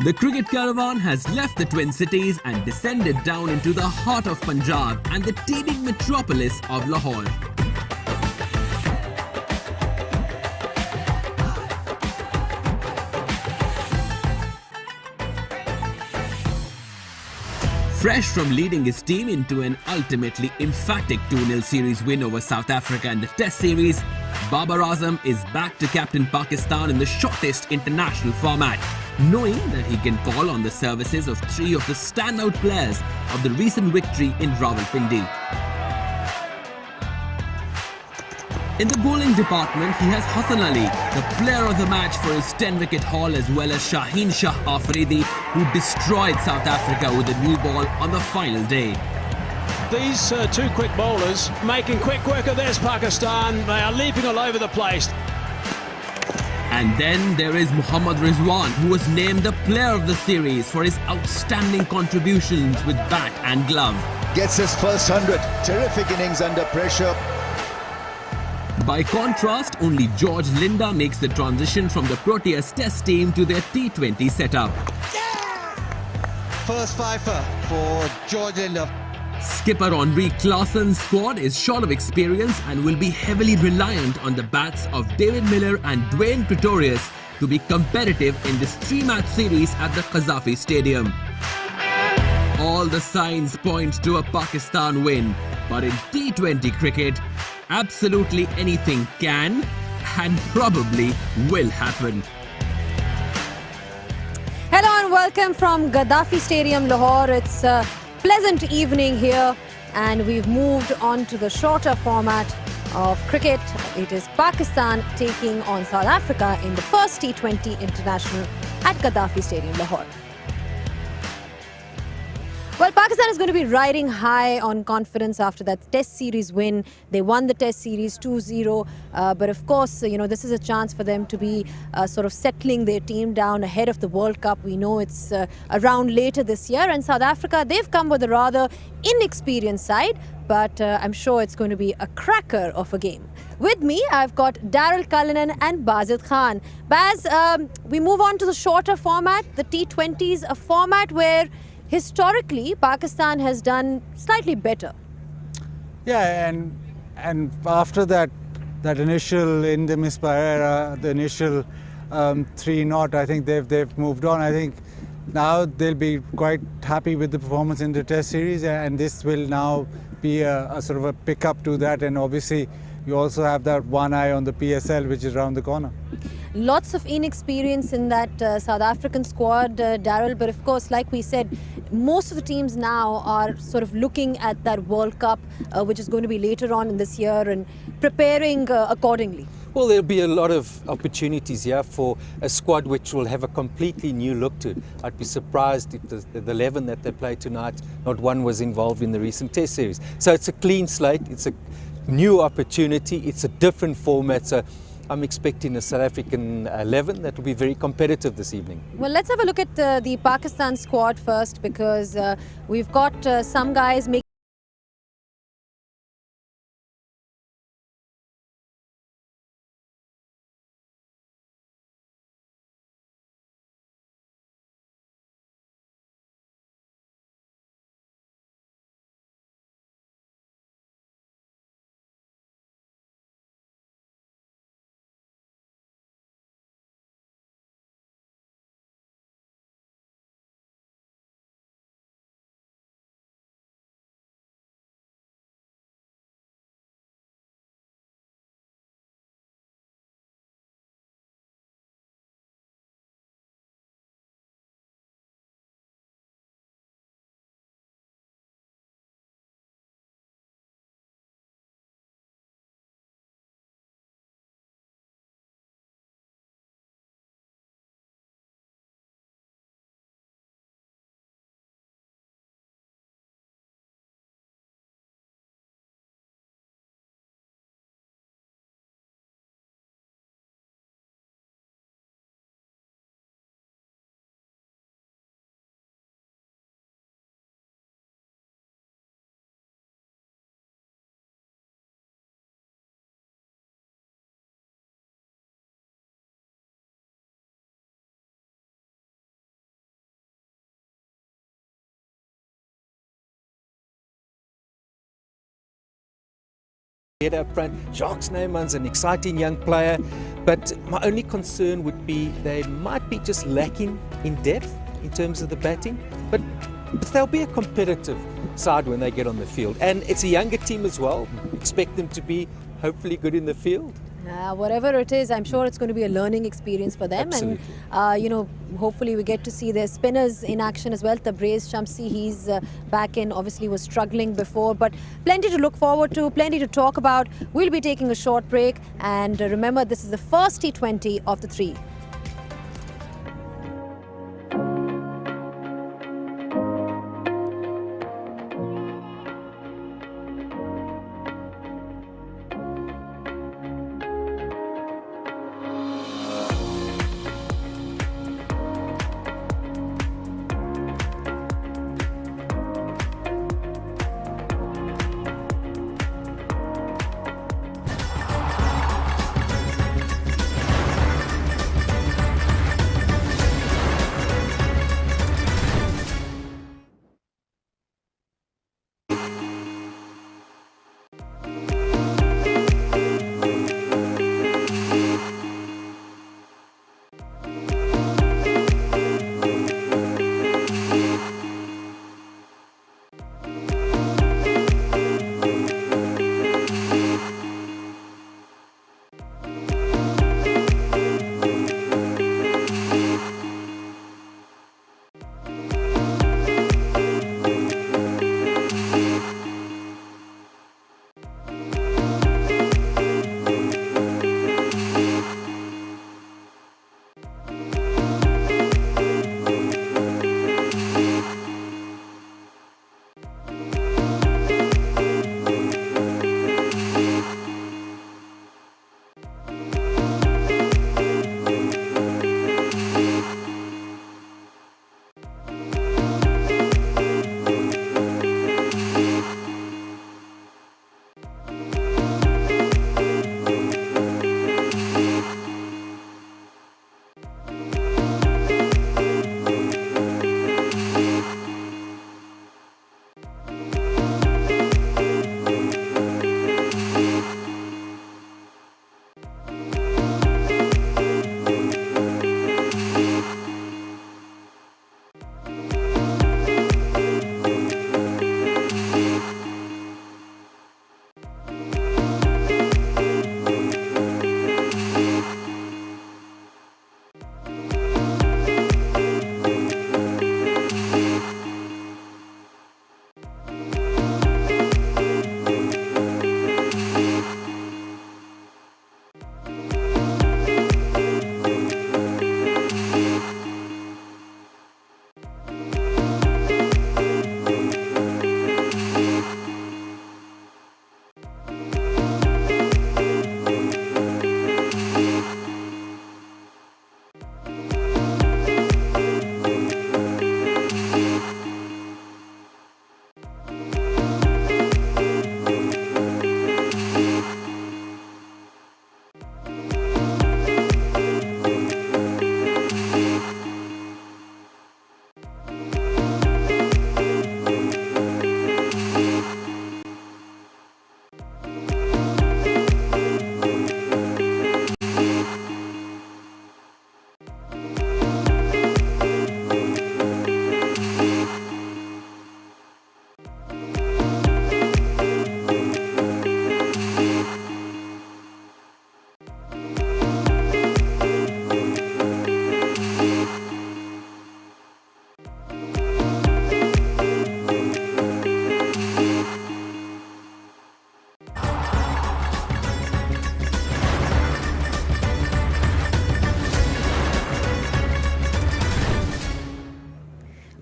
The cricket caravan has left the Twin Cities and descended down into the heart of Punjab and the teeming metropolis of Lahore. Fresh from leading his team into an ultimately emphatic 2-0 series win over South Africa in the Test series, Babar Azam is back to captain Pakistan in the shortest international format, knowing that he can call on the services of three of the standout players of the recent victory in Rawalpindi. In the bowling department, he has Hassan Ali, the player of the match for his 10-wicket haul, as well as Shaheen Shah Afridi, who destroyed South Africa with a new ball on the final day. These two quick bowlers making quick work of this Pakistan. They are leaping all over the place. And then there is Mohammad Rizwan, who was named the player of the series for his outstanding contributions with bat and glove. Gets his first 100. Terrific innings under pressure. By contrast, only George Linda makes the transition from the Proteas Test team to their T20 setup. First fifer for George Linda. Skipper Henri Claessen's squad is short of experience and will be heavily reliant on the bats of David Miller and Dwayne Pretorius to be competitive in this 3-match series at the Qaddafi Stadium. All the signs point to a Pakistan win, but in T20 cricket, absolutely anything can and probably will happen. Hello and welcome from Gaddafi Stadium, Lahore. It's a pleasant evening here and we've moved on to the shorter format of cricket. It is Pakistan taking on South Africa in the first T20 international at Gaddafi Stadium, Lahore. Well, Pakistan is going to be riding high on confidence after that Test series win. They won the Test series 2-0. But of course, you know, this is a chance for them to be sort of settling their team down ahead of the World Cup. We know it's around later this year. And South Africa, they've come with a rather inexperienced side. But I'm sure it's going to be a cracker of a game. With me, I've got Daryl Cullinan and Bazid Khan. Baz, we move on to the shorter format. The T20s, a format where historically, Pakistan has done slightly better. Yeah, and after that initial in the Misbah era, the initial 3-0, I think they've moved on. I think now they'll be quite happy with the performance in the Test series, and this will now be a sort of a pickup to that. And obviously, you also have that one eye on the PSL, which is around the corner. Lots of inexperience in that South African squad, Daryl, but of course, like we said, most of the teams now are sort of looking at that World Cup, which is going to be later on in this year, and preparing accordingly. Well, there'll be a lot of opportunities here for a squad which will have a completely new look to it. I'd be surprised if the 11 that they play tonight, not one was involved in the recent Test series. So it's a clean slate, it's a new opportunity, it's a different format. So I'm expecting a South African 11 that will be very competitive this evening. Well, let's have a look at the Pakistan squad first, because we've got some guys making Get up front. Jacques Neyman's an exciting young player, but my only concern would be they might be just lacking in depth in terms of the batting, but they'll be a competitive side when they get on the field. And it's a younger team as well. Expect them to be hopefully good in the field. Whatever it is, I'm sure it's going to be a learning experience for them. Absolutely. And, hopefully we get to see their spinners in action as well. Tabraiz Shamsi, he's back in, obviously was struggling before, but plenty to look forward to, plenty to talk about. We'll be taking a short break, and remember, this is the first T20 of the 3.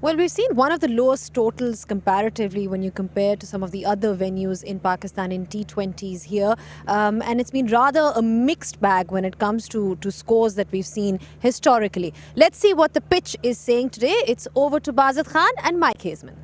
Well, we've seen one of the lowest totals comparatively when you compare to some of the other venues in Pakistan in T20s here. And it's been rather a mixed bag when it comes to scores that we've seen historically. Let's see what the pitch is saying today. It's over to Bazat Khan and Mike Hazeman.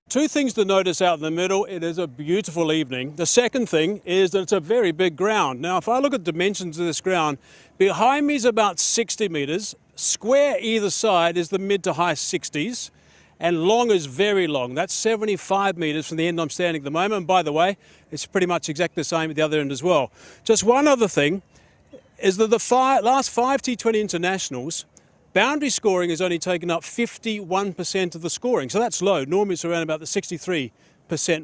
Two things to notice out in the middle. It is a beautiful evening. The second thing is that it's a very big ground. Now, if I look at dimensions of this ground, behind me is about 60 metres. Square either side is the mid to high 60s. and long is very long. That's 75 metres from the end I'm standing at the moment. And by the way, it's pretty much exactly the same at the other end as well. Just one other thing is that the last 5 T20 internationals, boundary scoring has only taken up 51% of the scoring. So that's low. Normally it's around about the 63%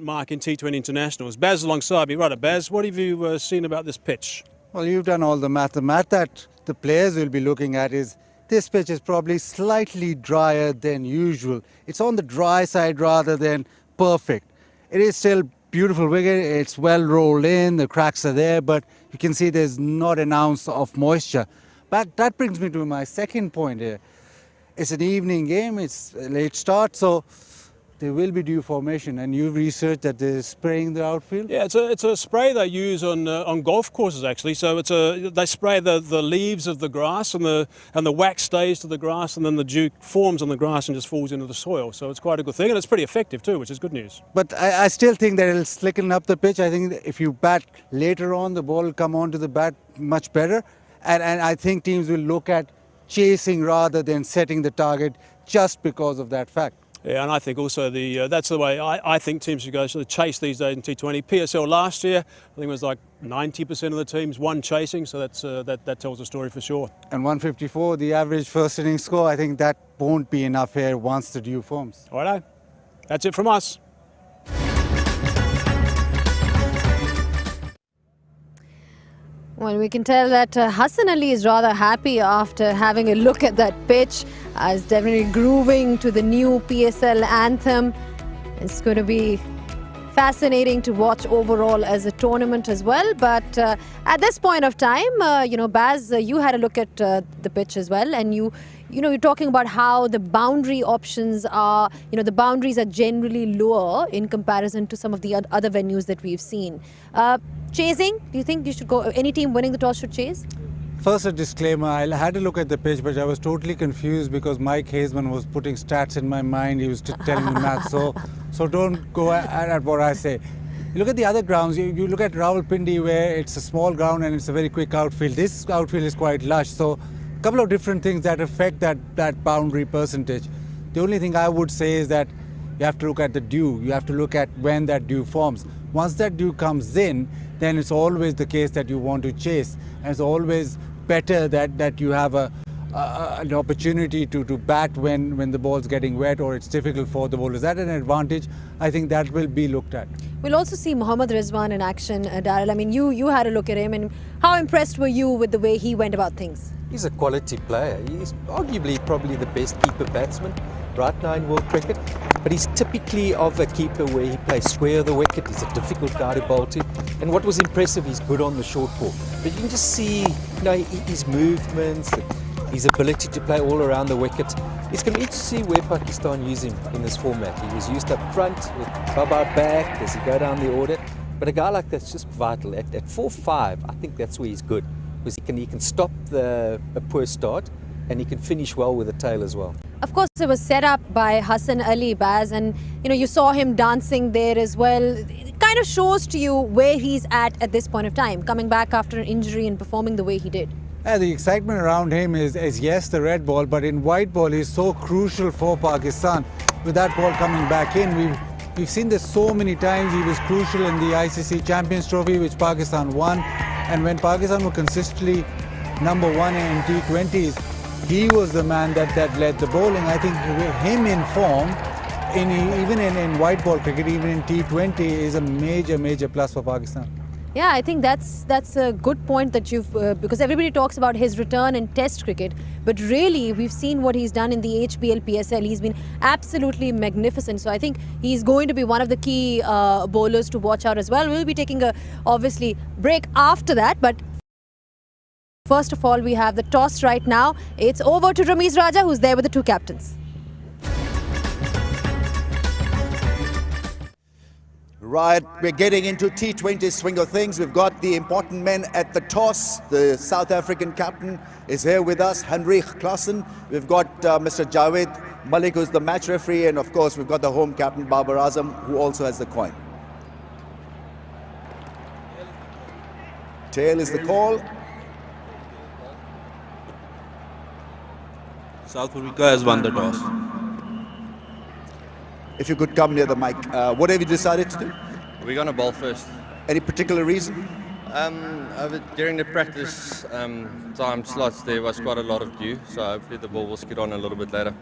mark in T20 internationals. Baz alongside me. Right, Baz, what have you seen about this pitch? Well, you've done all the math. The math that the players will be looking at is this pitch is probably slightly drier than usual. It's on the dry side rather than perfect. It is still beautiful wicket. It's well rolled in. The cracks are there, but you can see there's not an ounce of moisture. But that brings me to my second point here. It's an evening game. It's a late start, so there will be dew formation, and you've researched that they're spraying the outfield? Yeah, it's a spray they use on golf courses actually. So they spray the leaves of the grass, and the wax stays to the grass, and then the dew forms on the grass and just falls into the soil. So it's quite a good thing, and it's pretty effective too, which is good news. But I still think that it'll slicken up the pitch. I think if you bat later on, the ball will come onto the bat much better, and I think teams will look at chasing rather than setting the target just because of that fact. Yeah, and I think also that's the way I think teams should go. So the chase these days in T20. PSL last year, I think it was like 90% of the teams won chasing. So that tells a story for sure. And 154, the average first inning score, I think that won't be enough here once the dew forms. All right, that's it from us. Well, we can tell that Hassan Ali is rather happy after having a look at that pitch. It's definitely grooving to the new PSL anthem. It's going to be fascinating to watch overall as a tournament as well. But at this point of time, Baz, you had a look at the pitch as well, and you're talking about how the boundary options are, the boundaries are generally lower in comparison to some of the other venues that we've seen. Chasing, do you think you should go, any team winning the toss should chase? First, a disclaimer, I had a look at the pitch, but I was totally confused because Mike Hazeman was putting stats in my mind. He was telling me math, so don't go at what I say. You look at the other grounds, you look at Rawalpindi where it's a small ground and it's a very quick outfield. This outfield is quite lush, so a couple of different things that affect that boundary percentage. The only thing I would say is that you have to look at the dew. You have to look at when that dew forms. Once that dew comes in, then it's always the case that you want to chase. And it's always better that you have an opportunity to bat when the ball's getting wet or it's difficult for the bowlers. Is that an advantage? I think that will be looked at. We'll also see Mohammad Rizwan in action, Daryl. I mean, you had a look at him, and how impressed were you with the way he went about things? He's a quality player. He's arguably probably the best keeper batsman right now in world cricket, but he's typically of a keeper where he plays square of the wicket. He's a difficult guy to bowl to, and what was impressive, he's good on the short ball. But you can just see, his movements, his ability to play all around the wicket. It's going to be interesting to see where Pakistan use him in this format. He was used up front with Baba back. Does he go down the order? But a guy like that's just vital. At 4-5, I think that's where he's good, because he can stop a poor start, and he can finish well with the tail as well. Of course, it was set up by Hassan Ali, Baz, and you saw him dancing there as well. It kind of shows to you where he's at this point of time, coming back after an injury and performing the way he did. Yeah, the excitement around him is yes, the red ball, but in white ball he's so crucial for Pakistan. With that ball coming back in, we've seen this so many times. He was crucial in the ICC Champions Trophy, which Pakistan won, and when Pakistan were consistently number one in T20s, he was the man that led the bowling. I think him in form, even in white ball cricket, even in T20, is a major plus for Pakistan. Yeah, I think that's a good point that you've, because everybody talks about his return in Test cricket, but really we've seen what he's done in the HBL PSL. He's been absolutely magnificent. So I think he's going to be one of the key bowlers to watch out as well. We'll be taking a, obviously, break after that, but first of all, we have the toss right now. It's over to Ramiz Raja, who's there with the two captains. Right, we're getting into T20 swing of things. We've got the important men at the toss. The South African captain is here with us, Henrik Klaassen. We've got Mr. Javed Malik, who's the match referee, and of course we've got the home captain, Babar Azam, who also has the coin. Tail is the call. South Africa has won the toss. If you could come near the mic, what have you decided to do? We're going to bowl first. Any particular reason? During the practice time slots, there was quite a lot of dew, so hopefully the ball will skid on a little bit later.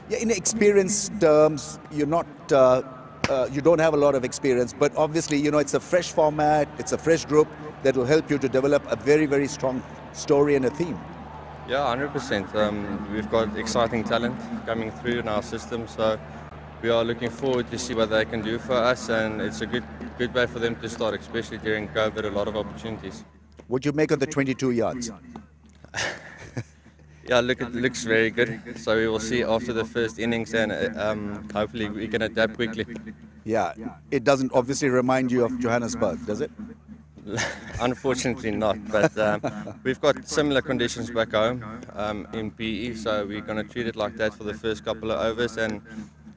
Yeah, in experience terms, you're not, you don't have a lot of experience, but obviously, you know, it's a fresh format, it's a fresh group that will help you to develop a very, very strong story and a theme. Yeah, 100%. We've got exciting talent coming through in our system, so we are looking forward to see what they can do for us, and it's a good way for them to start, especially during COVID, a lot of opportunities. What you make of the 22 yards? Yeah, look, it looks very good. So we will see after the first innings, and hopefully we can adapt quickly. Yeah, it doesn't obviously remind you of Johannesburg, does it? Unfortunately not, but we've got similar conditions back home in PE, so we're going to treat it like that for the first couple of overs and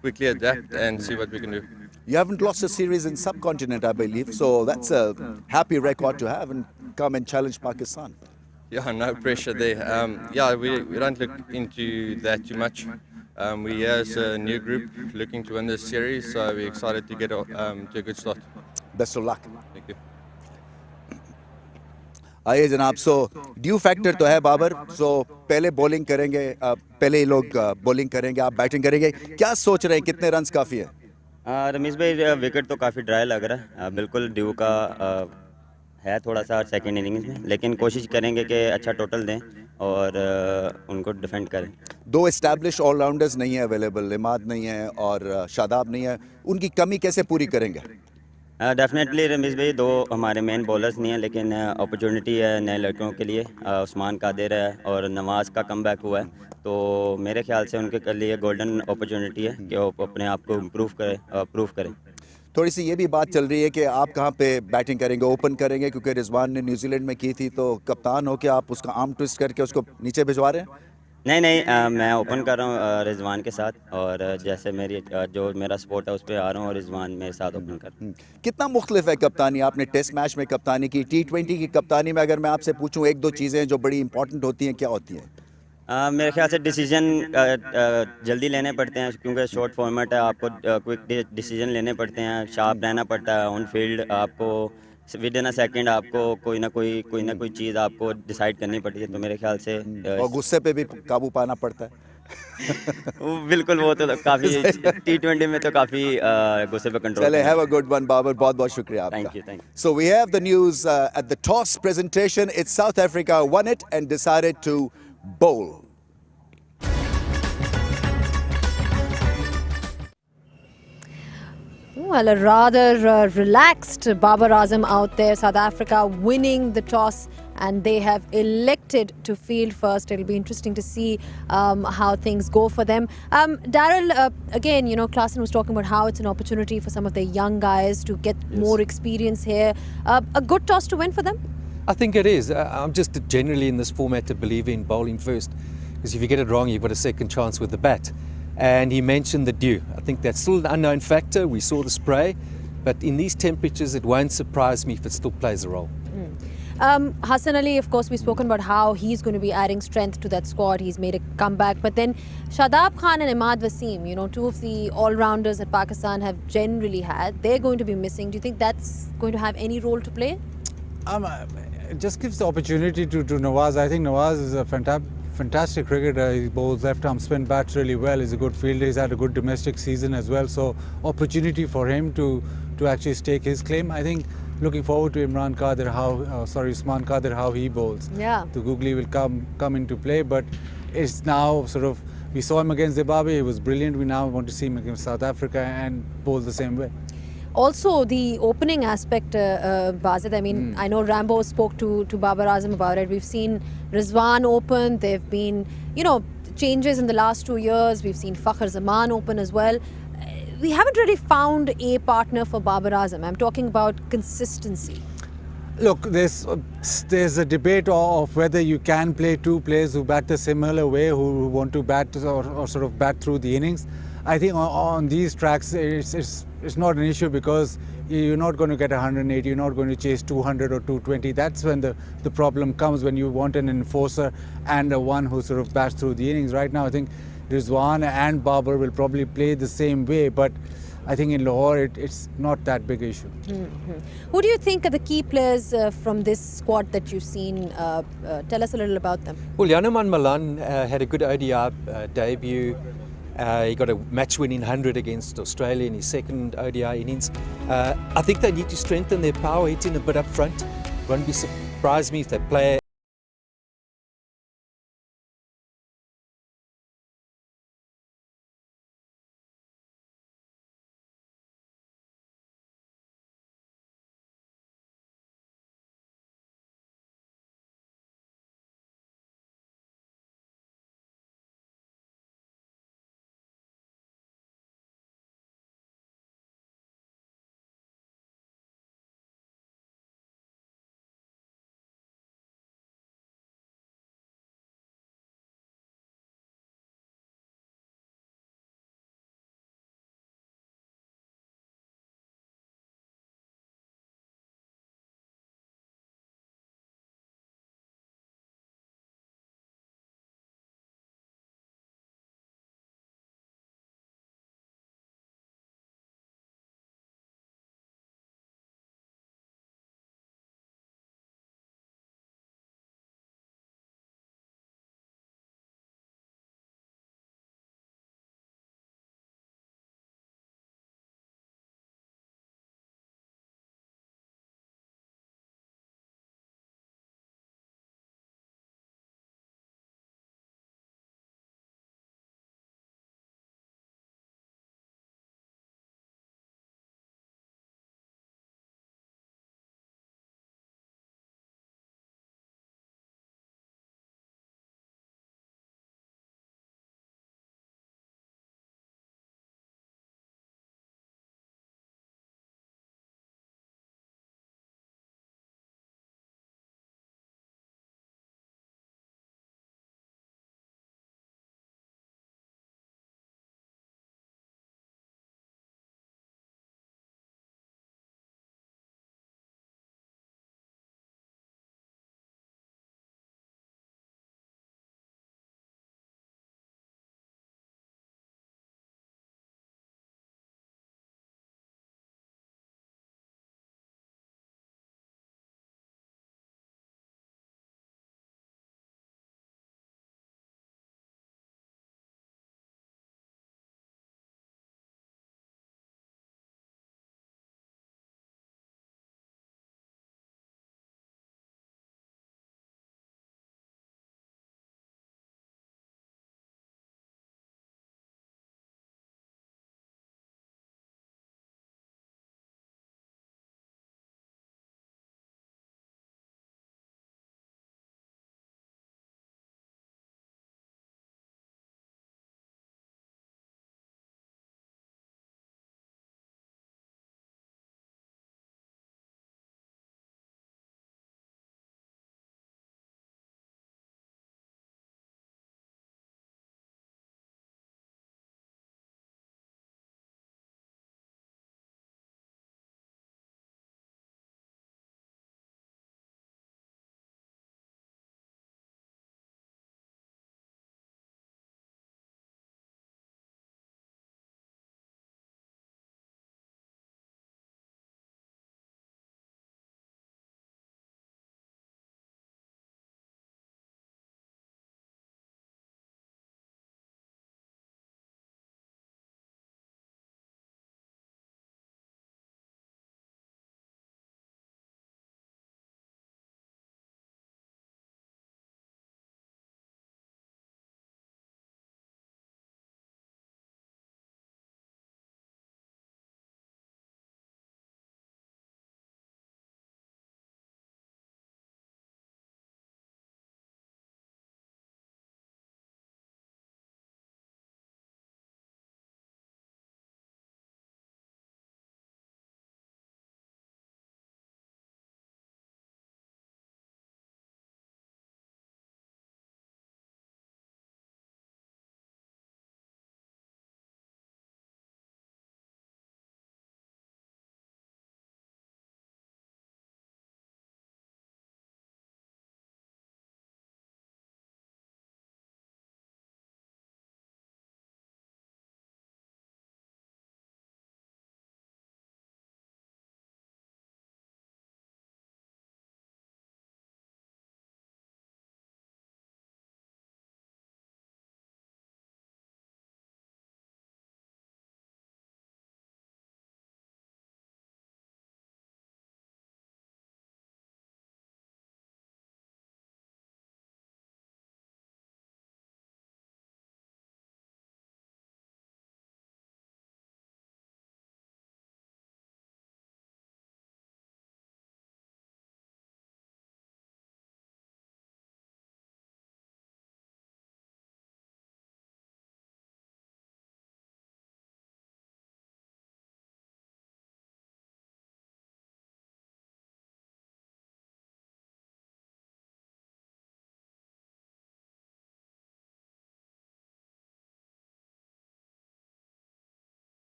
quickly adapt and see what we can do. You haven't lost a series in subcontinent, I believe, so that's a happy record to have and come and challenge Pakistan. Yeah, no pressure there. Yeah, we don't look into that too much. We as a new group looking to win this series, so we're excited to get to a good start. Best of luck. Thank you. आइए जनाब, so due factor तो है बाबर, सो पहले bowling करेंगे, पहले ही लोग bowling करेंगे, आप बैटिंग करेंगे, क्या सोच रहे हैं, कितने रन्स काफ़ी है? रमेश भाई, विकेट तो काफ़ी ड्राई लग रहा है, बिल्कुल ड्यू का है थोड़ा सा सेकंड इनिंग्स में, लेकिन कोशिश करेंगे कि अच्छा टोटल दें और उनको डिफेंड करें। दो एस्टैब्लिश ऑलराउंडर्स नहीं है अवेलेबल, इमाद नहीं है और शादाब नहीं है, उनकी कमी कैसे पूरी करेंगे? डेफिनेटली रमेश भाई, दो हमारे मेन बॉलर्स नहीं हैं, लेकिन अपॉर्चुनिटी है नए लड़कों के लिए। उस्मान कादिर है और नवाज का कमबैक हुआ है, तो मेरे ख्याल से उनके लिए गोल्डन अपॉर्चुनिटी है कि वो अपने आप को प्रूव करें। थोड़ी सी ये भी बात चल रही है कि आप कहाँ पे बैटिंग करेंगे, ओपन करेंगे, क्योंकि रिजवान ने न्यूजीलैंड में की थी, तो कप्तान हो के आप उसका आर्म ट्विस्ट करके उसको नीचे भिजवा रहे हैं? नहीं, मैं ओपन कर रहा हूँ रिजवान के साथ, और जैसे जो मेरा सपोर्ट है उस पर आ रहा हूँ और रिजवान मेरे साथ ओपन कर रहा हूँ। कितना मुख्तलिफ है कप्तानी? आपने टेस्ट मैच में कप्तानी की, T20 की कप्तानी में अगर मैं आपसे पूछूं एक दो चीज़ें जो बड़ी इंपॉर्टेंट होती हैं, क्या होती हैं? मेरे ख्याल से डिसीजन जल्दी लेने पड़ते हैं, क्योंकि शॉर्ट फॉर्मेट है, आपको क्विक डिसीजन लेने पड़ते हैं, शार्प रहना पड़ता है ऑन फील्ड, आपको विद इन अ सेकंड आपको कोई ना कोई चीज़ आपको डिसाइड करनी पड़ती है, तो मेरे ख्याल से और गुस्से पे भी काबू पाना पड़ता है। बिल्कुल, वो तो काफ़ी T20 में तो काफ़ी गुस्से पे कंट्रोल। चले, have a good one Babar, बहुत बहुत शुक्रिया आपका। Thank you. So we have the news at the toss presentation. It's South Africa won it and decided to bowl. Well, a rather relaxed Babar Azam out there. South Africa winning the toss, and they have elected to field first. It'll be interesting to see how things go for them. Daryl, again, you know, Klaasen was talking about how it's an opportunity for some of the young guys to get more experience here. A good toss to win for them? I think it is. I'm just generally in this format a believer in bowling first, because if you get it wrong, you've got a second chance with the bat. And he mentioned the dew. I think that's still an unknown factor. We saw the spray, but in these temperatures, it won't surprise me if it still plays a role. Hassan Ali, of course, we've spoken about how he's going to be adding strength to that squad. He's made a comeback. But then Shadab Khan and Imad Wasim, you know, two of the all-rounders that Pakistan have generally had, they're going to be missing. Do you think that's going to have any role to play? It just gives the opportunity to Nawaz. I think Nawaz is a fantastic cricketer. He bowls left-arm spin, bats really well. He's a good fielder. He's had a good domestic season as well. So opportunity for him to actually stake his claim. I think looking forward to Usman Qadir, how he bowls. Yeah. The googly will come into play, but it's now sort of, we saw him against Zimbabwe. He was brilliant. We now want to see him against South Africa and bowl the same way. Also, the opening aspect, Bazid, I mean, I know Rambo spoke to Babar Azam about it. We've seen Rizwan open. There have been, you know, changes in the last 2 years. We've seen Fakhr Zaman open as well. We haven't really found a partner for Babar Azam. I'm talking about consistency. Look, there's a debate of whether you can play two players who bat the similar way, who want to bat or sort of bat through the innings. I think on these tracks, it's not an issue, because you're not going to get 180, you're not going to chase 200 or 220. That's when the problem comes, when you want an enforcer and one who sort of bats through the innings. Right now, I think Rizwan and Babar will probably play the same way, but I think in Lahore it's not that big issue. Who do you think are the key players from this squad that you've seen? Tell us a little about them. Well, Yanuman Malan had a good ODI debut. He got a match-winning 100 against Australia in his second ODI innings. I think they need to strengthen their power hitting a bit up front. Won't be surprised me if they play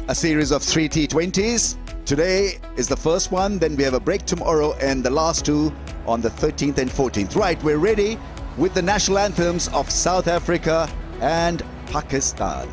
a series of 3 T20s. Today is the first one, then we have a break tomorrow and the last two on the 13th and 14th. Right, we're ready with the national anthems of South Africa and Pakistan.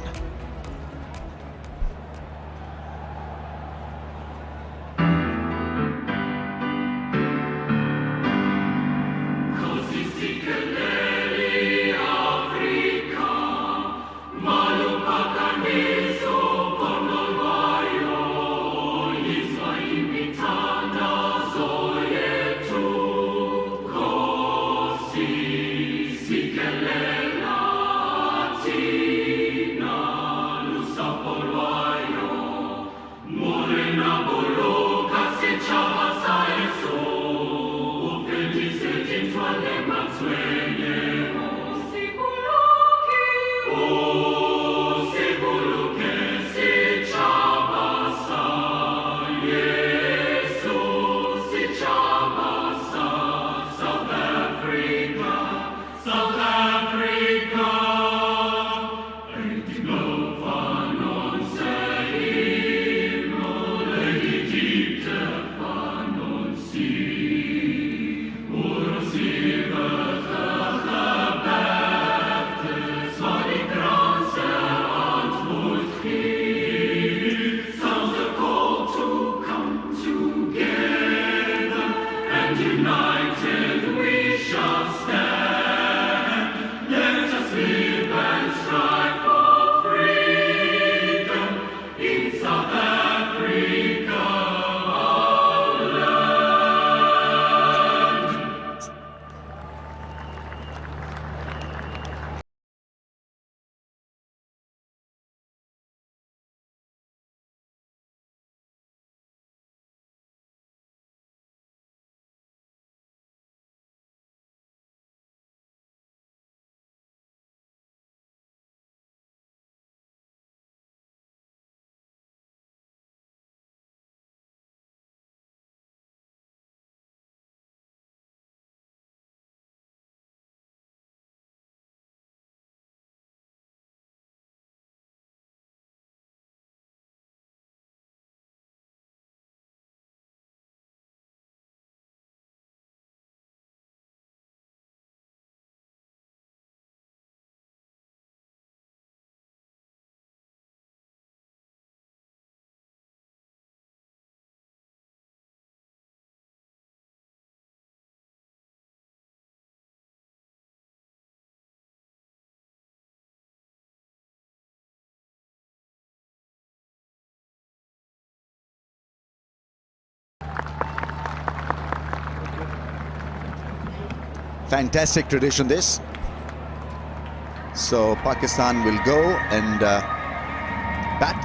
Fantastic tradition this. So Pakistan will go and bat.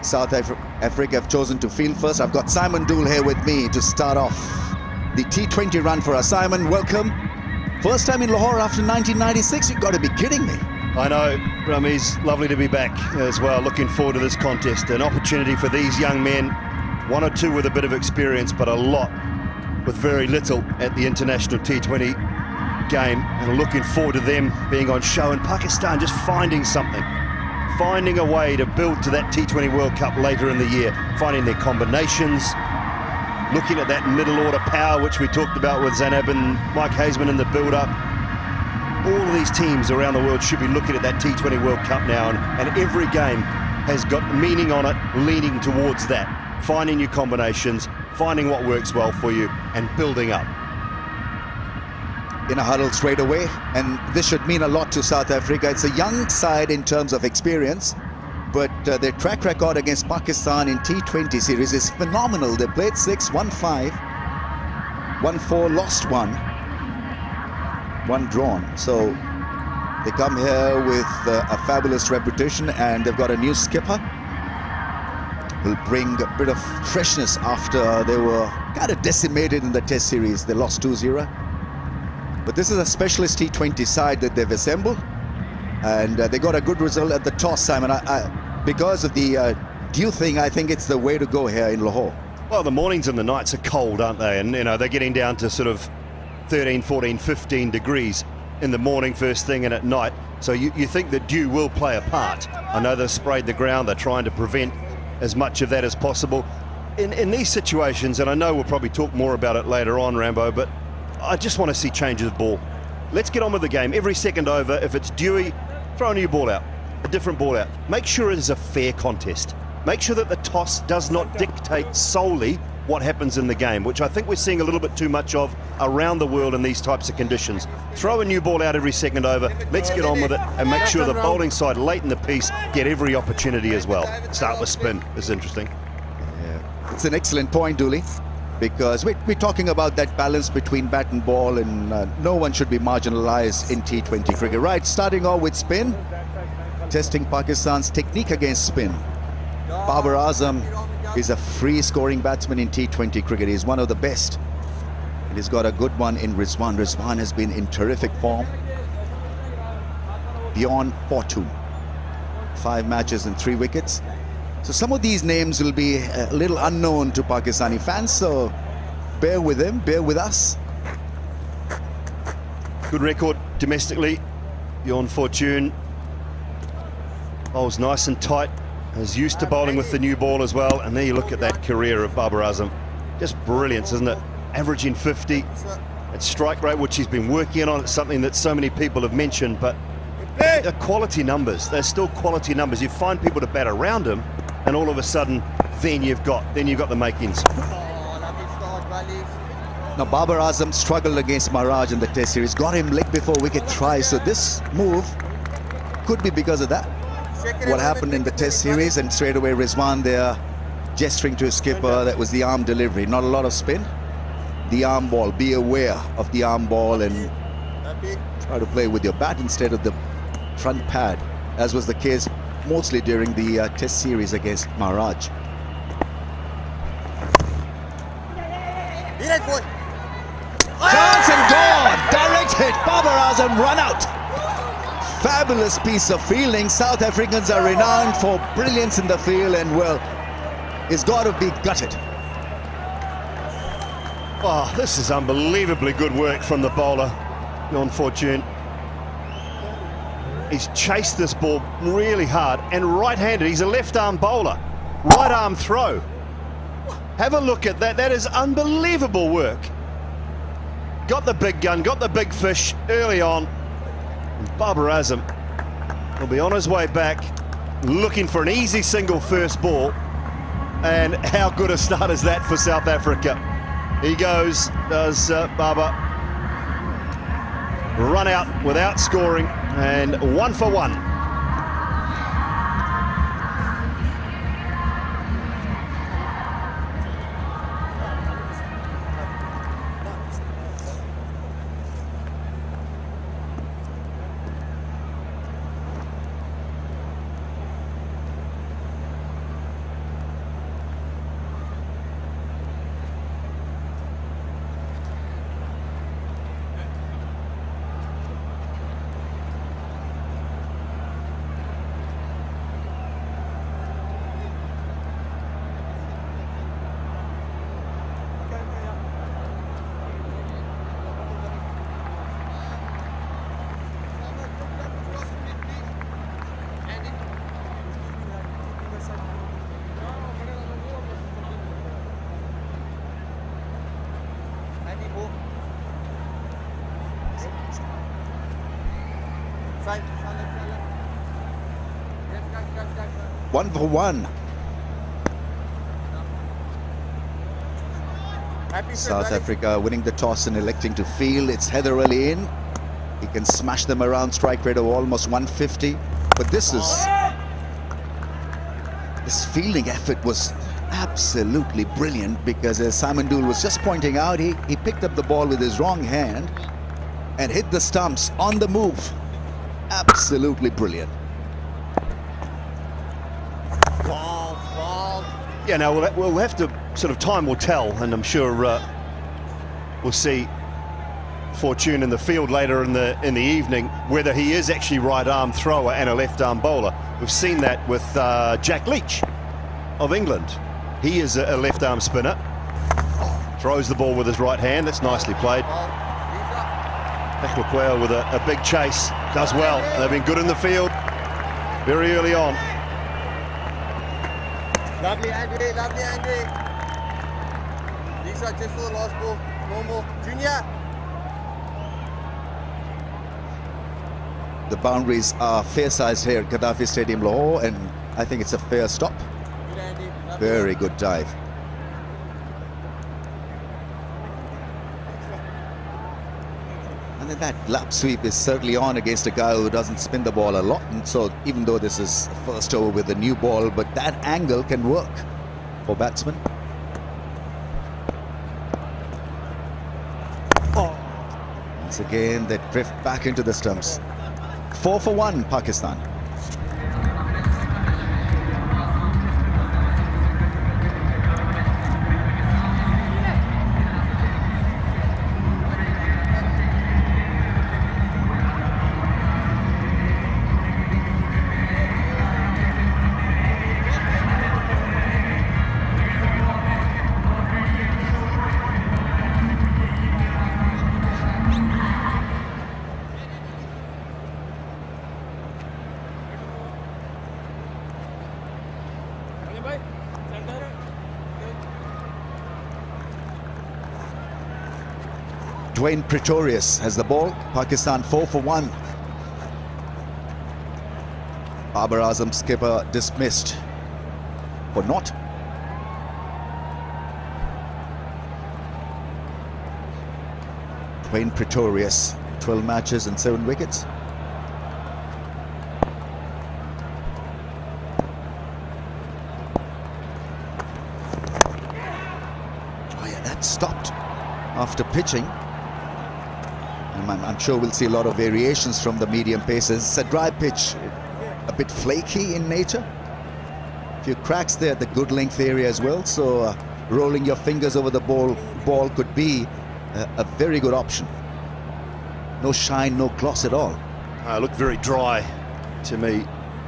South Africa have chosen to field first. I've got Simon Dool here with me to start off the T20 run for us. Simon, welcome. First time in Lahore after 1996. You've got to be kidding me. I know, Ramiz, lovely to be back as well. Looking forward to this contest. An opportunity for these young men, one or two with a bit of experience, but a lot with very little at the international T20 game, and looking forward to them being on show, and Pakistan just finding something, finding a way to build to that T20 World Cup later in the year, finding their combinations, looking at that middle order power which we talked about with Zainab and Mike Hazeman in the build-up. All of these teams around the world should be looking at that T20 World Cup now, and every game has got meaning on it, leaning towards that, finding new combinations, finding what works well for you, and building up. In a huddle straight away, and this should mean a lot to South Africa. It's a young side in terms of experience, but their track record against Pakistan in T20 series is phenomenal. They played 6, won 5, won 4, lost 1, 1 drawn. So they come here with a fabulous reputation, and they've got a new skipper who'll bring a bit of freshness after they were kind of decimated in the Test series. They lost 2-0. But this is a specialist T20 side that they've assembled, and they got a good result at the toss, Simon. Because of the dew thing, I think it's the way to go here in Lahore. Well, the mornings and the nights are cold, aren't they? And, you know, they're getting down to sort of 13, 14, 15 degrees in the morning first thing and at night. So you think that dew will play a part. I know they've sprayed the ground. They're trying to prevent as much of that as possible. In these situations, and I know we'll probably talk more about it later on, Rambo, but I just want to see changes of ball. Let's get on with the game. Every second over, if it's dewy, throw a new ball out, a different ball out. Make sure it is a fair contest. Make sure that the toss does not dictate solely what happens in the game, which I think we're seeing a little bit too much of around the world in these types of conditions. Throw a new ball out every second over, let's get on with it, and make sure the bowling side late in the piece get every opportunity as well. Start with spin, this is interesting. Yeah, it's an excellent point, Dooley, because we're talking about that balance between bat and ball, and no one should be marginalized in T20 cricket. Right, starting off with spin, testing Pakistan's technique against spin. Babar Azam is a free-scoring batsman in T20 cricket. He's one of the best. And he's got a good one in Rizwan. Rizwan has been in terrific form. Beyond fortune. 5 matches and 3 wickets. So some of these names will be a little unknown to Pakistani fans, so bear with him, bear with us. Good record domestically. Beyond fortune. Bowls nice and tight. Is used to bowling with the new ball as well, and there you look at that career of Babar Azam. Just brilliance, isn't it? Averaging 50 at strike rate, which he's been working on. It's something that so many people have mentioned, but they're quality numbers. They're still quality numbers. You find people to bat around him, and all of a sudden, then you've got the makings. Now Babar Azam struggled against Maharaj in the Test series, got him leg before wicket thrice, so this move could be because of that. What happened in the Test series, and straight away Rizwan there gesturing to his skipper. That was the arm delivery, not a lot of spin. The arm ball, be aware of the arm ball and try to play with your bat instead of the front pad, as was the case mostly during the Test series against Maharaj. Chance and gone, direct hit, Babar Azam run out. Fabulous piece of fielding. South Africans are renowned for brilliance in the field, and well, it's got to be gutted. Oh, this is unbelievably good work from the bowler, Beyond fortune. He's chased this ball really hard, and right-handed. He's a left-arm bowler. Right-arm throw. Have a look at that. That is unbelievable work. Got the big gun, got the big fish early on. Babar Azam will be on his way back, looking for an easy single first ball. And how good a start is that for South Africa? He goes, does Babar. Run out without scoring, and 1 for 1. One for one. South Africa winning the toss and electing to field. It's Heather Ali in. He can smash them around, strike rate of almost 150. But this fielding effort was absolutely brilliant, because as Simon Dool was just pointing out, he picked up the ball with his wrong hand and hit the stumps on the move. Absolutely brilliant. Yeah, now we'll have to sort of, time will tell, and I'm sure we'll see Fortune in the field later in the evening whether he is actually right arm thrower and a left arm bowler. We've seen that with Jack Leach of England. He is a left arm spinner. Throws the ball with his right hand. That's nicely played. Quetta with a big chase, does well. They've been good in the field very early on. Lovely, Andy. Lovely, Andy. Lisa, just for the last ball. Normal. Junior. The boundaries are fair-sized here at Gaddafi Stadium, Lahore, and I think it's a fair stop. Good, Andy. Lovely. Very good dive. And then that lap sweep is certainly on against a guy who doesn't spin the ball a lot. And so even though this is first over with a new ball, but that angle can work for batsmen. Once again, they drift back into the stumps. 4 for 1, Pakistan. Dwayne Pretorius has the ball. Pakistan 4 for 1. Babar Azam skipper dismissed for not. Dwayne Pretorius, 12 matches and 7 wickets. Oh yeah, that stopped after pitching. I'm sure we'll see a lot of variations from the medium paces. It's a dry pitch, a bit flaky in nature. A few cracks there at the good length area as well, so rolling your fingers over the ball could be a very good option. No shine, no gloss at all. It looked very dry to me.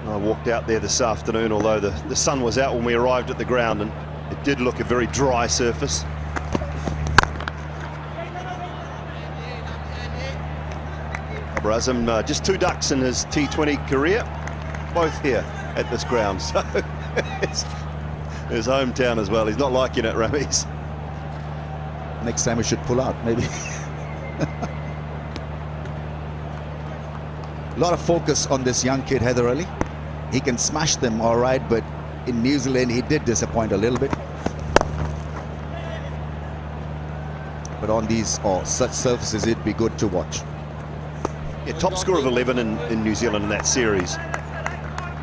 I walked out there this afternoon, although the sun was out when we arrived at the ground, and it did look a very dry surface. Azam, just 2 ducks in his T20 career, both here at this ground, so it's his hometown as well. He's not liking it, Ramiz. Next time we should pull out, maybe. A lot of focus on this young kid, Heather Ali. He can smash them all right, but in New Zealand he did disappoint a little bit. But on these or such surfaces, it'd be good to watch. Yeah, top score of 11 in New Zealand in that series.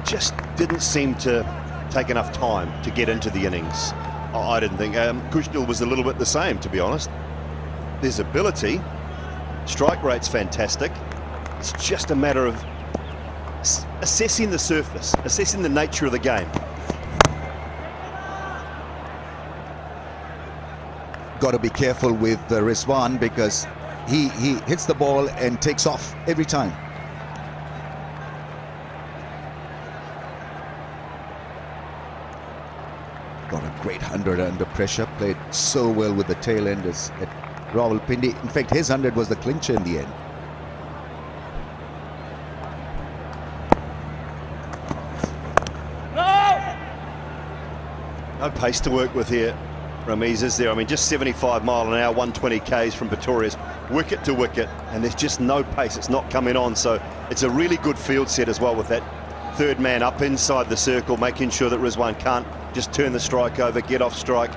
Just didn't seem to take enough time to get into the innings. I didn't think. Kushnil was a little bit the same, to be honest. There's ability. Strike rate's fantastic. It's just a matter of assessing the surface, assessing the nature of the game. Got to be careful with Rizwan because he hits the ball and takes off every time. Got a great 100 under pressure, played so well with the tail enders at Rawalpindi. In fact, his 100 was the clincher in the end. No pace to work with here, Ramiz, is there? I mean, just 75 mile an hour, 120 Ks from Pretorius, wicket to wicket, and there's just no pace. It's not coming on, so it's a really good field set as well with that third man up inside the circle, making sure that Rizwan can't just turn the strike over, get off strike.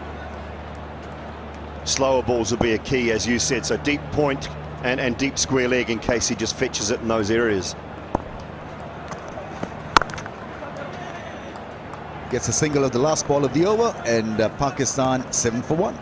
Slower balls will be a key, as you said, so deep point and deep square leg in case he just fetches it in those areas. Gets a single of the last ball of the over, and Pakistan 7 for 1.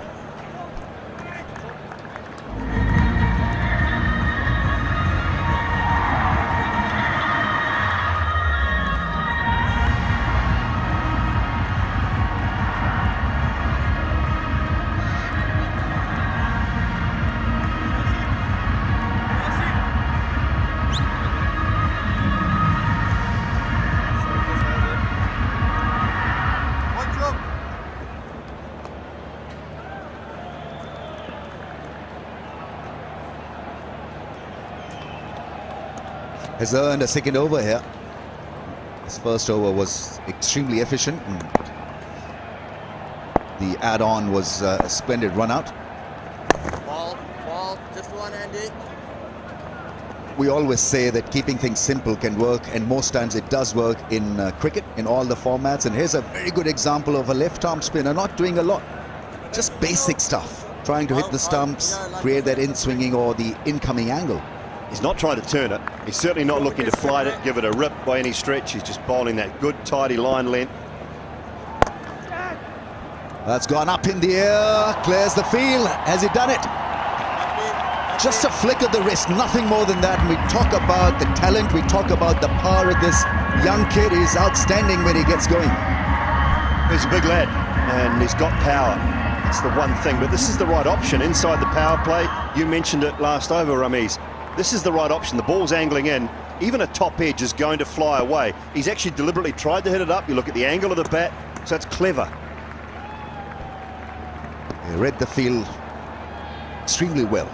Has earned a second over here. His first over was extremely efficient and The add-on was a splendid run out. Ball, just one-handed. We always say that keeping things simple can work, and most times it does work in cricket, in all the formats. And here's a very good example of a left-arm spinner not doing a lot, just basic stuff, trying to hit the stumps, create that in-swinging or the incoming angle. He's not trying to turn it. He's certainly not looking to flight it, give it a rip by any stretch. He's just bowling that good, tidy line length. That's gone up in the air, clears the field. Has he done it? Just a flick of the wrist, nothing more than that. And we talk about the talent, we talk about the power of this young kid. He's outstanding when he gets going. He's a big lad, and he's got power. That's the one thing, but this is the right option inside the power play. You mentioned it last over, Ramiz. This is the right option. The ball's angling in. Even a top edge is going to fly away. He's actually deliberately tried to hit it up. You look at the angle of the bat, so it's clever. He read the field extremely well.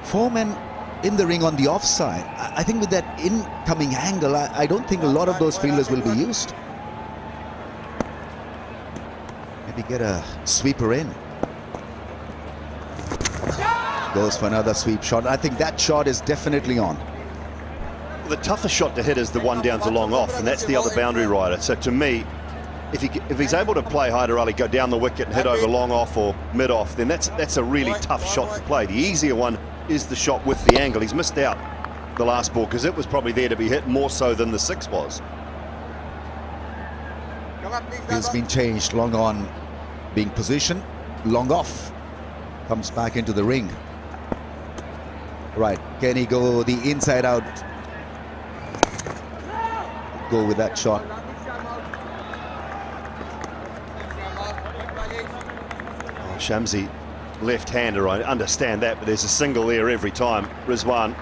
4 men in the ring on the offside. I think with that incoming angle, I don't think a lot of those fielders will be used. Maybe get a sweeper in. Goes for another sweep shot. I think that shot is definitely on. The toughest shot to hit is the one down to long off, and that's the other boundary rider. So to me, if he's able to play Hyder Ali, go down the wicket and hit over long off or mid off, then that's a really tough shot to play. The easier one is the shot with the angle. He's missed out the last ball because it was probably there to be hit more so than the 6 was. He's been changed. Long on being positioned, long off comes back into the ring. Right, can he go the inside out? Go with that shot. Oh, Shamsi, left-hander, I understand that, but there's a single there every time. Rizwan,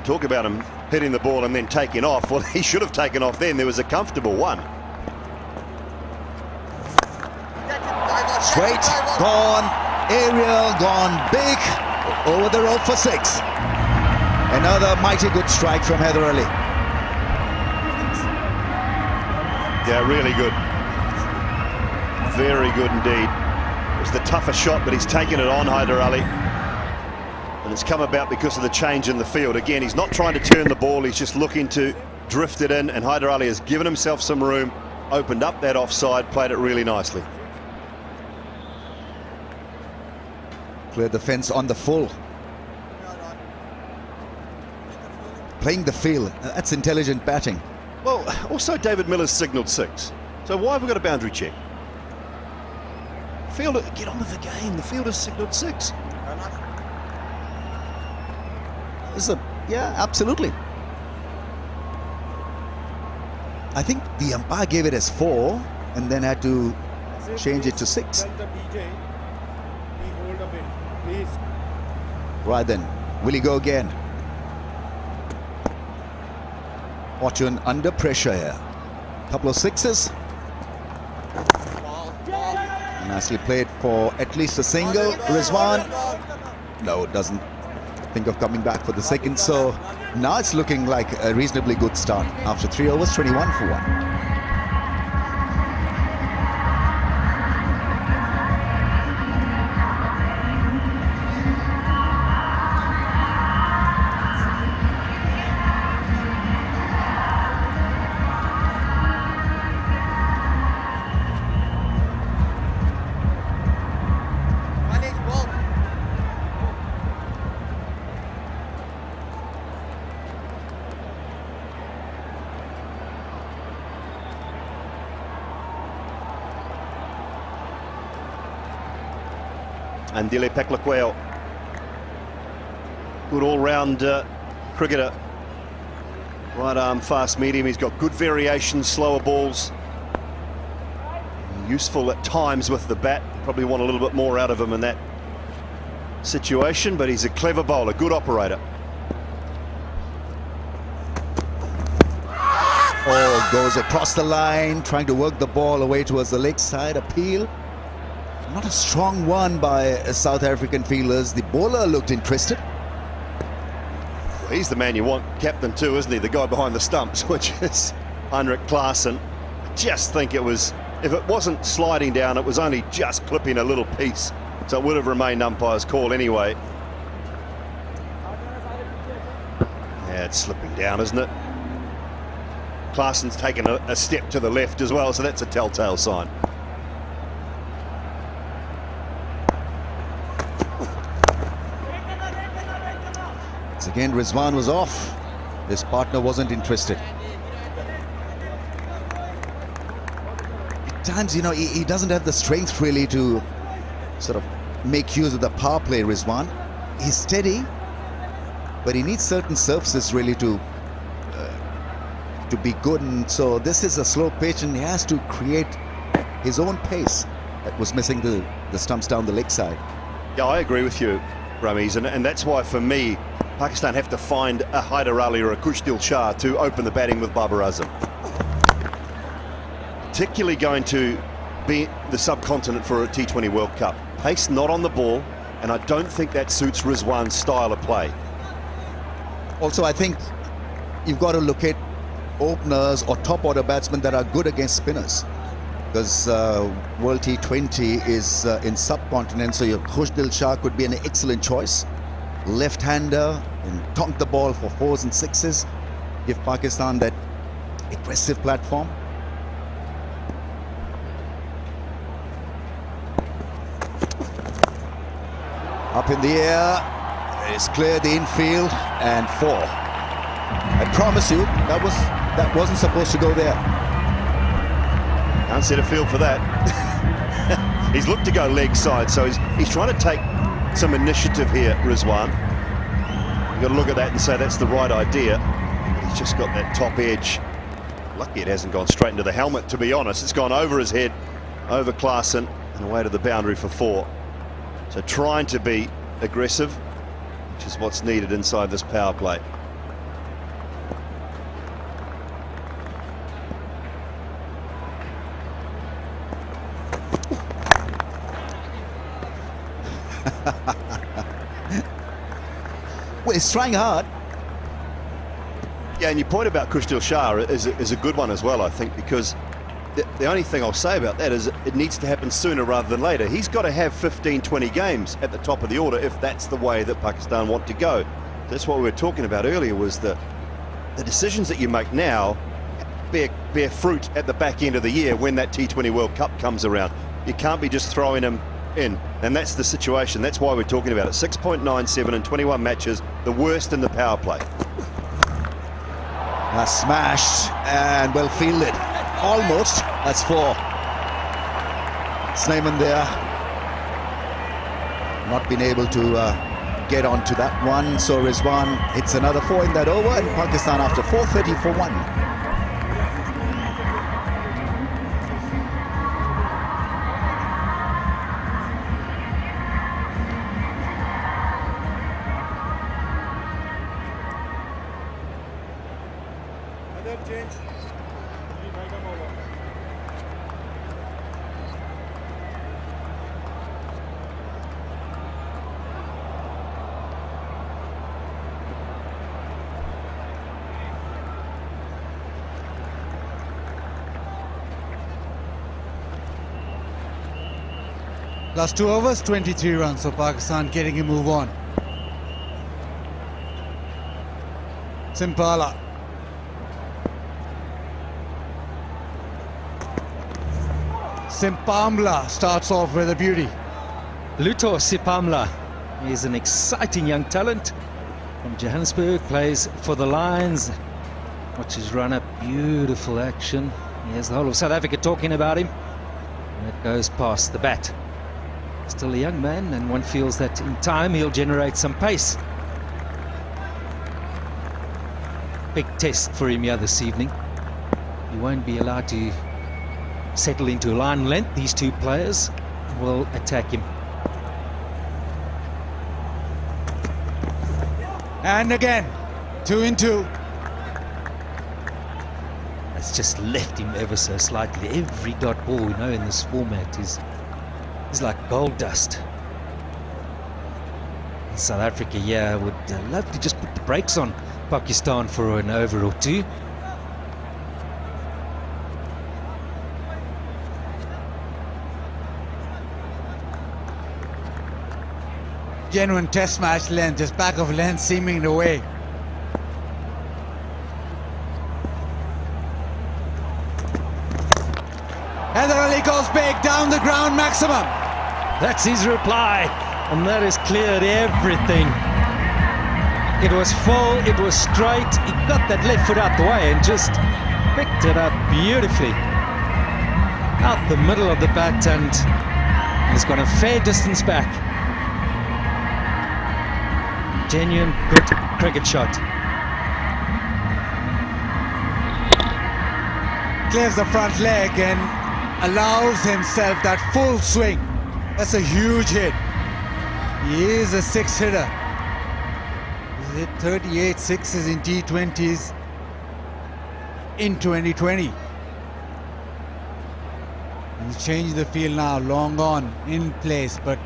talk about him hitting the ball and then taking off. Well, he should have taken off then. There was a comfortable one. Straight, gone, aerial, gone big, over the rope for 6. Another mighty good strike from Hyder Ali. Yeah, really good. Very good indeed. It was the toughest shot, but he's taken it on, Hyder Ali. And it's come about because of the change in the field. Again, he's not trying to turn the ball, he's just looking to drift it in, and Hyder Ali has given himself some room, opened up that offside, played it really nicely. Cleared the fence on the full. Playing the field, that's intelligent batting. Well, also David Miller's signalled 6. So why have we got a boundary check? Fielder, get on with the game. The fielder's signalled 6. Yeah, absolutely. I think the umpire gave it as 4 and then had to change it to 6. Right then, will he go again? Fortune under pressure here. Couple of 6s. Nicely played for at least a single. Rizwan, no, doesn't think of coming back for the second. So now it's looking like a reasonably good start after 3 overs, 21 for 1. And Dile Peklaqueo, good all-round cricketer. Right arm, fast medium. He's got good variations, slower balls. Useful at times with the bat. Probably want a little bit more out of him in that situation, but he's a clever bowler, good operator. Oh, goes across the line, trying to work the ball away towards the leg side. Appeal. Not a strong one by South African fielders. The bowler looked interested. Well, he's the man you want captain too, isn't he? The guy behind the stumps, which is Heinrich Klaassen. I just think it was If it wasn't sliding down, it was only just clipping a little piece. So it would have remained umpire's call anyway. Yeah, it's slipping down, isn't it? Klaassen's taken a step to the left as well, so that's a telltale sign. Once again, Rizwan was off. His partner wasn't interested. At times, you know, he doesn't have the strength really to sort of make use of the power play, Rizwan. He's steady, but he needs certain surfaces really to be good, and so this is a slow pitch and he has to create his own pace. That was missing the stumps down the leg side. Yeah, I agree with you, Ramiz, and that's why for me Pakistan have to find a Haider Ali or a Kushdil Shah to open the batting with Babar Azam. Particularly going to be the subcontinent for a T20 World Cup. Pace not on the ball, and I don't think that suits Rizwan's style of play. Also, I think you've got to look at openers or top order batsmen that are good against spinners, because World T20 is in subcontinent, so your Kushdil Shah could be an excellent choice. Left-hander, and tonk the ball for 4s and 6s, give Pakistan that aggressive platform. Up in the air, it's cleared the infield, and 4. I promise you, that wasn't supposed to go there. Can't set a field for that. He's looked to go leg side, so he's trying to take some initiative here, Rizwan. You've got to look at that and say that's the right idea. He's just got that top edge. Lucky it hasn't gone straight into the helmet, to be honest. It's gone over his head, over Klaassen, and away to the boundary for 4. So trying to be aggressive, which is what's needed inside this power play. Well, he's trying hard. Yeah, and your point about Kushdil Shah is a good one as well, I think, because the only thing I'll say about that is it needs to happen sooner rather than later. He's got to have 15, 20 games at the top of the order if that's the way that Pakistan want to go. That's what we were talking about earlier, was the decisions that you make now bear fruit at the back end of the year when that T20 World Cup comes around. You can't be just throwing them in, and that's the situation. That's why we're talking about it. 6.97 in 21 matches, the worst in the power play. Smashed and well fielded. Almost. That's 4. Snyman there. Not been able to get onto that one. So Rizwan hits another 4 in that over, and Pakistan after 4:30 for 1. Last 2 overs, 23 runs, so Pakistan getting a move on. Simpala. Simpamla starts off with a beauty. Luto Sipamla is an exciting young talent from Johannesburg, plays for the Lions. Watch his run up, beautiful action. He has the whole of South Africa talking about him. And it goes past the bat. Still a young man, and one feels that in time he'll generate some pace. Big test for him here this evening. He won't be allowed to settle into line length. These two players will attack him. And again, 2 in 2. It's just left him ever so slightly. Every dot ball we know in this format is like gold dust. South Africa, yeah, would love to just put the brakes on Pakistan for an over or 2. genuine test match length, just back of length seeming the way. Heather Ali goes big, down the ground maximum. That's his reply, and that has cleared everything. It was full, it was straight, he got that left foot out the way and just picked it up beautifully. Out the middle of the bat, and he's gone a fair distance back. Genuine good cricket shot. Clears the front leg and allows himself that full swing. That's a huge hit. He is a six hitter. He's hit 38 sixes in T20s in 2020. He's changed the field now, long on, in place, but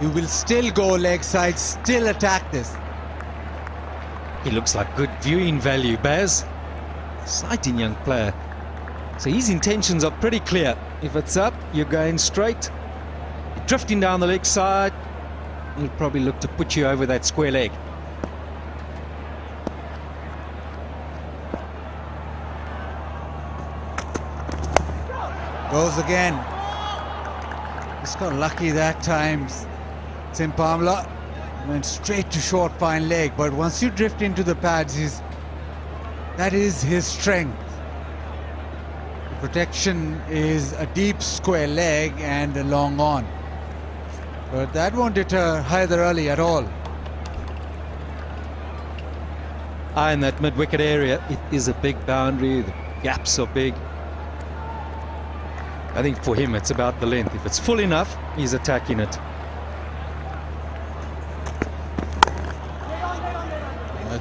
he will still go leg side, still attack this. He looks like good viewing value, Baz. Exciting young player. So his intentions are pretty clear. If it's up, you're going straight. You're drifting down the leg side, he'll probably look to put you over that square leg. Goes again. Just got lucky that time. Simpamla went straight to short fine leg, but once you drift into the pads, that is his strength. The protection is a deep square leg and a long on. But that won't deter Haider Ali at all. In that mid-wicket area, it is a big boundary, the gaps are big. I think for him it's about the length. If it's full enough, he's attacking it.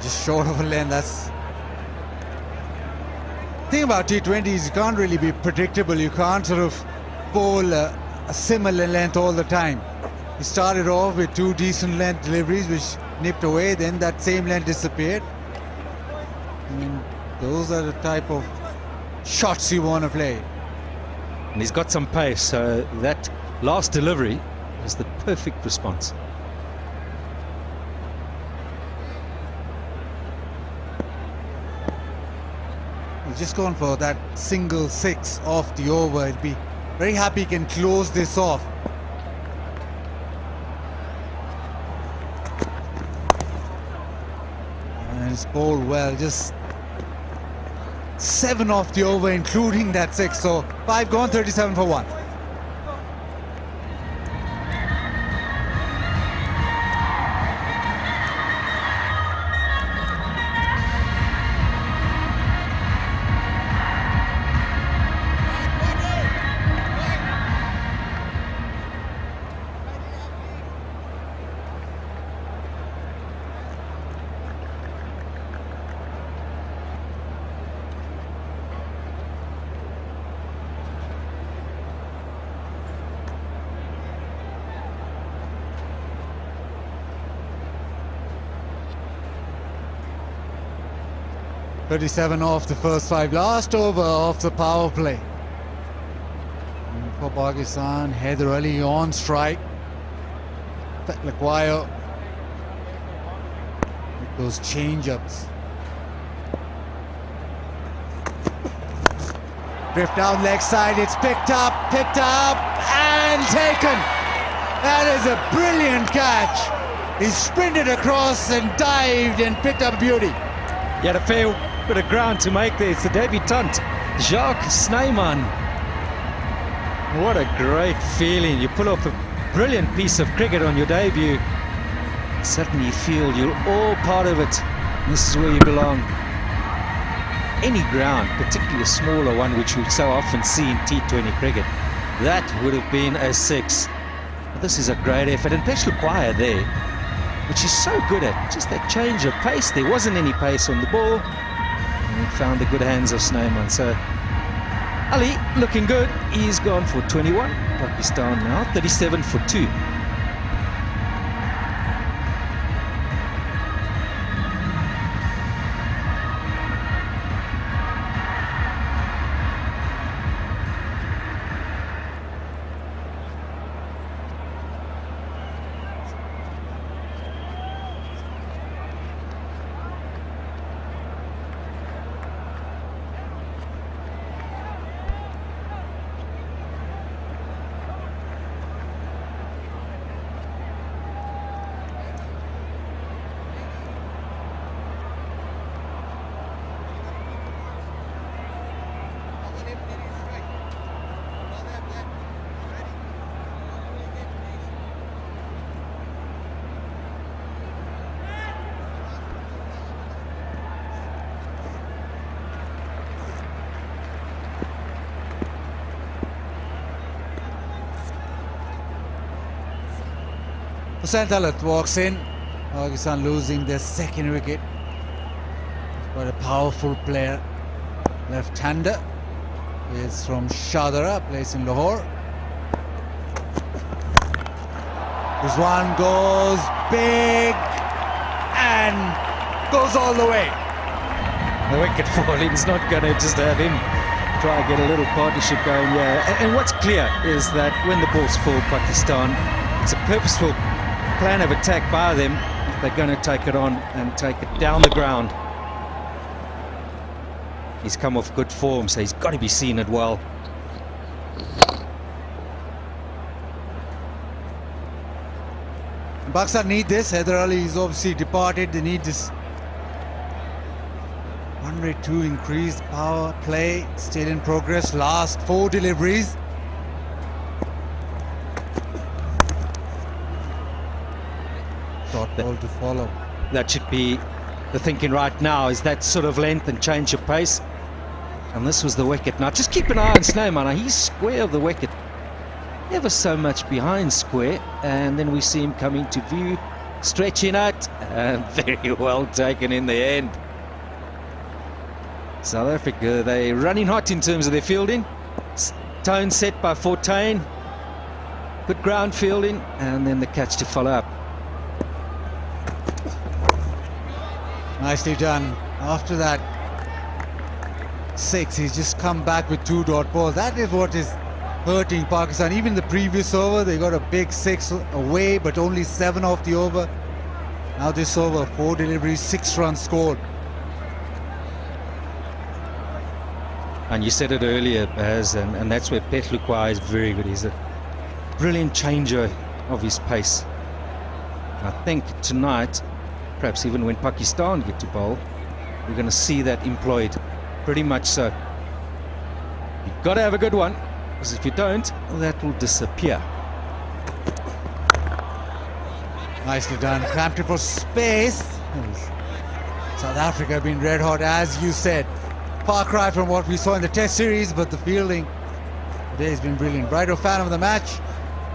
Just short of a length. That's the thing about T20s, you can't really be predictable. You can't sort of bowl a similar length all the time. He started off with two decent length deliveries which nipped away, then that same length disappeared. I mean, those are the type of shots you want to play. And he's got some pace, so that last delivery was the perfect response. He's just gone for that single six off the over. He'll be very happy he can close this off. And it's bowled well, just 7 off the over, including that 6. So 5 gone, 37 for 1. .37 off the first 5, last over off the power play. And for Pakistan, Haider Ali on strike. Lakwaya with those change-ups. Drift down leg side, it's picked up and taken. That is a brilliant catch. He sprinted across and dived and picked up beauty. He had a fair bit of ground to make there. It's the debutant, Jacques Snyman. What a great feeling. You pull off a brilliant piece of cricket on your debut. Suddenly you feel you're all part of it. This is where you belong. Any ground, particularly a smaller one, which we so often see in T20 cricket, that would have been a 6. But this is a great effort. And Peshawar there, which is so good at just that change of pace. There wasn't any pace on the ball. And he found the good hands of Snyman. So Ali looking good. He's gone for 21. Pakistan now 37 for 2. Talat walks in. Pakistan losing their second wicket. But a powerful player. Left-hander. Is from Shadara, plays in Lahore. Rizwan goes big and goes all the way. The wicket falling's not going to just have him try and get a little partnership going, yeah. And what's clear is that when the ball's full, Pakistan, it's a purposeful plan of attack by them. They're going to take it on and take it down the ground. He's come off good form, so he's got to be seen it well. Pakistan need this. Haider Ali is obviously departed. They need this. 102 increased power play, still in progress. Last 4 deliveries. Dot ball to follow. That should be the thinking right now, is that sort of length and change of pace. And this was the wicket. Now just keep an eye on Snowman. He's square of the wicket, ever so much behind square, and then we see him coming to view, stretching out, and very well taken in the end. South Africa, they're running hot in terms of their fielding. Tone set by Fortain, good ground fielding, and then the catch to follow up. Nicely done. After that 6, he's just come back with 2 dot balls. That is what is hurting Pakistan. Even the previous over, they got a big 6 away, but only 7 off the over. Now this over, 4 deliveries, 6 runs scored. And you said it earlier, Baz, and that's where Petlukwa is very good. He's a brilliant changer of his pace. I think tonight, perhaps even when Pakistan get to bowl, we're going to see that employed, pretty much so. You've got to have a good one, because if you don't, well, that will disappear. Nicely done. Clamped it for space. South Africa have been red hot, as you said. Far cry from what we saw in the Test series, but the fielding today has been brilliant. Brighto fan of the match.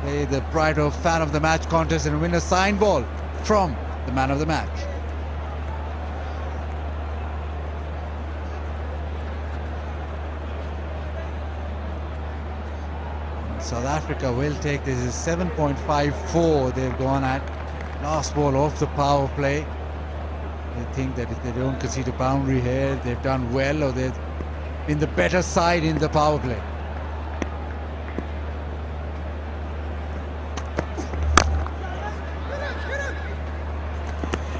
Play the Brighto fan of the match contest and win a signed ball from the man of the match. South Africa will take this. Is 7.54 they've gone at. Last ball off the power play. They think that if they don't concede a boundary here, they've done well, or they've been the better side in the power play.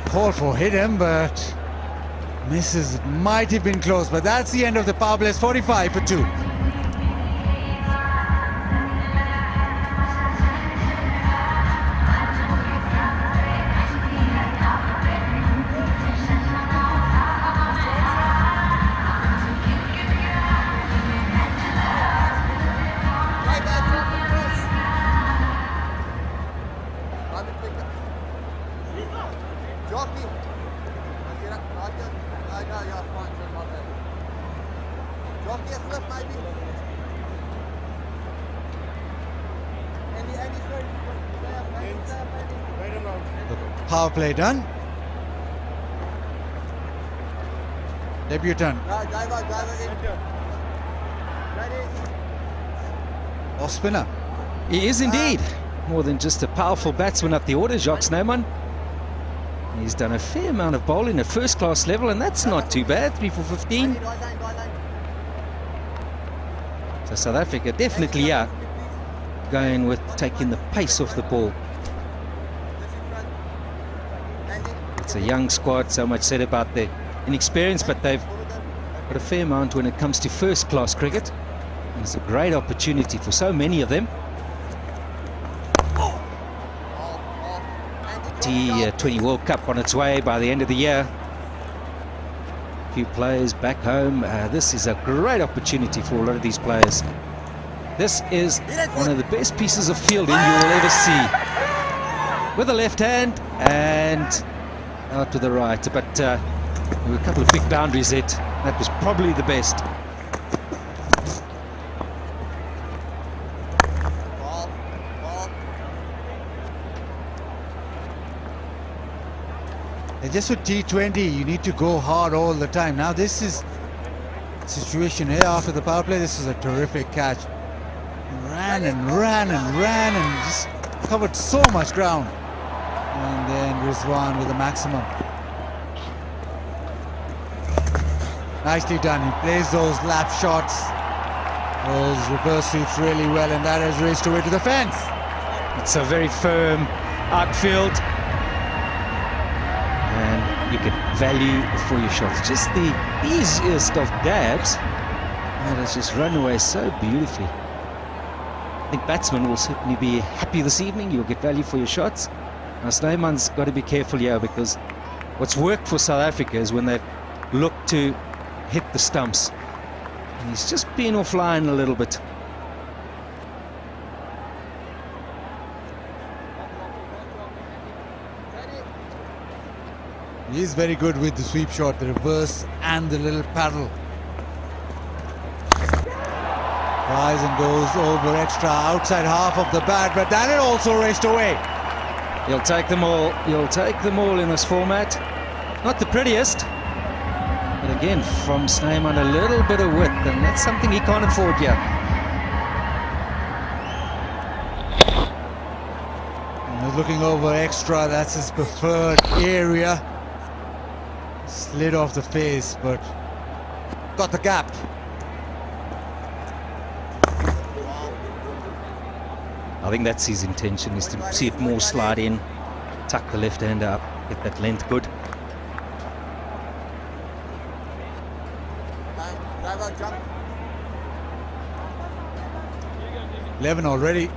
Call for hit him, but misses. Might have been close, but that's the end of the power play. It's 45 for 2. Power play done. Debutant. Off spinner. He is indeed. More than just a powerful batsman up the order, Jacques Snyman. He's done a fair amount of bowling at first class level, and that's not too bad. 3 for 15. So South Africa definitely going with taking the pace off the ball. It's a young squad, so much said about their inexperience, but they've got a fair amount when it comes to first class cricket. And it's a great opportunity for so many of them. T20 World Cup on its way by the end of the year. A few players back home. This is a great opportunity for a lot of these players. This is one of the best pieces of fielding you will ever see. With the left hand and out to the right, but there were a couple of big boundaries hit. That was probably the best. And just with T20, you need to go hard all the time. Now this is situation here after the power play. This is a terrific catch. Ran and ran and ran and just covered so much ground. And then Rizwan with the maximum. Nicely done. He plays those lap shots, those reverse sweeps really well, and that has raced away to the fence. It's a very firm outfield, and you get value for your shots. Just the easiest of dabs, and it's just run away so beautifully. I think batsmen will certainly be happy this evening. You'll get value for your shots. Now Snyman's got to be careful here, because what's worked for South Africa is when they've looked to hit the stumps, and he's just been offline a little bit. He's very good with the sweep shot, the reverse and the little paddle. Tries and goes over extra outside half of the bat, but that had also raced away. He'll take them all. He'll take them all in this format. Not the prettiest, but again, from Snyman, a little bit of width, and that's something he can't afford yet. And he's looking over extra, that's his preferred area. Slid off the face, but got the gap. I think that's his intention, is to see it more slide in, tuck the left hander up, get that length good. Driver, jump. 11 already.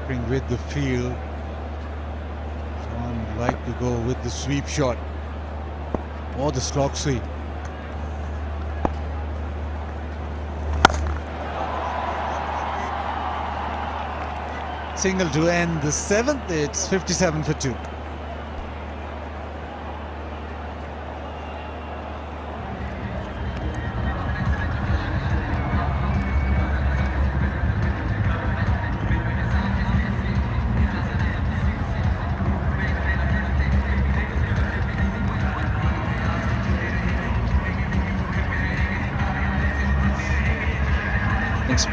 Keeping with the field. Someone would like to go with the sweep shot or the slog sweep. Single to end the 7th. It's 57 for 2. Thanks.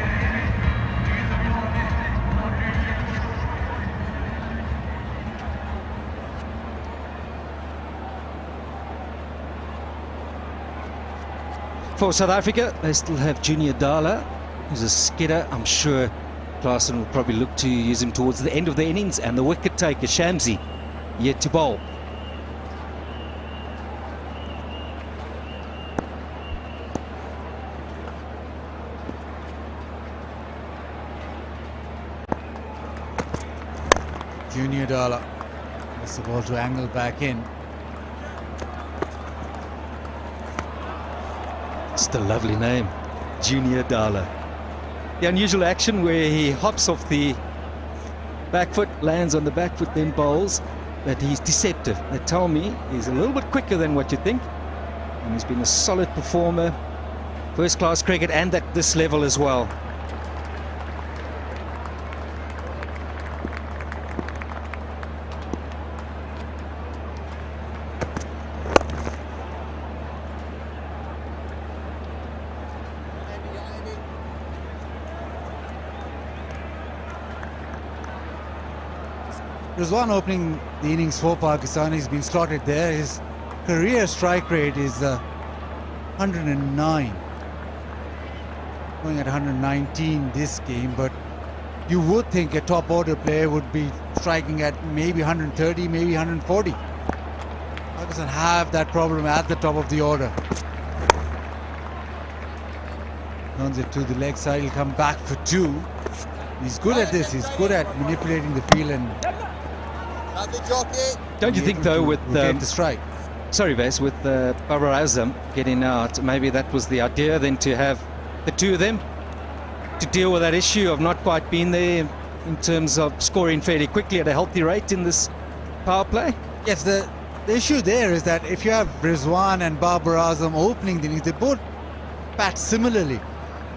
For South Africa, they still have Junior Dala, who's a skidder. I'm sure Klaasen will probably look to use him towards the end of the innings, and the wicket taker, Shamsi, yet to bowl. Junior Dala. That's the ball to angle back in. Just a lovely name, Junior Dala. The unusual action where he hops off the back foot, lands on the back foot, then bowls, but he's deceptive. They tell me he's a little bit quicker than what you think, and he's been a solid performer, first-class cricket, and at this level as well. Rizwan opening the innings for Pakistan. He's been slotted there. His career strike rate is 109. Going at 119 this game, but you would think a top order player would be striking at maybe 130, maybe 140. Pakistan have that problem at the top of the order. Runs it to the leg side. He'll come back for 2. He's good at this. He's good at manipulating the field and. Don't you think, though, with the strike? Sorry, Vas, with Babar Azam getting out, maybe that was the idea then, to have the two of them to deal with that issue of not quite being there in terms of scoring fairly quickly at a healthy rate in this power play? Yes, the issue there is that if you have Rizwan and Babar Azam opening the innings, they both bat similarly.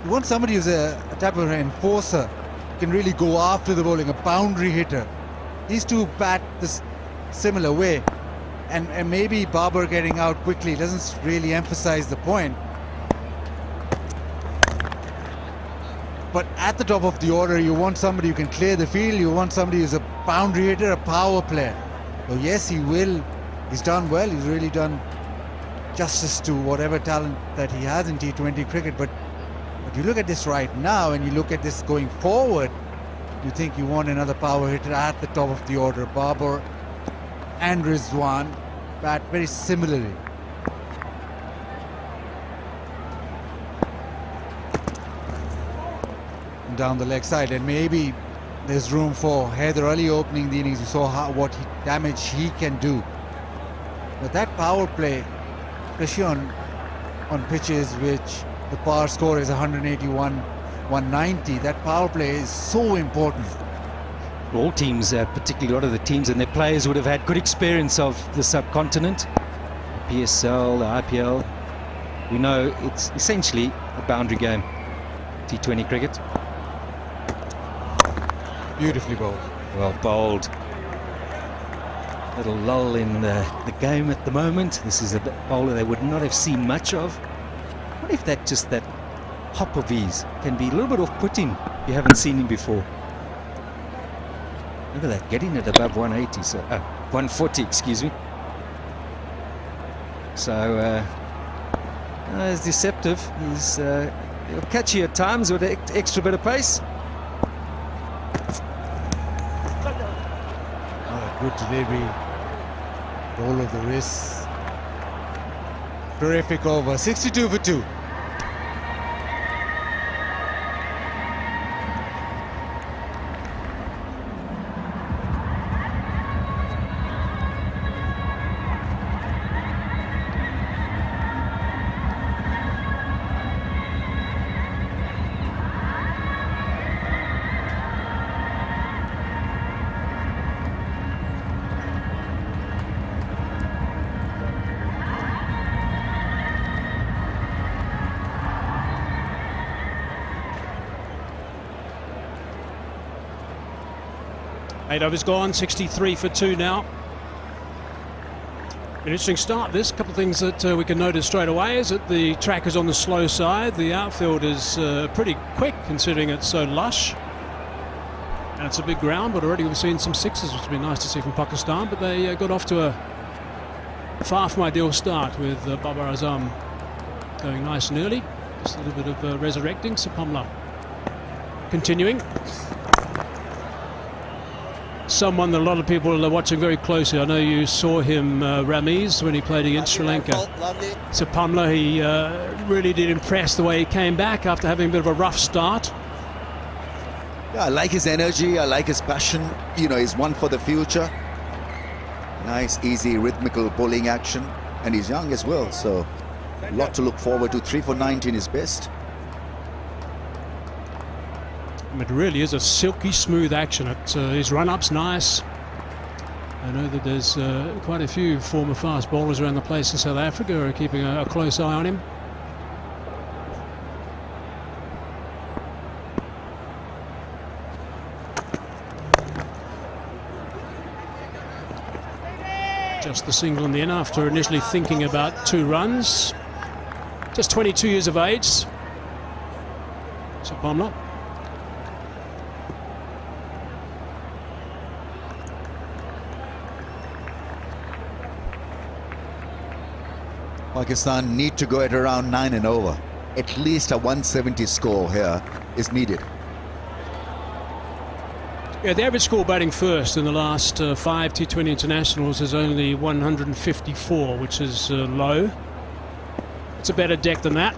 You want somebody who's a type of enforcer, can really go after the bowling, a boundary hitter. These two bat similar way. And maybe Babar getting out quickly doesn't really emphasize the point. But at the top of the order, you want somebody who can clear the field, you want somebody who's a boundary hitter, a power player. So yes, he will. He's done well, he's really done justice to whatever talent that he has in T20 cricket. But you look at this right now and you look at this going forward, you think you want another power hitter at the top of the order. Babar and Rizwan bat very similarly. Down the leg side, and maybe there's room for Haider Ali opening the innings. You saw what damage he can do. But that power play, especially on pitches which the power score is 181, 190, that power play is so important. All teams, particularly a lot of the teams and their players, would have had good experience of the subcontinent, the PSL, the IPL. We know it's essentially a boundary game, T20 cricket. Beautifully bowled. Well bowled. Little lull in the game at the moment. This is a bowler they would not have seen much of. What if that hop of his can be a little bit off-putting if you haven't seen him before? Look at that, getting it above 180, so 140, excuse me. So it's deceptive. He'll catch you at times with an extra bit of pace. Good delivery, roll of the wrist. Terrific over, 62 for 2. Eight overs gone, 63 for 2 now. An interesting start this. A couple of things that we can notice straight away is that the track is on the slow side. The outfield is pretty quick considering it's so lush. And it's a big ground, but already we've seen some sixes, which would be nice to see from Pakistan. But they got off to a far from ideal start with Babar Azam going nice and early. Just a little bit of resurrecting. Sapamla continuing. Someone that a lot of people are watching very closely. I know you saw him, Ramiz, when he played against Sri Lanka. Sapamla, he really did impress the way he came back after having a bit of a rough start. Yeah, I like his energy, I like his passion. You know, he's one for the future. Nice, easy, rhythmical bowling action. And he's young as well, so a lot to look forward to. 3 for 19 is best. It really is a silky smooth action. His run-up's nice. I know that there's quite a few former fast bowlers around the place in South Africa who are keeping a close eye on him. Just the single in the end after initially thinking about 2 runs. Just 22 years of age. Sapamla. Pakistan need to go at around 9 and over. At least a 170 score here is needed. Yeah, the average score batting first in the last 5 T20 internationals is only 154, which is low. It's a better deck than that.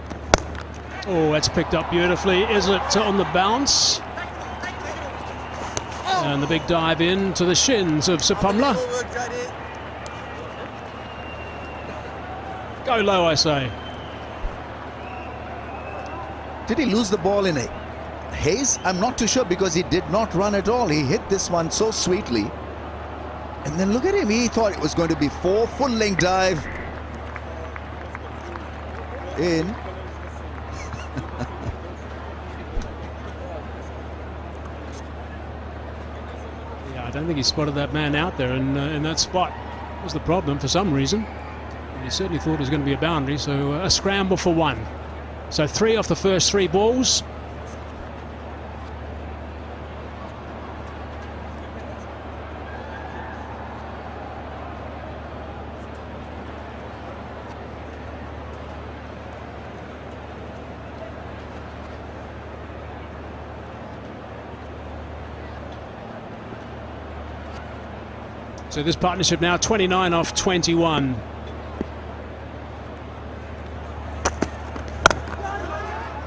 Oh, that's picked up beautifully. Is it on the bounce? And the big dive in to the shins of Sapamla. Go low, I say. Did he lose the ball in a haze? I'm not too sure because he did not run at all. He hit this one so sweetly. And then look at him. He thought it was going to be 4. Full length dive. In. Yeah, I don't think he spotted that man out there in that spot. That was the problem for some reason. And he certainly thought it was going to be a boundary, so a scramble for one. So 3 off the first 3 balls. So this partnership now 29 off 21.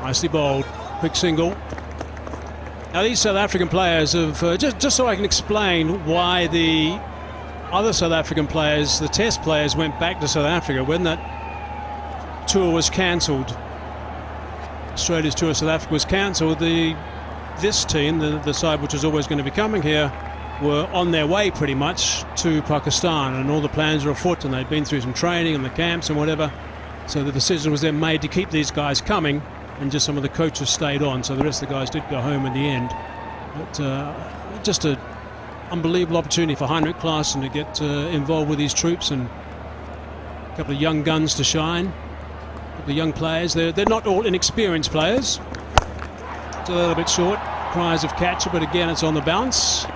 Nicely bowled, quick single. Now these South African players have, just so I can explain why the other South African players, the test players, went back to South Africa when that tour was cancelled. Australia's tour of South Africa was cancelled. This team, the side which was always going to be coming here, were on their way pretty much to Pakistan, and all the plans were afoot, and they'd been through some training and the camps and whatever. So the decision was then made to keep these guys coming, and just some of the coaches stayed on. So the rest of the guys did go home in the end. But just an unbelievable opportunity for Heinrich Klaassen to get involved with these troops, and a couple of young guns to shine. A couple of young players. They're not all inexperienced players. It's a little bit short. Cries of catcher, but again it's on the bounce.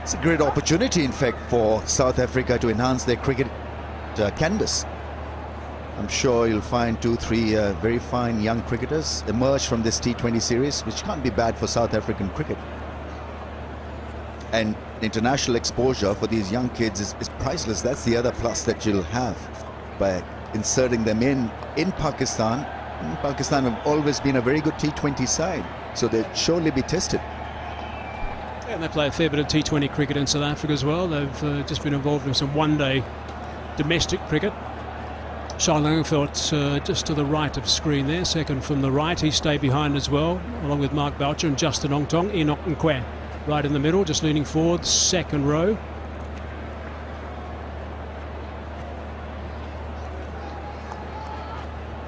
It's a great opportunity, in fact, for South Africa to enhance their cricket canvas. I'm sure you'll find 2-3 very fine young cricketers emerge from this T20 series, which can't be bad for South African cricket. And international exposure for these young kids is priceless. That's the other plus that you'll have by inserting them in Pakistan. Pakistan have always been a very good T20 side, so they'll surely be tested. And they play a fair bit of T20 cricket in South Africa as well. They've just been involved in some one-day domestic cricket. Shah Langfeld just to the right of screen there, second from the right. He stayed behind as well, along with Mark Boucher and Justin Ongtong. Enoch Nkwe right in the middle, just leaning forward, second row.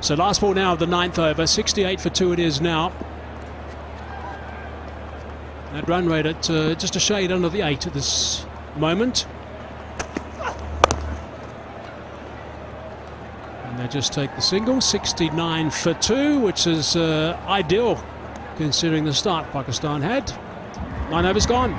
So last ball now of the 9th over, 68 for 2 it is now. That run rate at just a shade under the 8 at this moment. And they just take the single, 69 for 2, which is ideal considering the start Pakistan had. 9 overs gone.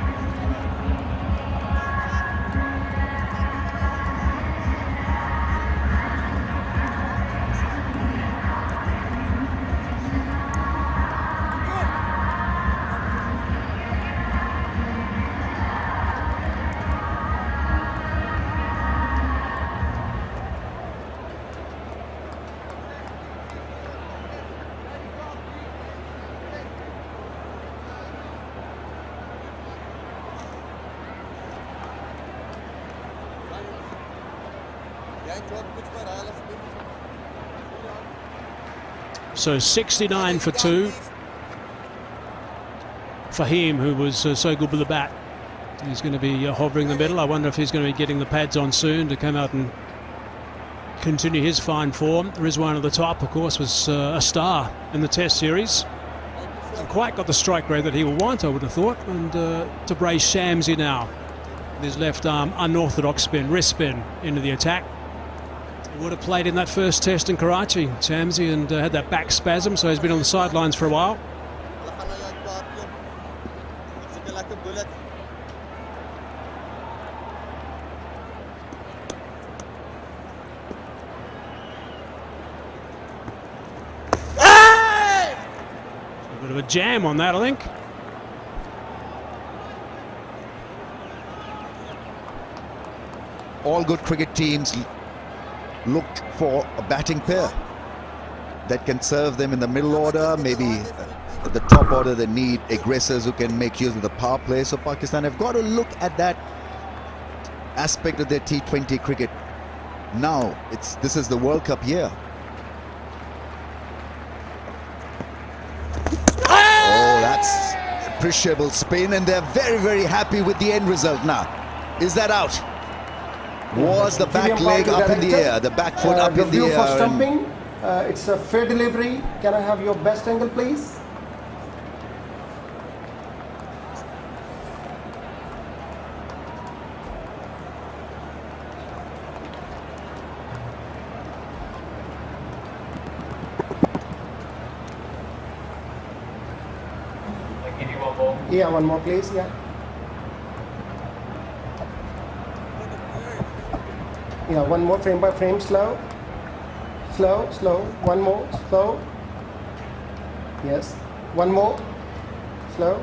So 69 for 2. Fahim, who was so good with the bat, he's going to be hovering the middle. I wonder if he's going to be getting the pads on soon to come out and continue his fine form. Rizwan at the top, of course, was a star in the Test series. Hasn't quite got the strike rate that he will want, I would have thought. And to brace Shamsi now with his left arm, unorthodox spin, wrist spin into the attack. Would have played in that first test in Karachi, Shamsi, and had that back spasm, so he's been on the sidelines for a while. A bit of a jam on that, I think. All good cricket teams look for a batting pair that can serve them in the middle order. Maybe at the top order they need aggressors who can make use of the power play. So Pakistan have got to look at that aspect of their T20 cricket. Now this is the World Cup year. Oh, that's appreciable spin, and they're very, very happy with the end result now. Is that out? Was the back leg up in the air, the back foot up in the air? For stumping, it's a fair delivery. Can I have your best angle, please? Yeah, one more please, yeah. Yeah, one more frame by frame, slow. Slow, slow, one more, slow. Yes, one more, slow.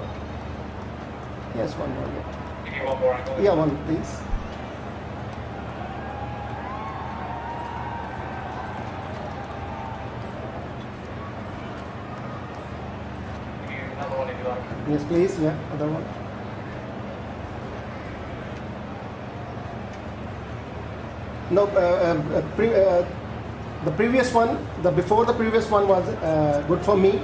Yes, one more, yeah. Give me one more angle. Yeah, one please. Give me another one if you like. Yes, please, yeah, other one. No, the previous one, before the previous one was good for me.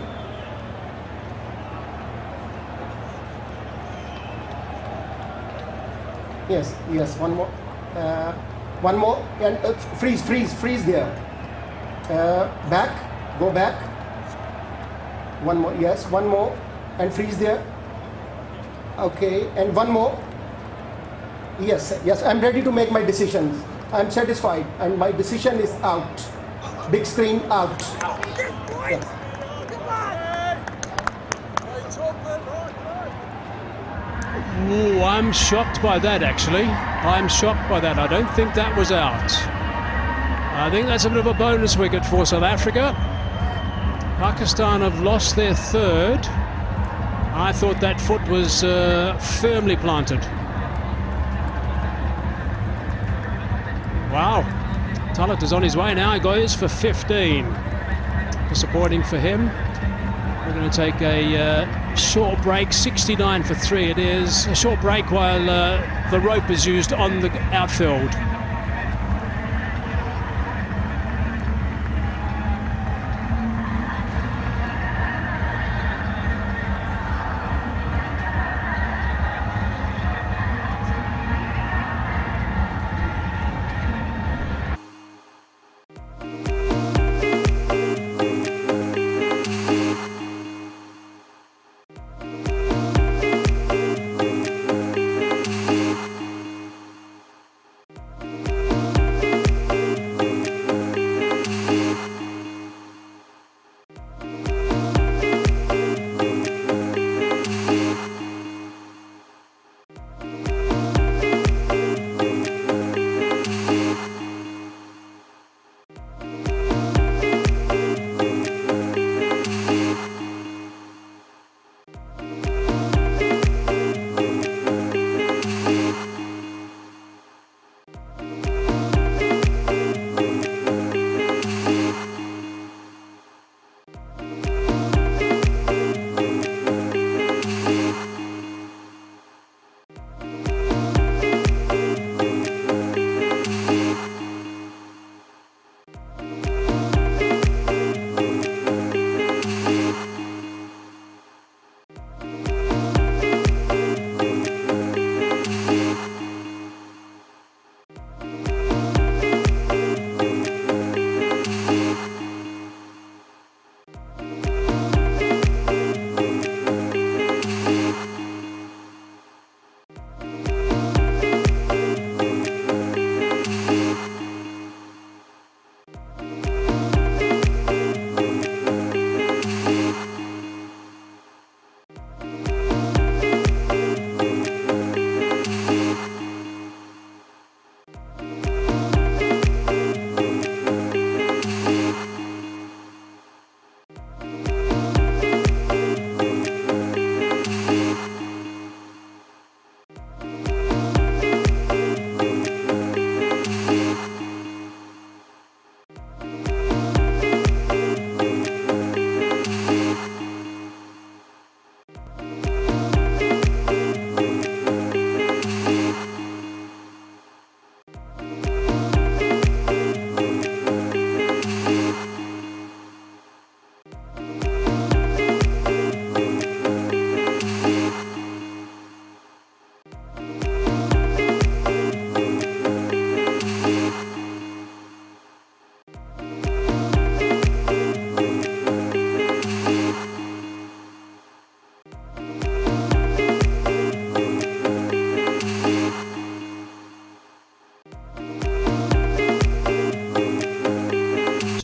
Yes, yes, one more, and freeze there. Back, go back. One more, yes, one more, and freeze there. Okay, and one more. Yes, yes, I'm ready to make my decisions. I'm satisfied, and my decision is out. Big screen out. Yes. Ooh, I'm shocked by that, actually. I'm shocked by that. I don't think that was out. I think that's a bit of a bonus wicket for South Africa. Pakistan have lost their third. I thought that foot was firmly planted. Wow. Talat is on his way now. He goes for 15. Disappointing for him. We're going to take a short break. 69 for 3 it is. A short break while the rope is used on the outfield.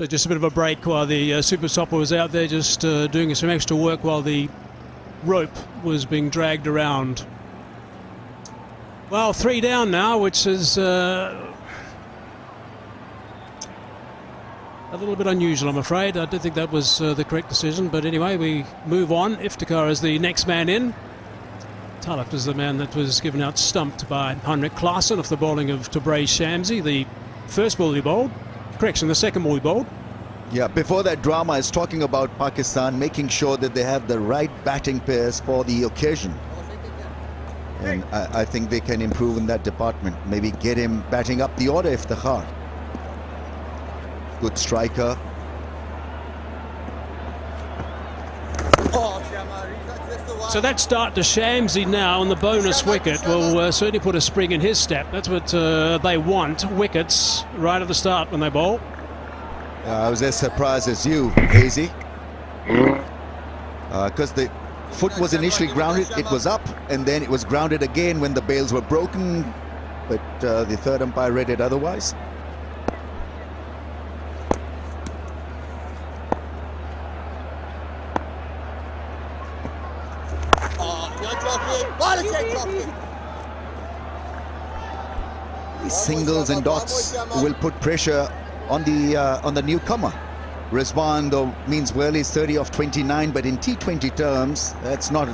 So just a bit of a break while the Super Stopper was out there just doing some extra work while the rope was being dragged around. Well, 3 down now, which is a little bit unusual, I'm afraid. I don't think that was the correct decision, but anyway, we move on. Iftikhar is the next man in. Talat was the man that was given out stumped by Heinrich Klaassen off the bowling of Tabraiz Shamsi, the first ball he bowled. Correction, the second ball he bowled. Yeah, before that drama is talking about Pakistan making sure that they have the right batting pairs for the occasion. And I think they can improve in that department. Maybe get him batting up the order, Iftikhar. Good striker. So that start to Shamsi now on the bonus wicket will certainly put a spring in his step. That's what they want, wickets right at the start when they bowl. I was as surprised as you, Hazy. Because the foot was initially grounded, it was up, and then it was grounded again when the bails were broken. But the third umpire read it otherwise. These singles and dots will put pressure on the newcomer. Rizwan, though, means well he's 30 off 29, but in T20 terms, that's not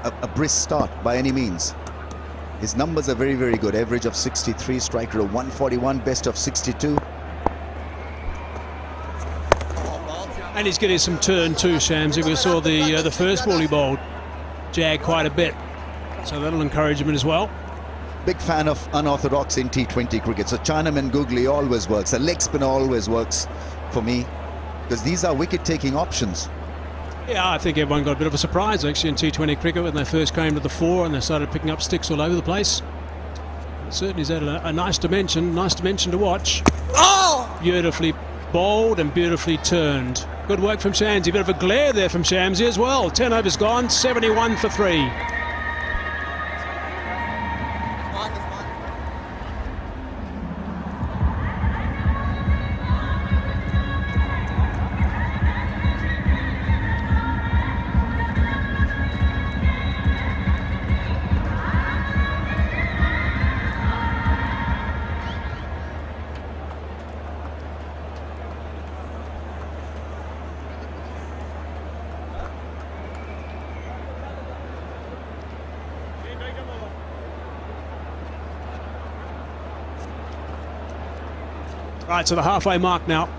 a brisk start by any means. His numbers are very, very good. Average of 63, striker of 141, best of 62. And he's getting some turn too, Shamsi. We saw the first ball he bowled jag quite a bit, so that'll encourage him as well. Big fan of unorthodox in T20 cricket. So Chinaman googly always works. A leg spinner always works for me, because these are wicket-taking options. Yeah, I think everyone got a bit of a surprise actually in T20 cricket when they first came to the fore and they started picking up sticks all over the place. It certainly is at a nice dimension to watch. Oh! Beautifully bowled and beautifully turned. Good work from Shamsi. A bit of a glare there from Shamsi as well. 10 overs gone, 71 for 3. Right, so the halfway mark now.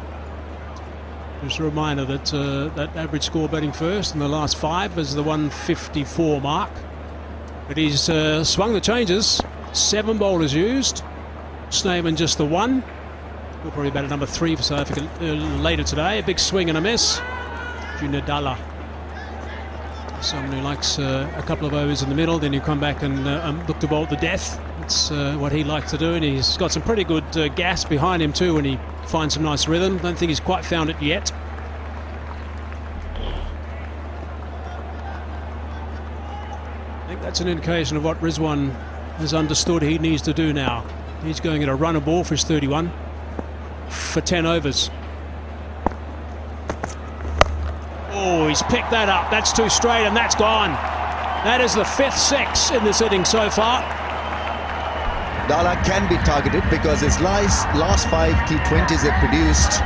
Just a reminder that that average score batting first and the last 5 is the 154 mark. But he's swung the changes. 7 bowlers used. Snayman just the 1. We'll probably bat at number 3 for South Africa later today. A big swing and a miss. Junadala. Someone who likes a couple of overs in the middle, then you come back and look to bowl to death. That's what he likes to do, and he's got some pretty good gas behind him too when he finds some nice rhythm. Don't think he's quite found it yet. I think that's an indication of what Rizwan has understood he needs to do now. He's going at a runner ball for his 31 for 10 overs. Oh, he's picked that up. That's too straight and that's gone. That is the 5th 6 in this inning so far. Dala can be targeted because his last 5 T20s have produced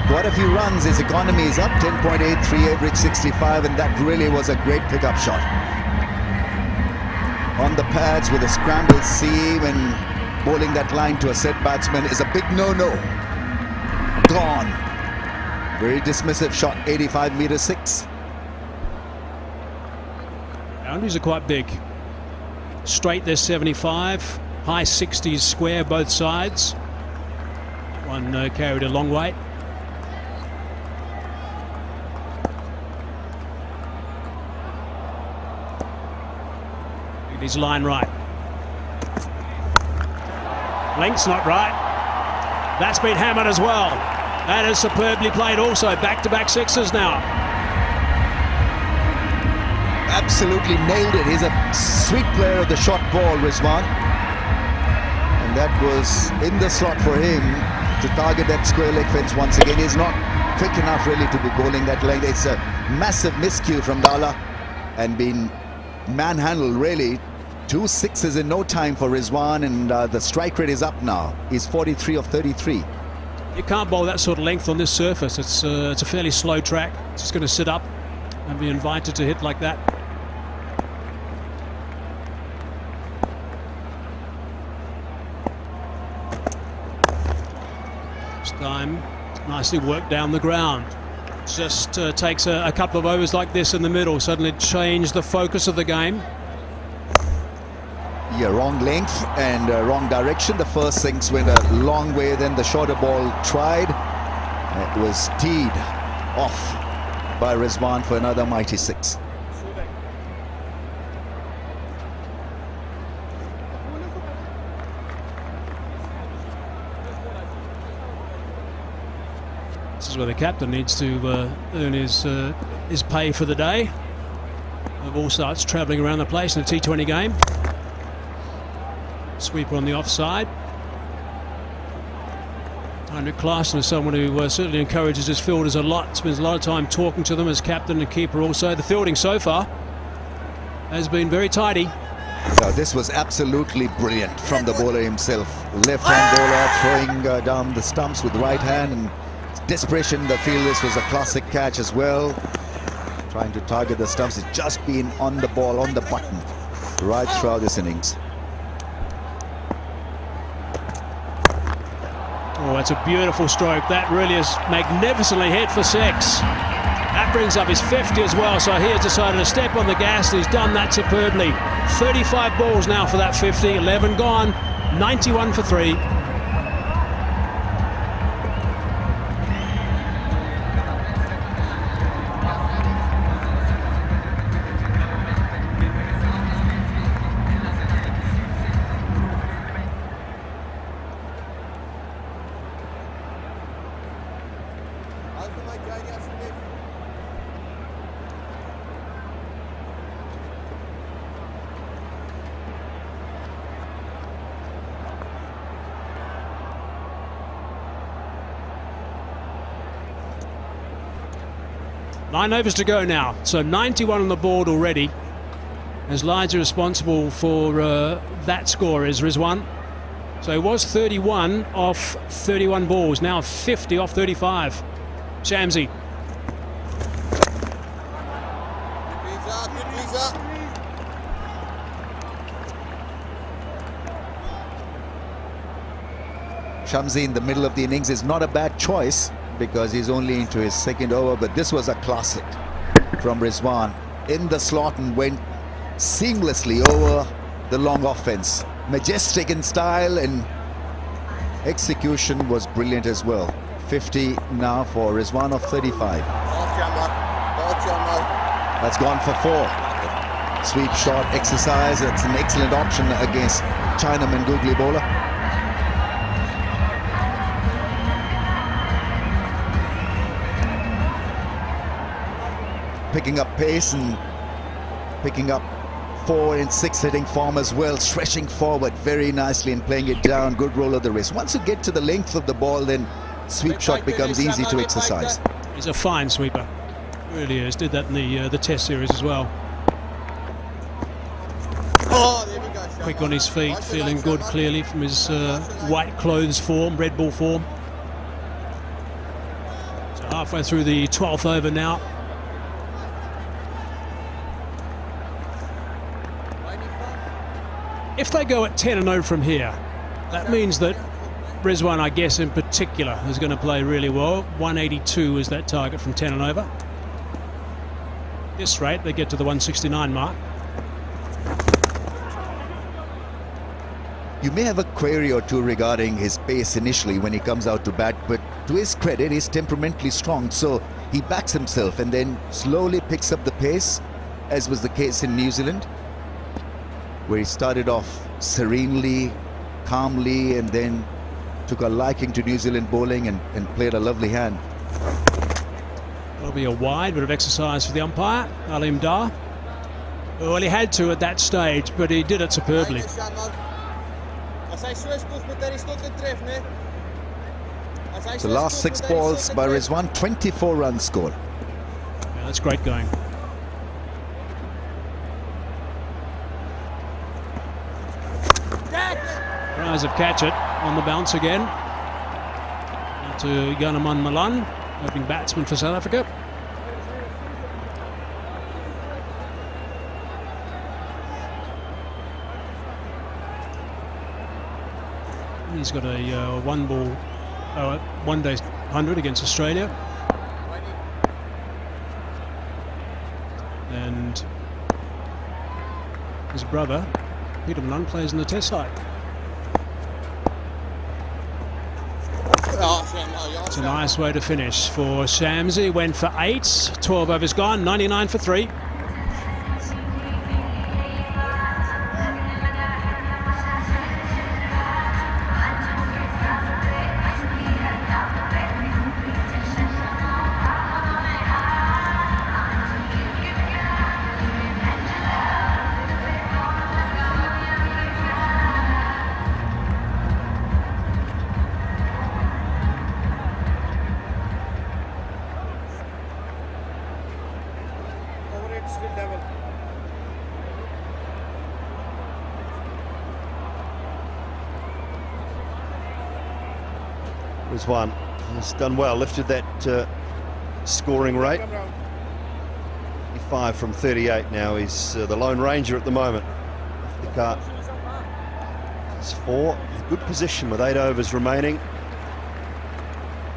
quite a few runs. His economy is up 10.83, average 65, and that really was a great pickup shot. On the pads with a scrambled seam and bowling that line to a set batsman is a big no-no. Gone. Very dismissive shot, 85 meter 6. Boundaries are quite big. Straight there's 75. High 60s square both sides. One carried a long way. His line right. Length's not right. That's been hammered as well. That is superbly played also. Back-to-back 6s now. Absolutely nailed it. He's a sweet player of the short ball, Rizwan. And that was in the slot for him to target that square leg fence once again. He's not quick enough really to be bowling that length. It's a massive miscue from Dala. and been manhandled really. 2 sixes in no time for Rizwan, and the strike rate is up now. He's 43 of 33. You can't bowl that sort of length on this surface. It's a fairly slow track. It's just going to sit up and be invited to hit like that. This time, nicely worked down the ground. Just takes a couple of overs like this in the middle, suddenly change the focus of the game. Yeah, wrong length and wrong direction. The first things went a long way, then the shorter ball tried. It was teed off by Rizwan for another mighty 6. This is where the captain needs to earn his pay for the day. The ball starts travelling around the place in a T20 game. Sweeper on the offside. Heinrich Klaassen is someone who certainly encourages his fielders a lot, spends a lot of time talking to them as captain and keeper also. The fielding so far has been very tidy. So this was absolutely brilliant from the bowler himself. Left-hand bowler throwing down the stumps with the right hand, and desperation in the field. This was a classic catch as well. Trying to target the stumps. It's just been on the ball, on the button right throughout this innings. Oh, that's a beautiful stroke. That really is magnificently hit for 6. That brings up his 50 as well, so he has decided to step on the gas, and he's done that superbly. 35 balls now for that 50, 11 gone, 91 for 3. Nine overs to go now, so 91 on the board already. As largely responsible for that score is Rizwan. So he was 31 off 31 balls, now 50 off 35. Shamsi. Shamsi in the middle of the innings is not a bad choice, because he's only into his 2nd over, but this was a classic from Rizwan in the slot and went seamlessly over the long offense. Majestic in style, and execution was brilliant as well. 50 now for Rizwan of 35. That's gone for 4. Sweep shot exercise. It's an excellent option against Chinaman googly bowler. Picking up pace and picking up 4 and 6 hitting form as well, stretching forward very nicely and playing it down. Good roll of the wrist. Once you get to the length of the ball, then sweep shot becomes easy to exercise. He's a fine sweeper, really is. Did that in the Test series as well. Quick on his feet, feeling good clearly from his white clothes form, Red Bull form. So halfway through the 12th over now. If they go at 10-0 from here, that means that Rizwan, I guess in particular, is going to play really well. 182 is that target from 10 and over. This rate, they get to the 169 mark. You may have a query or two regarding his pace initially when he comes out to bat, but to his credit, he's temperamentally strong, so he backs himself and then slowly picks up the pace, as was the case in New Zealand, where he started off serenely, calmly, and then took a liking to New Zealand bowling and played a lovely hand. That'll be a wide bit of exercise for the umpire, Alim Dar. Well, he had to at that stage, but he did it superbly. The last 6 balls by Rizwan, 24 runs scored. Yeah, that's great going. Rise of catch it on the bounce again. Now to Yanaman Malan, opening batsman for South Africa. He's got a one-day 100 against Australia. And his brother, Peter Malan, plays in the Test side. It's a nice way to finish for Shamsi. Went for 8, 12 overs gone, 99 for 3. Rizwan has done well, lifted that scoring rate. 55 from 38 now. He's the Lone Ranger at the moment. Iftikhar is 4. In good position with 8 overs remaining.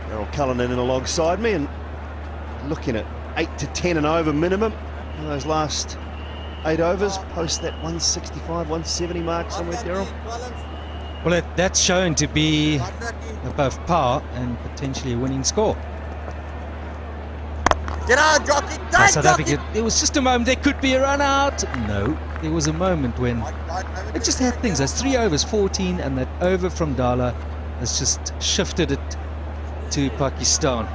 Lahore Qalandars in alongside me and looking at 8 to 10 and over minimum in those last 8 overs, post that 165, 170 mark somewhere, Daryl. Well, that's shown to be above par and potentially a winning score. Get out, jockey! South Africa, there was just a moment there could be a run out. No, there was a moment when it just had things. There's 3 overs, 14, and that over from Dala has just shifted it to Pakistan.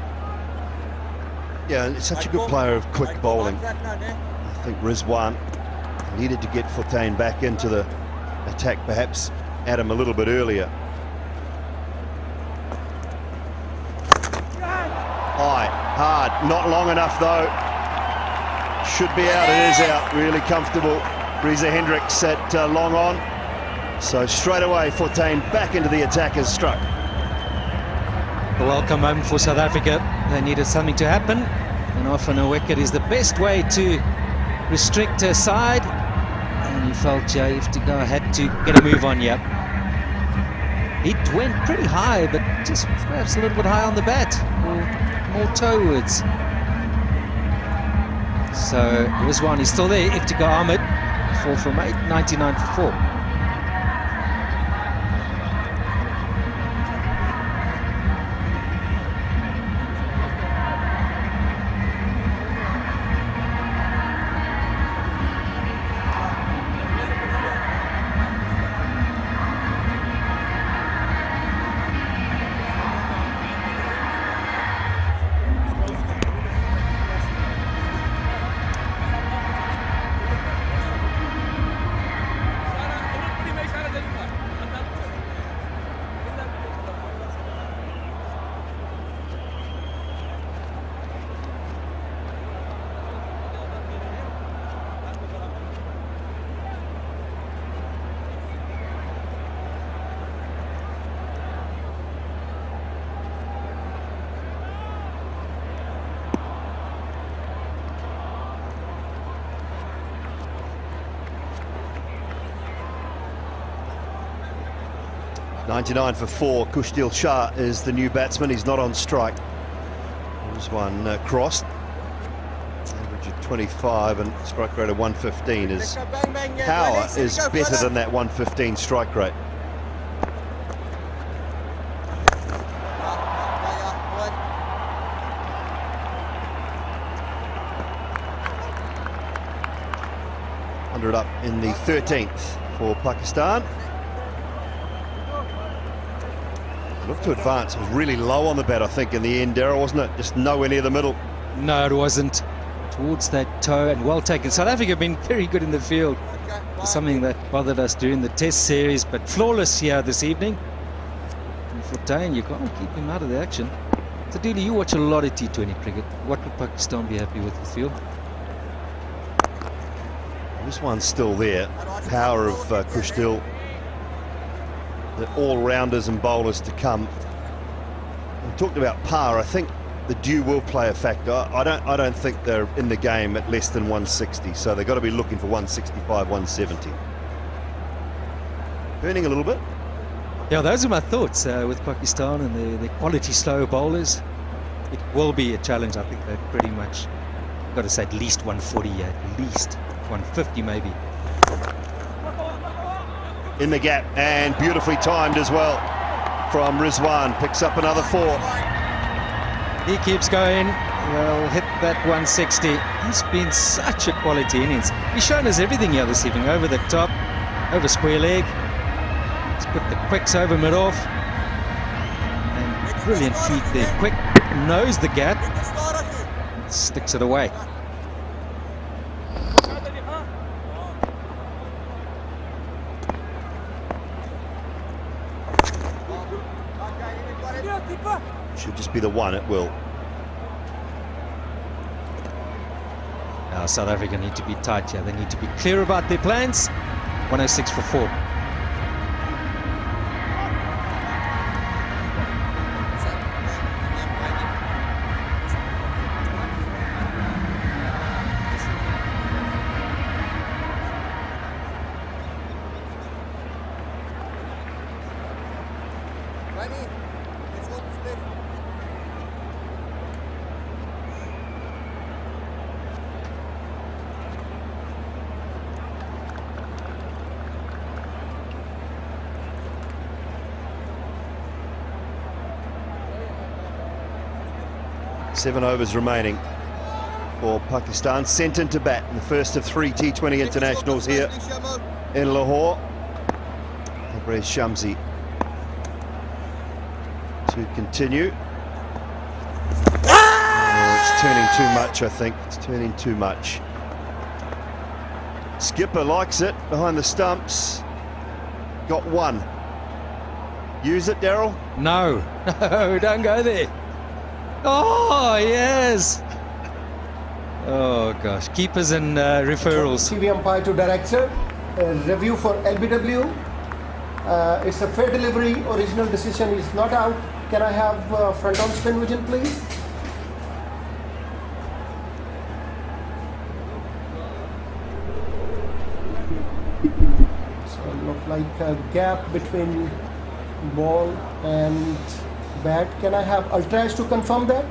Yeah, and it's such a good player of quick bowling. I think Rizwan needed to get Fultain back into the attack, perhaps at him a little bit earlier. High, hard, not long enough though. Should be out, it is out, really comfortable. Reza Hendricks at long on. So straight away, Fultain back into the attack as struck. A welcome moment for South Africa. They needed something to happen, and often a wicket is the best way to restrict her side. And you felt Iftikhar had to get a move on. Yep, it went pretty high, but just perhaps a little bit high on the bat, or more towards. So Rizwan is still there. Iftikhar Ahmed, 4 from 8, 99 for 4. .99 for 4. Kushdil Shah is the new batsman. He's not on strike. There's one crossed. Average of 25 and strike rate of 115. His power is better than that 115 strike rate. Up in the 13th for Pakistan. Looked to advance. It was really low on the bat, I think, in the end, Darryl, wasn't it? Just nowhere near the middle. No, it wasn't. Towards that toe, and well taken. South Africa have been very good in the field. Something that bothered us during the Test series, but flawless here this evening. And for Fultain, you can't keep him out of the action. So, Dooley, you watch a lot of T20 cricket. What would Pakistan be happy with the field? This one's still there. Power of Kushdil. the all-rounders and bowlers to come. We talked about par. I think the dew will play a factor. I don't think they're in the game at less than 160, so they've got to be looking for 165, 170. Burning a little bit. Yeah, those are my thoughts with Pakistan and the quality slow bowlers. It will be a challenge. I think they've pretty much got to say at least 140, at least 150 maybe. In the gap, and beautifully timed as well from Rizwan. Picks up another 4. He keeps going. Well, hit that 160. He's been such a quality innings. He's shown us everything here this evening. Over the top, over square leg. He's put the quicks over mid-off. And brilliant feet there. Quick knows the gap. Sticks it away. Should just be the one, it will. Now South Africa need to be tight here. They need to be clear about their plans. 106 for 4. Seven overs remaining for Pakistan. Sent into bat in the first of 3 T20 internationals here in Lahore. Tabrez Shamsi to continue. Oh, it's turning too much, I think. It's turning too much. Skipper likes it behind the stumps. Got 1. Use it, Daryl? No, no, don't go there. Oh, yes. Oh, gosh. Keepers and referrals. TV umpire to director. Review for LBW. It's a fair delivery. Original decision is not out. Can I have front on spin vision, please? So it looked like a gap between ball and bat. Can I have ultras to confirm that?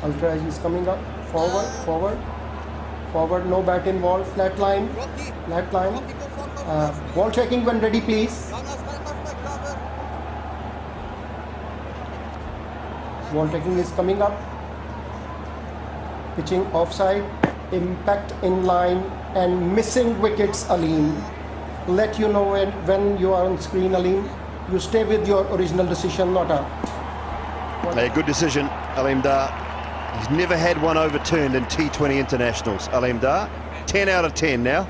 Ultras is coming up. Forward, forward, forward. No bat involved. Flat line, flat line. Ball checking when ready, please. Ball checking is coming up. Pitching offside. Impact in line and missing wickets, Aleem. Let you know when you are on screen, Aleem. You stay with your original decision, not out. A good decision, Aleem Dar. He's never had one overturned in T20 internationals. Aleem Dar, 10 out of 10 now.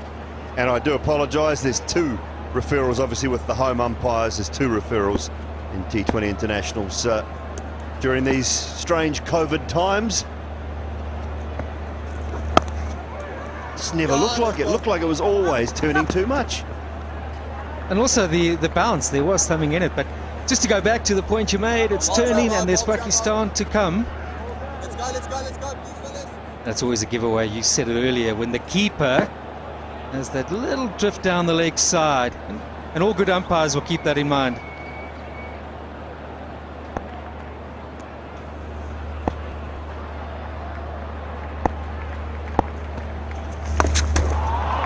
And I do apologise, there's 2 referrals, obviously with the home umpires. There's 2 referrals in T20 internationals during these strange COVID times. Just never looked like it. Looked like it was always turning too much. And also the bounce, there was something in it. But just to go back to the point you made, it's turning and there's Pakistan to come. Let's go. Please finish. That's always a giveaway. You said it earlier, when the keeper has that little drift down the leg side. And all good umpires will keep that in mind.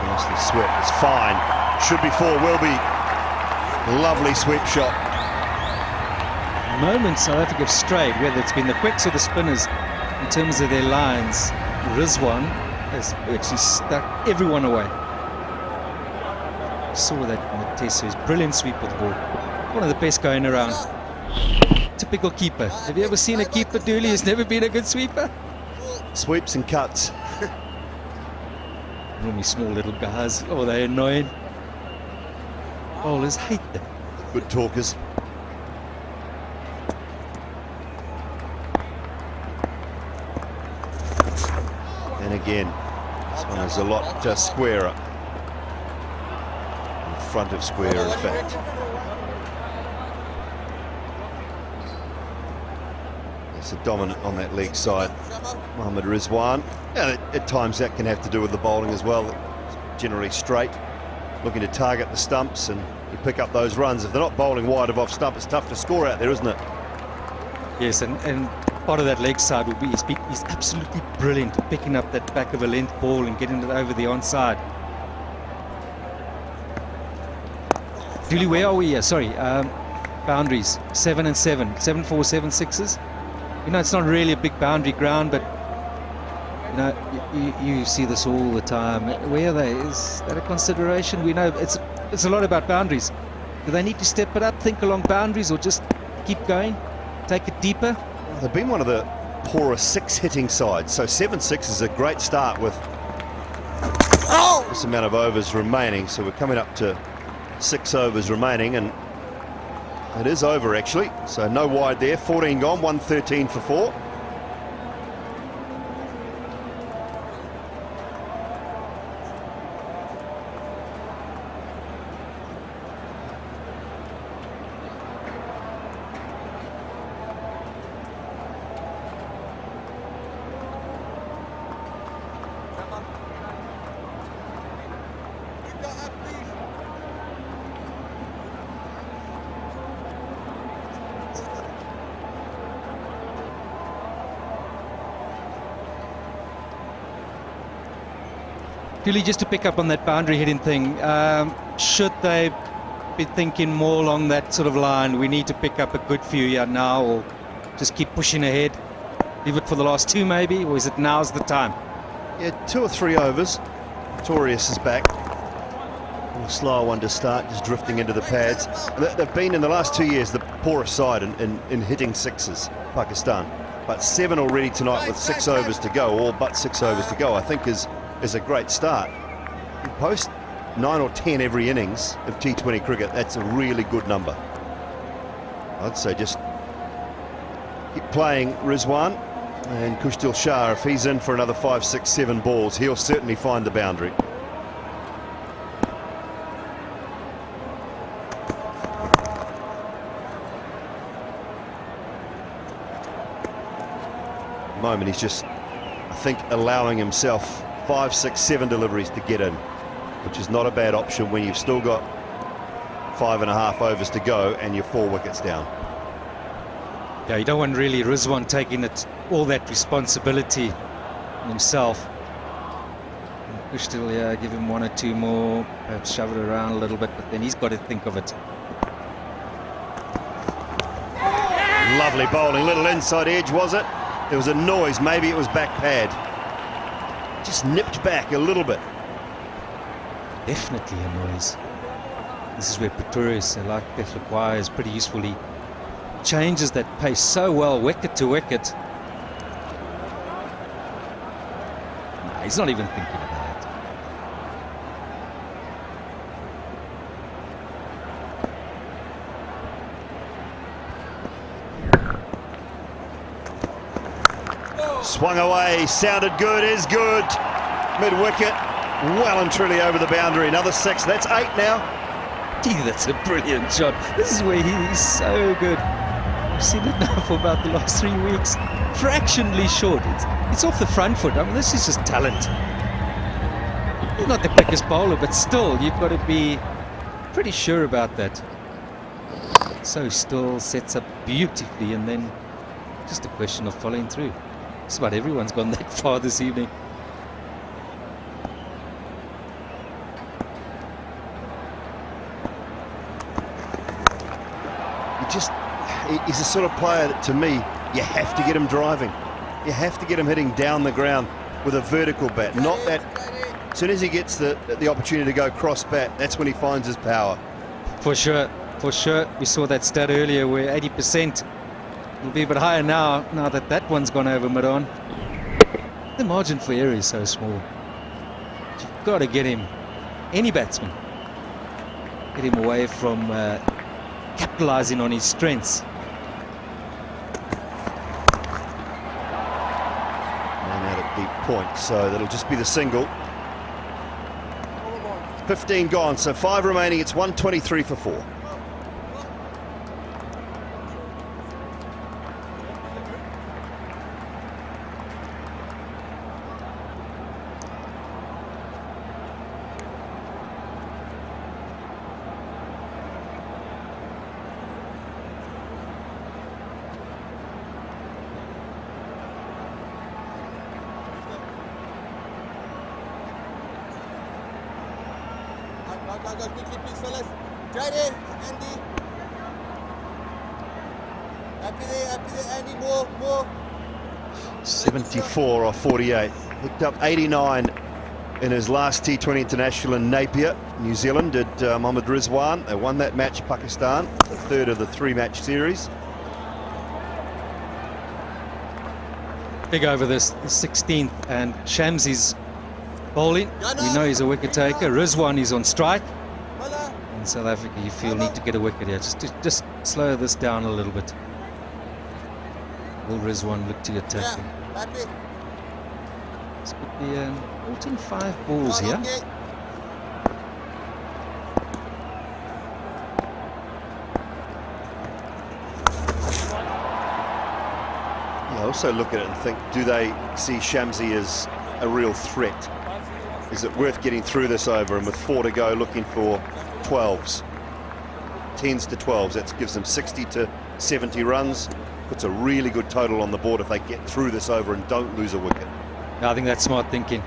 Nicely swept. It's fine. Should be 4, will be. Lovely sweep shot. Moments South Africa have strayed, whether it's been the quicks or the spinners, in terms of their lines. Rizwan has actually stuck everyone away. Saw that in the test series. Brilliant sweep with the ball. One of the best going around. Typical keeper. Have you ever seen a keeper, Dooley, who's never been a good sweeper? Sweeps and cuts. Normally small little guys. Oh, they're annoying. Bowlers hate them. Good talkers. And again, This one is a lot squarer. In front of square, in fact. It's a dominant on that leg side, Mohammad Rizwan. Yeah, at times that can have to do with the bowling as well. Generally straight, looking to target the stumps, and you pick up those runs. If they're not bowling wide of off stump, it's tough to score out there, isn't it? Yes, and part of that leg side will be he's absolutely brilliant at picking up that back of a length ball and getting it over the onside. Really, where are we here? Sorry, boundaries 7 and 7, 7 4 7 6s. You know, it's not really a big boundary ground, but you know, you see this all the time. Where are they? Is that a consideration? We know it's a lot about boundaries. Do they need to step it up, think along boundaries, or just keep going, take it deeper? Well, they've been one of the poorer 6 hitting sides, so 7-6 is a great start with this amount of overs remaining. So we're coming up to 6 overs remaining, and it is over actually, so no wide there. 14 gone, 113 for 4. Really, just to pick up on that boundary hitting thing, should they be thinking more along that sort of line? We need to pick up a good few here now, or just keep pushing ahead? Leave it for the last 2 maybe, or is it now's the time? Yeah, 2 or 3 overs. Torius is back. A slower one to start, just drifting into the pads. They've been in the last 2 years the poorest side in hitting 6s, Pakistan. But 7 already tonight with 6 overs to go, all but 6 overs to go, I think is a great start. You post 9 or 10 every innings of T20 cricket, that's a really good number. I'd say just keep playing Rizwan, and Kushtil Shah, if he's in for another 5, 6, 7 balls, he'll certainly find the boundary. At the moment he's just, I think, allowing himself 5, 6, 7 deliveries to get in, which is not a bad option when you've still got 5.5 overs to go and you're 4 wickets down. Yeah, you don't want really Rizwan taking all that responsibility himself. Push still, yeah, give him 1 or 2 more, perhaps shove it around a little bit, but then he's got to think of it. Lovely bowling, little inside edge, was it? There was a noise, maybe it was back pad. Just nipped back a little bit. Definitely a noise. This is where Pretorius, like Peshawar, is pretty useful. He changes that pace so well, wicket to wicket. No, he's not even thinking about it. Swung away, sounded good, is good. Mid-wicket, well and truly over the boundary. Another 6, that's 8 now. Gee, that's a brilliant shot. This is where he's so good. I've seen it now for about the last 3 weeks. Fractionally short. It's off the front foot. I mean, this is just talent. He's not the quickest bowler, but still, you've got to be pretty sure about that. So still, sets up beautifully, and then just a question of following through. Just about everyone's gone that far this evening. He's the sort of player that, to me, you have to get him driving. You have to get him hitting down the ground with a vertical bat. Not that, as soon as he gets the opportunity to go cross bat, that's when he finds his power. For sure, for sure. We saw that stat earlier where 80%. It'll be a bit higher now that that one's gone over mid-on. The margin for error is so small. You've got to get him, any batsman, get him away from capitalising on his strengths. And out at deep point, so that'll just be the single. 15 gone, so 5 remaining. It's 123 for 4. Go quickly, please, fellas. Ready, Andy. Happy there, Andy. More. 74 off 48. Picked up 89 in his last T20 international in Napier, New Zealand. Did Mohammad Rizwan. They won that match, Pakistan, the third of the 3-match series. Big over this, the 16th, and Shamsi's bowling. We know he's a wicket taker. Rizwan is on strike. In South Africa, you feel need to get a wicket here. Just slow this down a little bit. Will Rizwan look to attack him? This could be an important 5 balls here. I also look at it and think, do they see Shamsi as a real threat? Is it worth getting through this over? And with 4 to go, looking for 12s, 10s to 12s, that gives them 60 to 70 runs. Puts a really good total on the board if they get through this over and don't lose a wicket. I think that's smart thinking.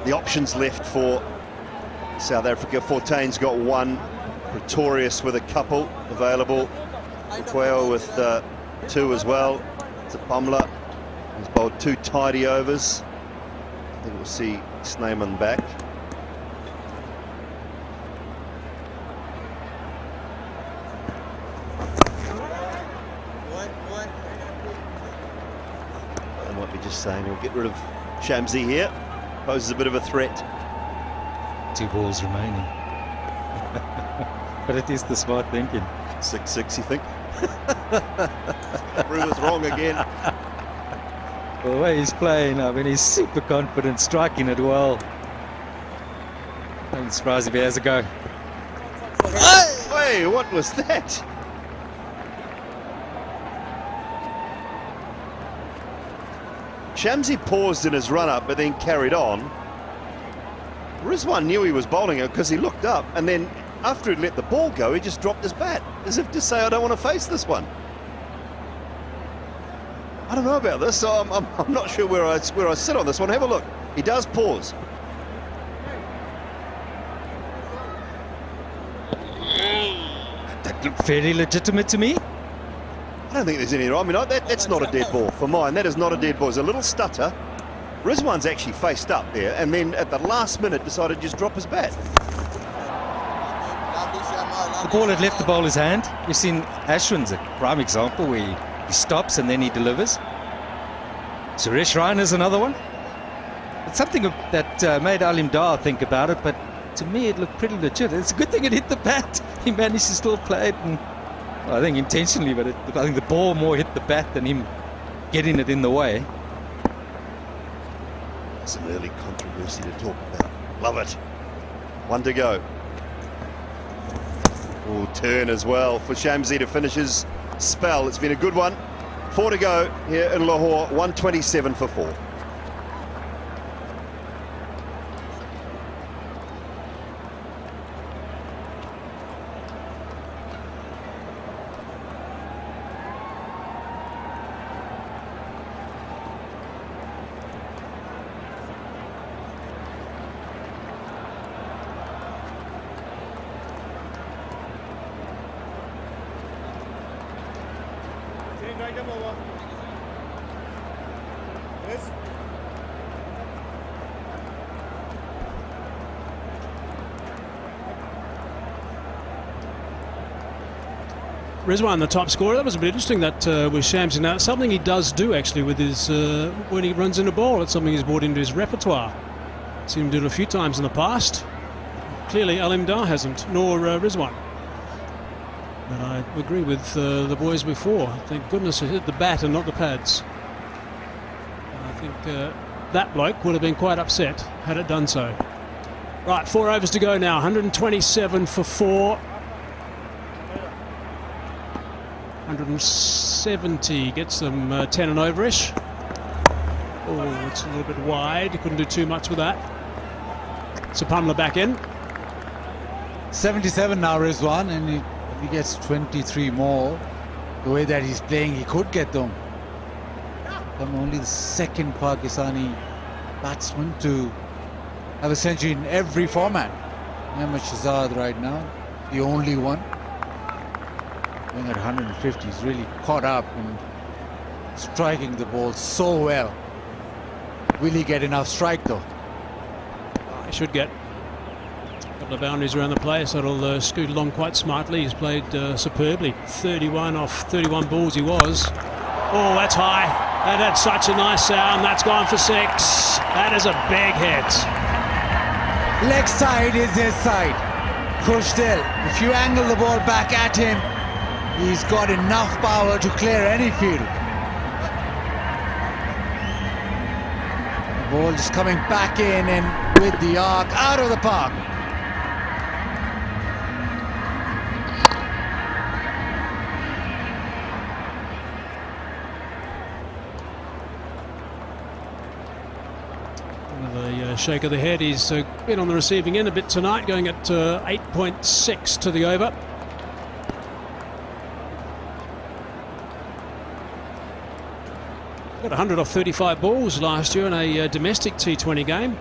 The options left for South Africa. Fortain's got 1. Pretorius with a couple available. Quetta with 2 as well. Zapamla has bowled 2 tidy overs. I think we'll see Snyman back. I might be just saying we'll get rid of Shamsi here. Poses a bit of a threat. 2 balls remaining. But it is the smart thinking. 6-6, you think? Brew was wrong again. Well, the way he's playing, I mean, he's super confident, striking it well. I'm surprised if he has a go. Hey, what was that? Shamsi paused in his run-up, but then carried on. Rizwan knew he was bowling it because he looked up, and then after he'd let the ball go, he just dropped his bat, as if to say, I don't want to face this one. I don't know about this, so I'm not sure where I sit on this one. Have a look. He does pause. That looked fairly legitimate to me. I don't think there's any. I mean, that's not a dead ball for mine. That is not a dead ball. It's a little stutter. Rizwan's actually faced up there, and then at the last minute decided to just drop his bat. The ball had left the bowler's hand. You've seen Ashwin's a prime example where he stops and then he delivers. Suresh Raina's another one. It's something that made Alim Dar think about it, but to me it looked pretty legit. It's a good thing it hit the bat. He managed to still play it, and well, I think intentionally, but I think the ball more hit the bat than him getting it in the way. Some early controversy to talk about. Love it. 1 to go. Oh, turn as well for Shamsi to finish his spell. It's been a good one. 4 to go here in Lahore. 127 for 4. Rizwan, the top scorer. That was a bit interesting, that with Shamsi. Now, something he does do actually with his when he runs in a ball. It's something he's brought into his repertoire. Seen him do it a few times in the past. clearly Al-Imdar hasn't, nor Rizwan. But I agree with the boys before. Thank goodness it hit the bat and not the pads. And I think that bloke would have been quite upset had it done so. Right, 4 overs to go now. 127 for 4. 170 gets them 10 and overish. Oh, it's a little bit wide. Couldn't do too much with that. Sapamla back in. 77 now, Rizwan, and if he gets 23 more, the way that he's playing, he could get them. I'm only the second Pakistani batsman to have a century in every format. Ahmed Shahzad right now, the only one. Going at 150, he's really caught up and striking the ball so well. Will he get enough strike though? He should get a couple of boundaries around the place. That'll scoot along quite smartly. He's played superbly. 31 off 31 balls he was. Oh, that's high. That had such a nice sound. That's gone for 6. That is a big hit. Leg side is his side. Khushdil, if you angle the ball back at him, he's got enough power to clear any field. The ball just coming back in and with the arc out of the park. Shake of the head. He's been on the receiving end a bit tonight, going at 8.6 to the over. Got 100 off 35 balls last year in a domestic T20 game.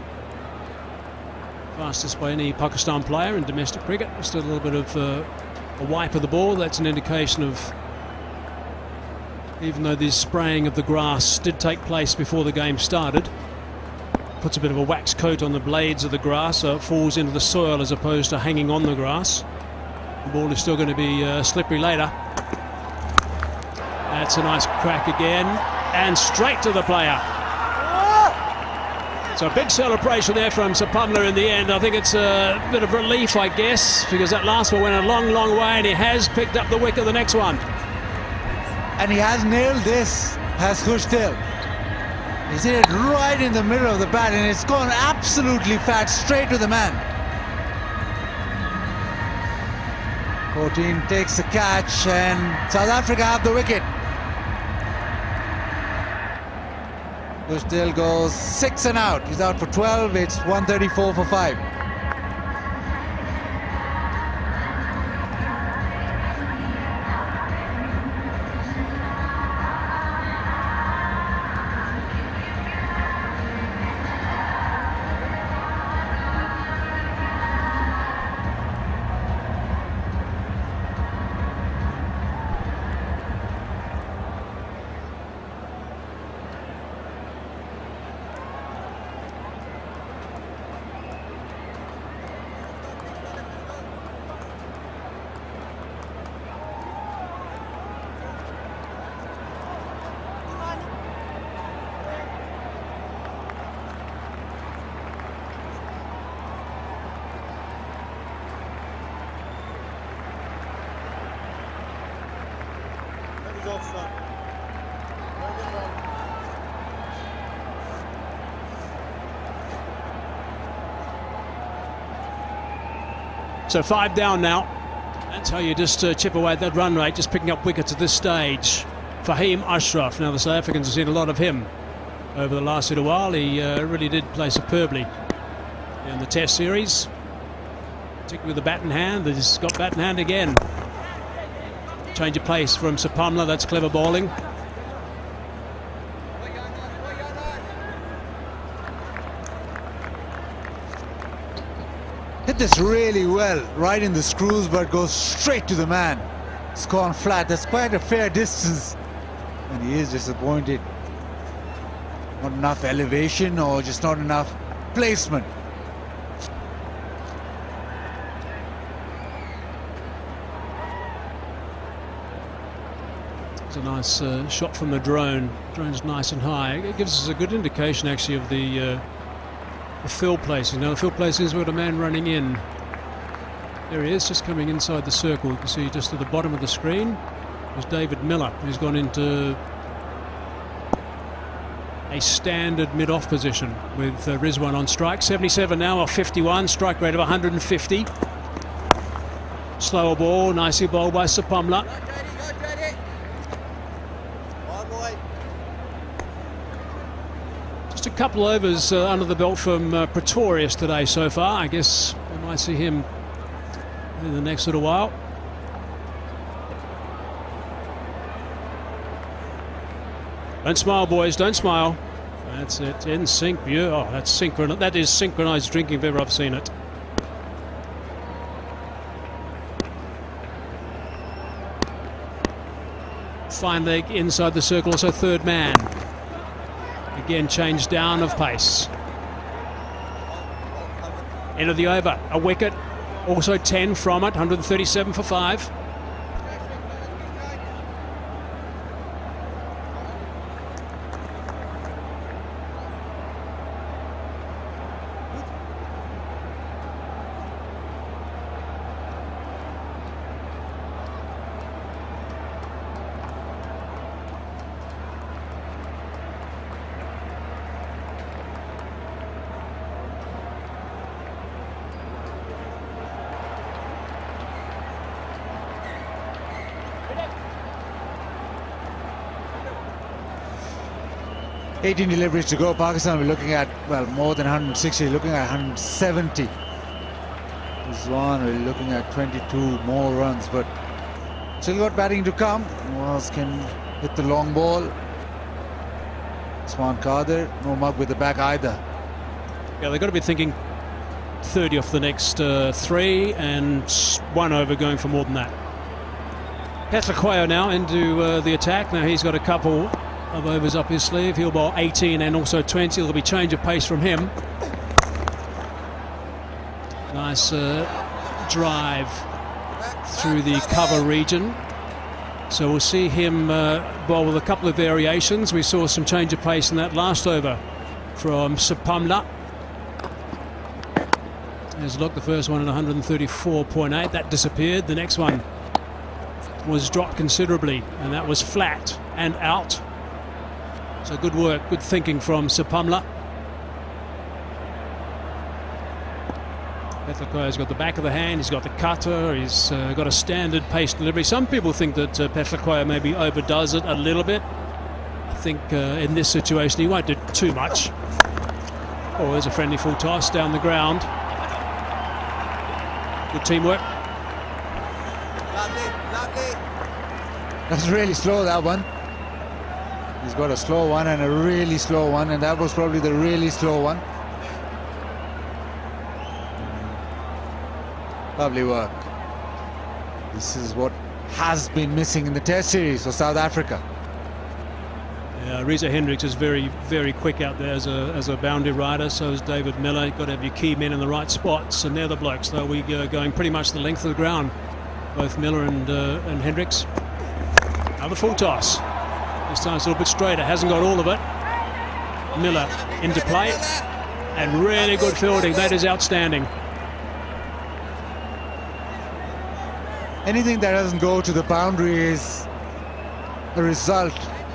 Fastest by any Pakistan player in domestic cricket. Just a little bit of a wipe of the ball. That's an indication of, even though this spraying of the grass did take place before the game started, puts a bit of a wax coat on the blades of the grass so it falls into the soil as opposed to hanging on the grass. The ball is still going to be slippery later. That's a nice crack again, and straight to the player. So a big celebration there from Sapamla in the end. I think it's a bit of relief, I guess, because that last one went a long, long way, and he has picked up the wicket the next one. And he has nailed this, has Khushdil. He's hit it right in the middle of the bat, and it's gone absolutely flat, straight to the man. 14 takes the catch, and South Africa have the wicket. Khushdil goes 6 and out. He's out for 12. It's 134 for 5. So 5 down now. That's how you just chip away at that run rate, just picking up wickets at this stage. Fahim Ashraf. Now the South Africans have seen a lot of him over the last little while. He really did play superbly in the Test series, particularly with the bat in hand. He's got bat in hand again. Change of pace from Sapamla. That's clever bowling. Hit this really well, right in the screws, but goes straight to the man. It's gone flat. That's quite a fair distance, and he is disappointed. Not enough elevation, or just not enough placement. It's a nice shot from the drone. Drone's nice and high. It gives us a good indication, actually, of the field placing. Now the field placing is with a man running in. There he is, just coming inside the circle. You can see just at the bottom of the screen was David Miller, who's gone into a standard mid-off position with Rizwan on strike. 77 now off 51, strike rate of 150. Slower ball, nicely bowled by Sapamla. Just a couple overs under the belt from Pretorius today so far. I guess we might see him in the next little while. Don't smile, boys, don't smile. That's it, in sync. Oh, that's synchronized. That is synchronized drinking if ever I've seen it. Fine leg inside the circle, also third man. Again, change down of pace. End of the over, a wicket. Also 10 from it, 137 for 5. $18 deliveries to go. Pakistan, we're looking at, well, more than 160, looking at 170. Rizwan, we're looking at 22 more runs, but still got batting to come. Who else can hit the long ball? Usman Qadir, no mug with the back either. Yeah, they've got to be thinking 30 off the next 3 and 1 over going for more than that. Petraquayo now into the attack. Now he's got a couple of overs up his sleeve. He'll bowl 18 and also 20. There'll be change of pace from him. Nice drive through the cover region. So we'll see him bowl with a couple of variations. We saw some change of pace in that last over from Sapamla. There's a look, the first one at 134.8. That disappeared. The next one was dropped considerably, and that was flat and out. So good work, good thinking from Sapamla. Petraquayo's got the back of the hand, he's got the cutter, he's got a standard pace delivery. Some people think that Petraquayo maybe overdoes it a little bit. I think in this situation he won't do too much. Oh, there's a friendly full toss down the ground. Good teamwork. That's really slow, that one. He's got a slow one and a really slow one, and that was probably the really slow one. Lovely work. This is what has been missing in the Test series for South Africa. Yeah, Reza Hendricks is very, very quick out there as a boundary rider. So is David Miller. You've got to have your key men in the right spots, and they're the blokes. They'll be going pretty much the length of the ground, both Miller and Hendricks. Another full toss. This time it's a little bit straighter. Hasn't got all of it. Miller into play, and really good fielding. That is outstanding. Anything that doesn't go to the boundary is a result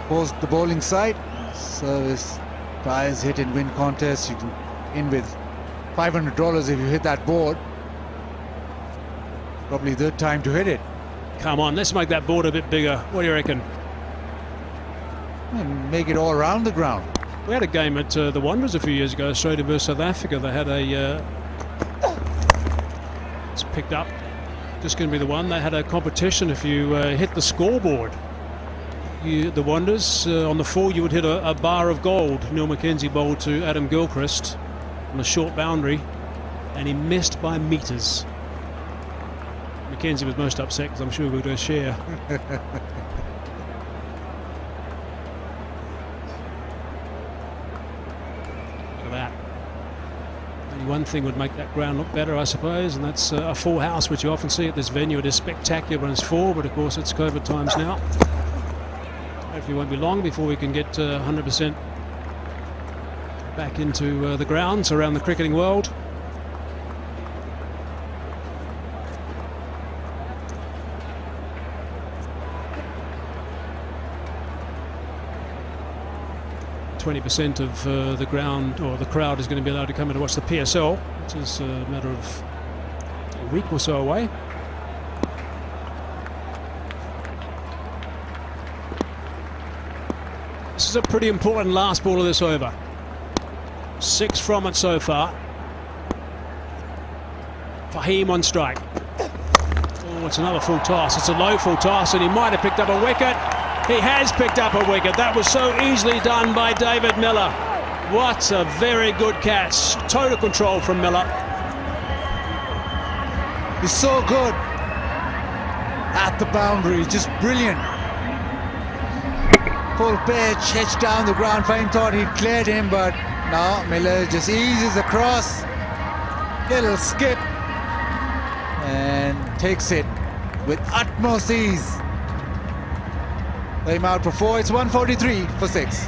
for the bowling side. Service, prize, hit and win contest. You can in with $500 if you hit that board. Probably the time to hit it. Come on, let's make that board a bit bigger. What do you reckon? And make it all around the ground. We had a game at the Wanderers a few years ago, Australia versus South Africa. They had a... it's picked up. Just going to be the one. They had a competition. If you hit the scoreboard, the Wanderers, on the 4, you would hit a bar of gold. Neil McKenzie bowled to Adam Gilchrist on a short boundary, and he missed by metres. McKenzie was most upset because I'm sure we'll do a share. Look at that. Only one thing would make that ground look better, I suppose, and that's a full house, which you often see at this venue. It is spectacular when it's full, but of course it's COVID times now. Hopefully it won't be long before we can get 100% back into the grounds around the cricketing world. 20% of the ground or the crowd is going to be allowed to come in to watch the PSL, which is a matter of a week or so away. This is a pretty important last ball of this over. 6 from it so far. Fahim on strike. Oh, it's another full toss. It's a low full toss, and he might have picked up a wicket. He has picked up a wicket. That was so easily done by David Miller. What a very good catch. Total control from Miller. He's so good at the boundary, just brilliant. Full pitch, edge down the ground. Fahim thought he'd cleared him, but no, Miller just eases across. Little skip and takes it with utmost ease. Fahim out for 4. It's 143 for 6.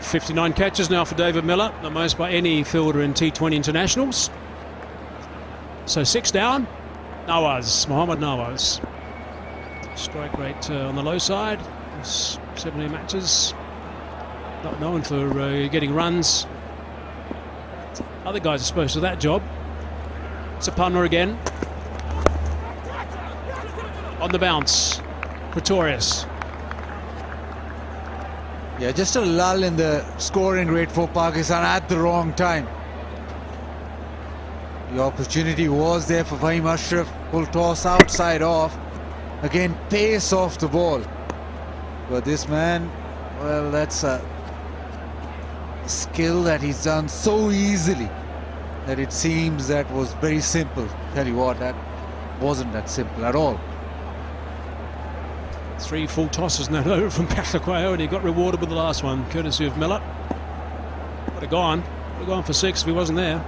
.59 catches now for David Miller, the most by any fielder in T20 internationals. So 6 down. Nawaz, Mohammad Nawaz. Strike rate on the low side. 70 matches. Not known for getting runs. Other guys are supposed to that job. Sapana again. On the bounce. Pretorius. Yeah, just a lull in the scoring rate for Pakistan at the wrong time. The opportunity was there for Fahim Ashraf. Full toss outside off. Again, pace off the ball. But this man, well, that's a skill that he's done so easily that it seems that was very simple. Tell you what, that wasn't that simple at all. 3 full tosses now over from Peshawar, and he got rewarded with the last one, courtesy of Miller. Would have gone for 6 if he wasn't there.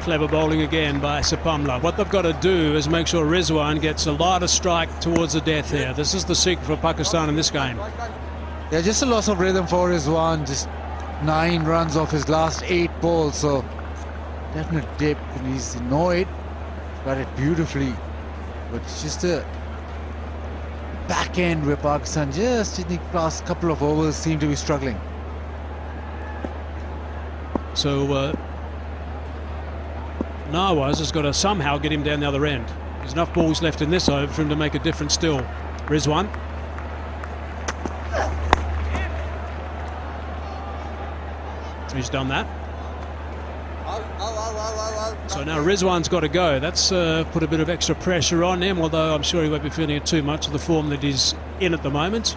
Clever bowling again by Sapamla. What they've got to do is make sure Rizwan gets a lighter strike towards the death here. This is the secret for Pakistan in this game. Yeah, just a loss of rhythm for Rizwan. Just 9 runs off his last 8 balls, so definite dip, and he's annoyed. Got it beautifully, but it's just a back end where Pakistan just in the last couple of overs seem to be struggling. So Nawaz has got to somehow get him down the other end. There's enough balls left in this over for him to make a difference still. Rizwan. He's done that. So now Rizwan's got to go. That's put a bit of extra pressure on him, although I'm sure he won't be feeling it too much of the form that he's in at the moment.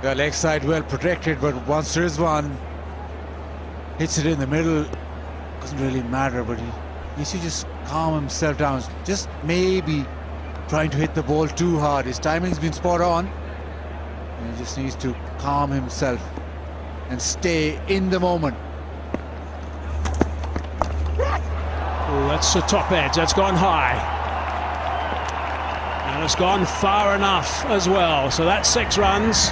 The leg side well protected, but once Rizwan hits it in the middle, doesn't really matter, but he needs to just calm himself down. Just maybe trying to hit the ball too hard. His timing's been spot on. He just needs to calm himself and stay in the moment. Oh, that's the top edge. That's gone high. And it's gone far enough as well. So that's 6 runs.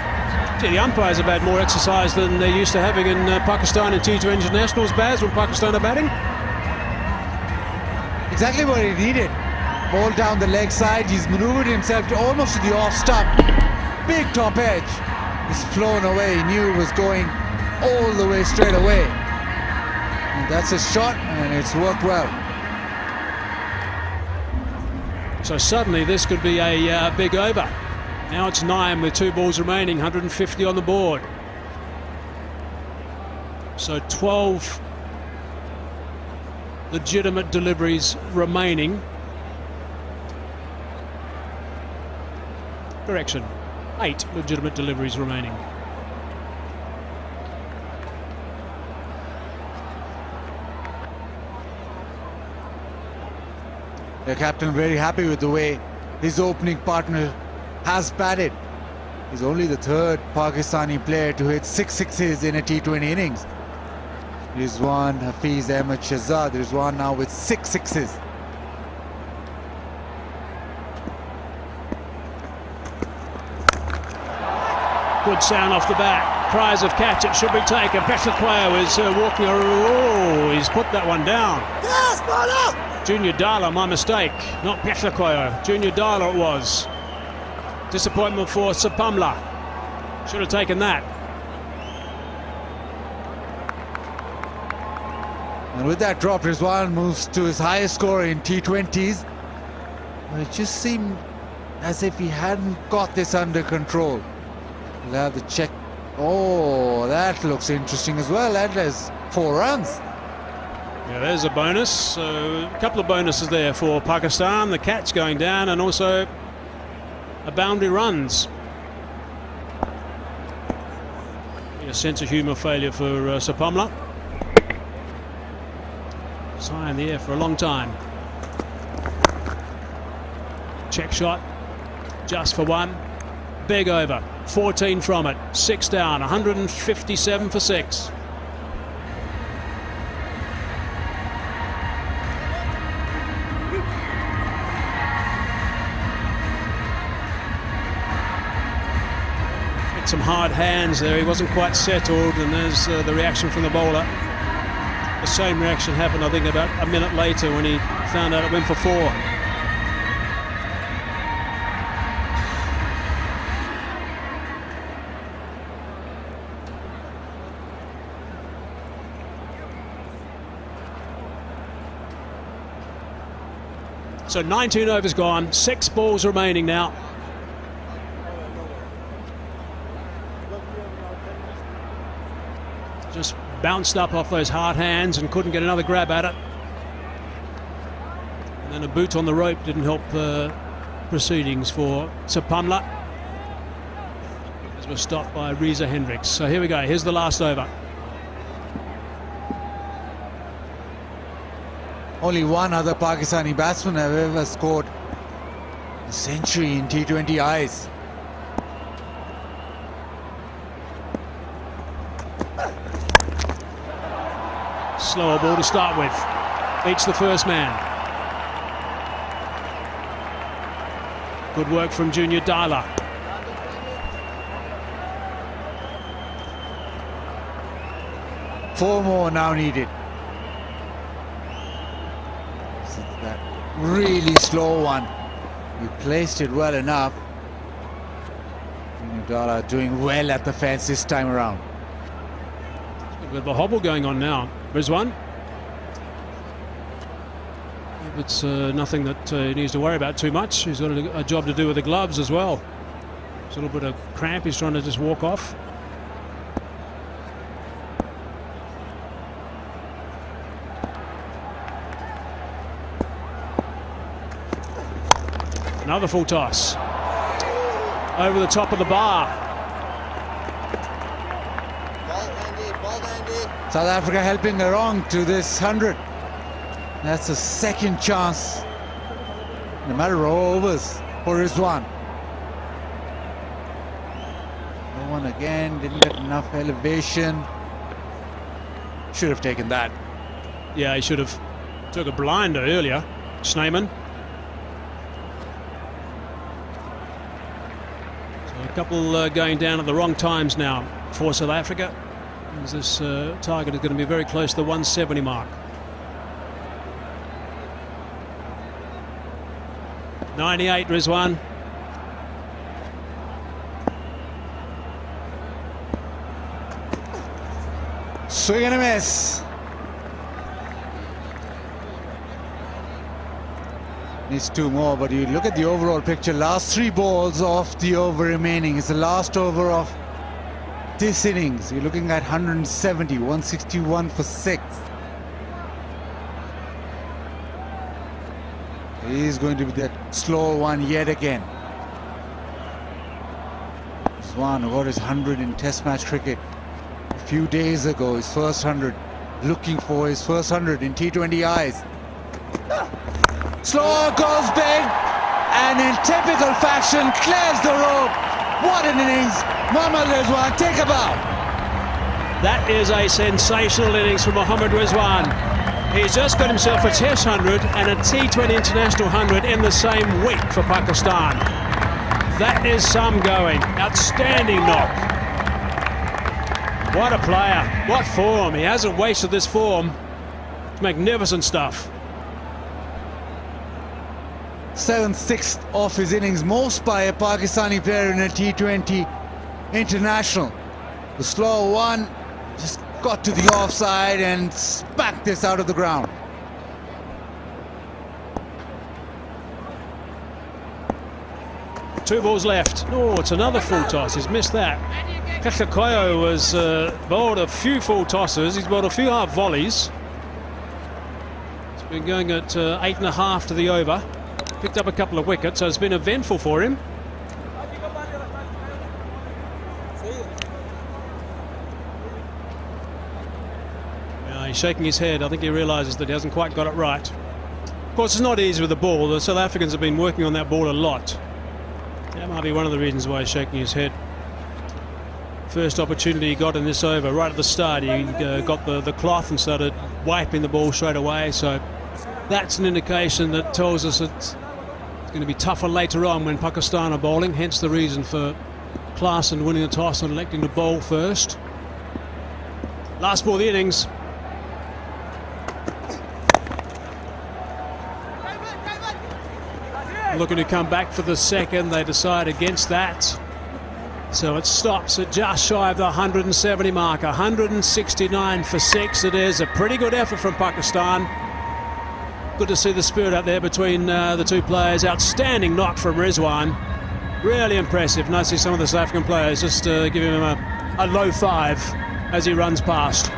Gee, the umpires have had more exercise than they're used to having in Pakistan and T20 internationals, Baz, when Pakistan are batting. Exactly what he needed. Ball down the leg side. He's maneuvered himself to almost to the off stump. Big top edge. He's flown away. He knew it was going all the way straight away. And that's a shot, and it's worked well. So suddenly this could be a big over. Now it's 9 with 2 balls remaining, 150 on the board. So 12 legitimate deliveries remaining. Correction, 8 legitimate deliveries remaining. The captain very happy with the way his opening partner has batted. He's only the 3rd Pakistani player to hit 6 sixes in a T20 innings. Rizwan, Hafiz, Ahmed Shahzad. Rizwan now with 6 sixes. Good sound off the bat. Cries of catch, it should be taken. Peshawar is walking. Oh, he's put that one down. Yes, bowler! Junior Dala, my mistake. Not Peshawar. Junior Dala it was. Disappointment for Sapamla. Should have taken that. And with that drop, Rizwan moves to his highest score in T20s. It just seemed as if he hadn't got this under control. We'll have the check. Oh, that looks interesting as well. That is 4 runs. Yeah, there's a bonus. So a couple of bonuses there for Pakistan. The catch going down and also a boundary runs. A sense of humour failure for Sapamla. It's high in the air for a long time. Check shot, just for 1. Big over, 14 from it, 6 down, 157 for 6. Some hard hands there, he wasn't quite settled, and there's the reaction from the bowler. The same reaction happened, I think, about a minute later when he found out it went for 4. So 19 overs gone, 6 balls remaining now. Just bounced up off those hard hands and couldn't get another grab at it. And then a boot on the rope didn't help proceedings for Sapamla, as was stopped by Reza Hendricks. So here we go, here's the last over. Only one other Pakistani batsman have ever scored a century in T20Is. Slower ball to start with. Beats the first man. Good work from Junior Dala. Four more now needed. So that really slow one. You placed it well enough. Junior Dala doing well at the fence this time around. A bit of a hobble going on now. Rizwan. It's nothing that he needs to worry about too much. He's got a job to do with the gloves as well. There's a little bit of cramp. He's trying to just walk off. Another full toss. Over the top of the bar. South Africa helping along to this 100. That's a second chance. No matter of overs for Rizwan. No one again, didn't get enough elevation. Should have taken that. Yeah, he should have. Took a blinder earlier. Schneemann. So a couple going down at the wrong times now for South Africa. As this target is going to be very close to the 170 mark. 98, Rizwan. Swing and a miss. Needs 2 more, but you look at the overall picture. Last 3 balls of the over remaining. It's the last over of this innings. You're looking at 170, 161 for 6. He's going to be that slow one yet again. Rizwan got his 100 in Test match cricket a few days ago. His first 100. Looking for his first 100 in T20Is. Slow goes big, and in typical fashion clears the road. What an innings! Mohammad Rizwan, take a bow. That is a sensational innings from Mohammad Rizwan. He's just got himself a Test 100 and a T20 International 100 in the same week for Pakistan. That is some going. Outstanding knock. What a player. What form. He hasn't wasted this form. It's magnificent stuff. 7th, 6th of his innings, most by a Pakistani player in a T20 International. The slow one just got to the offside and smacked this out of the ground. Two balls left. Oh, it's another full toss. He's missed that. Kakhakoyo was bowled a few full tosses. He's bowled a few half volleys. He's been going at 8.5 to the over. Picked up a couple of wickets, so it's been eventful for him. Yeah, he's shaking his head. I think he realises that he hasn't quite got it right. Of course, it's not easy with the ball. The South Africans have been working on that ball a lot. That might be one of the reasons why he's shaking his head. First opportunity he got in this over, right at the start, he got the cloth and started wiping the ball straight away. So that's an indication that tells us it's going to be tougher later on when Pakistan are bowling, hence the reason for Klaasen winning the toss and electing to bowl first. Last ball of the innings. Looking to come back for the second. They decide against that. So it stops at just shy of the 170 mark. 169 for 6. It is a pretty good effort from Pakistan. Good to see the spirit out there between the two players. Outstanding knock from Rizwan. Really impressive. Nice to see some of the South African players just giving him a low 5 as he runs past.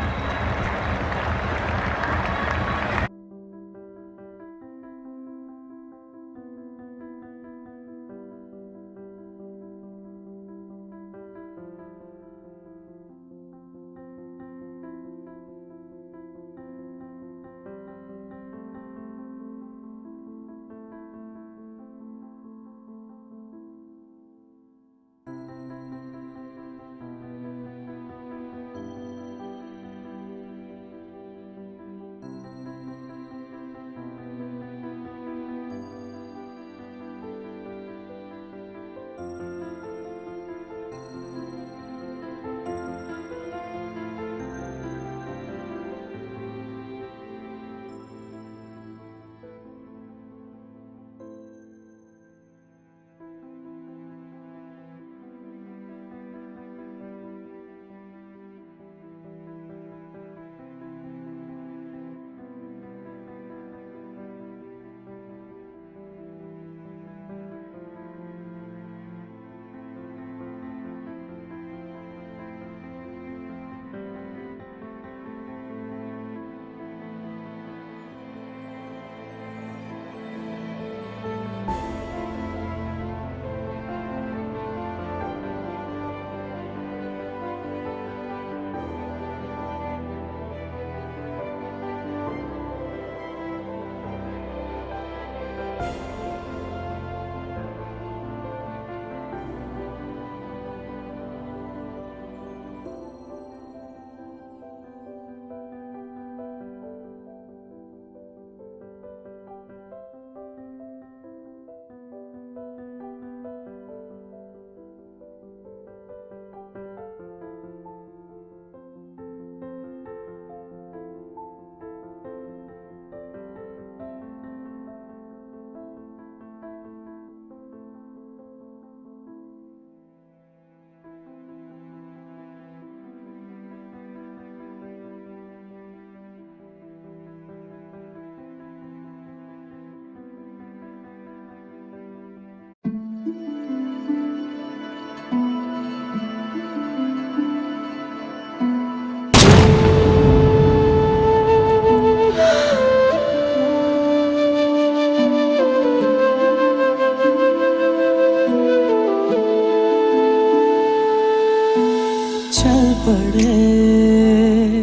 छोड़े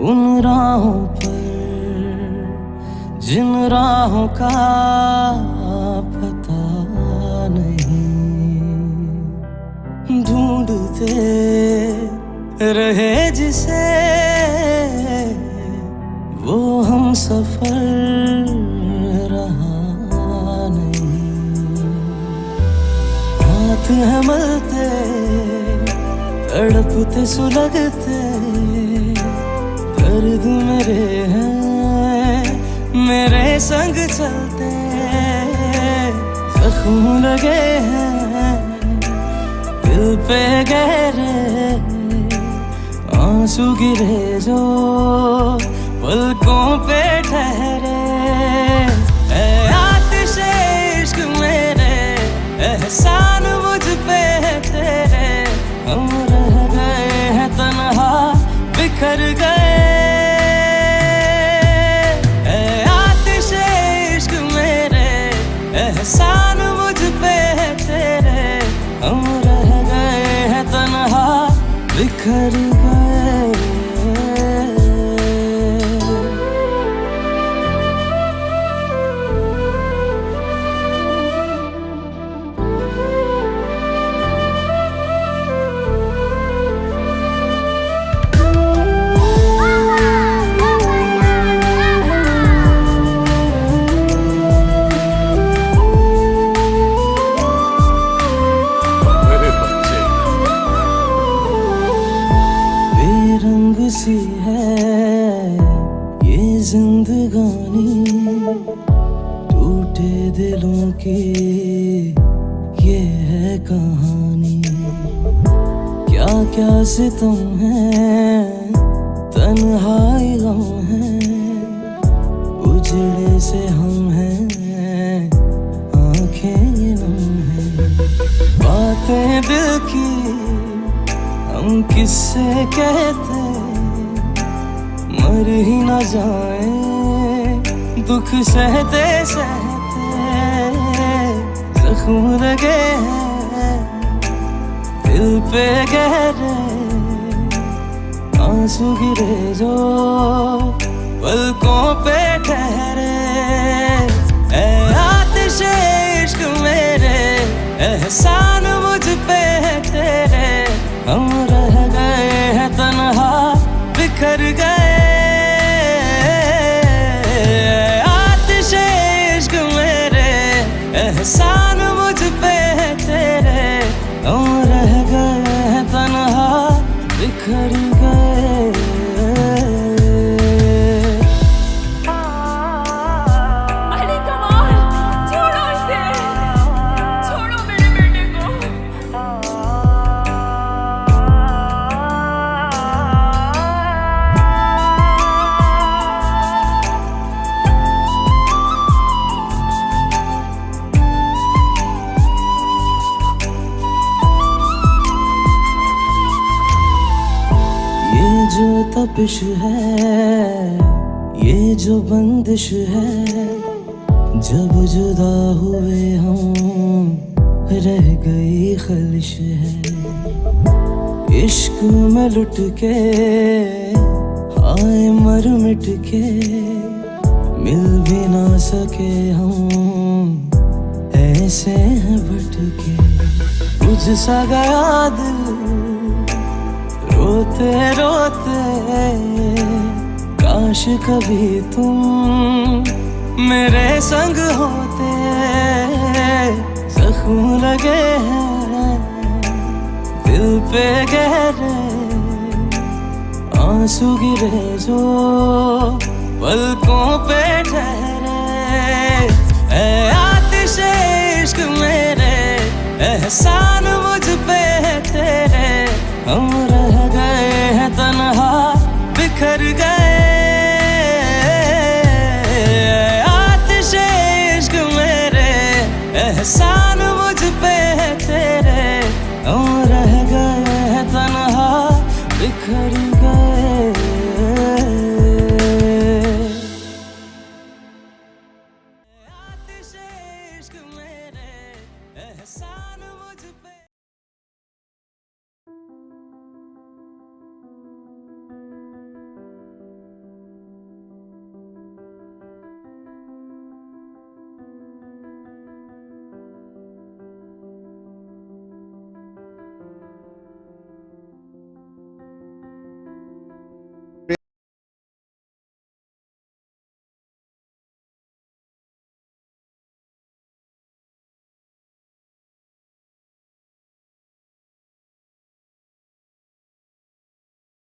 उन राहों पर जिन राहों का पता नहीं, ढूंढते रहे जिसे वो हम सफर रहा नहीं। हाथ है मलते तड़पते सुलगते, दर्द मेरे हैं मेरे संग चलते, जख्म लगे हैं दिल पे गहरे, आंसू गिरे जो पलकों पे ठहरे। ऐ आतिशे इश्क मेरे, एहसान मुझ पे है तेरे, हम रह गए हैं तन्हा बिखर गए। ऐ आतिशे इश्क मेरे, एहसान मुझ पे है तेरे, हम रह गए हैं तन्हा बिखर गए। सी है ये जिंदगानी, टूटे दिलों की ये है कहानी। क्या क्या सितम है, तन्हाई गम है, उजड़े से हम हैं, आंखें नम हैं। बातें दिल की हम किससे कहते, मर ही न जाए दुख सहते सहते, जख्म लगे हैं दिल पे गहरे, आंसू गिरे जो पलकों पे ठहरे। ऐ आतिशे इश्क मेरे, एहसान मुझ पे है तेरे, हम रह गए हैं तन्हा बिखर गए। आतिशे इश्क मेरे, एहसान मुझ पे है तेरे, हम रह गए हैं तन्हा बिखर गए। जो तपिश है, ये जो बंदिश है, जब जुदा हुए हम रह गई खलिश है। इश्क में लुट के हाय मर मिट के, मिल भी ना सके हम ऐसे हैं भटके। बुझ सा गया दिल रोते रोते, काश कभी तुम मेरे संग होते। जख्म लगे हैं दिल पे गहरे, आंसू गिरे जो पलकों पे ठहरे। ऐ आतिशे इश्क मेरे, एहसान मुझ पे है तेरे, हम रह गए हैं तन्हा बिखर गए। आतिशे इश्क मेरे, एहसान मुझ पे है तेरे, हम रह गए हैं तन्हा बिखर गए। आतिशे इश्क मेरे, एहसान मुझ पे।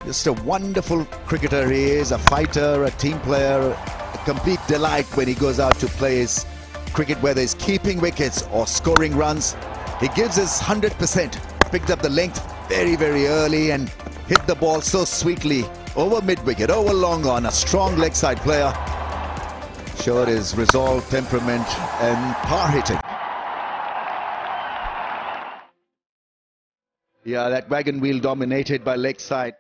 Just a wonderful cricketer he is, a fighter, a team player, a complete delight when he goes out to play his cricket, whether he's keeping wickets or scoring runs. He gives his 100%, picked up the length very, very early and hit the ball so sweetly over mid-wicket, over long on, a strong leg side player. Showed his resolve, temperament and power hitting. Yeah, that wagon wheel dominated by leg side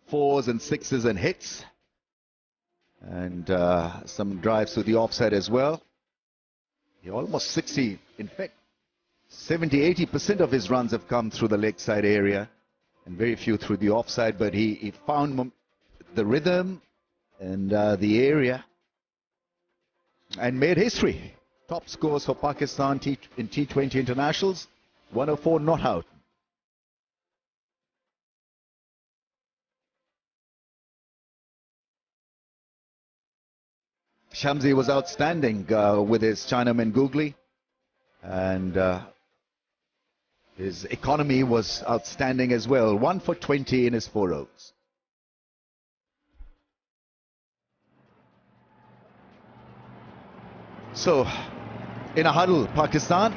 fours and sixes and hits. And some drives to the offside as well. He almost 60, in fact, 70-80% of his runs have come through the leg side area and very few through the offside, but he found the rhythm and the area and made history. Top scores for Pakistan in T20 internationals, 104 not out. Shamsi was outstanding with his Chinaman googly, and his economy was outstanding as well. 1 for 20 in his 4 overs. So, in a huddle, Pakistan.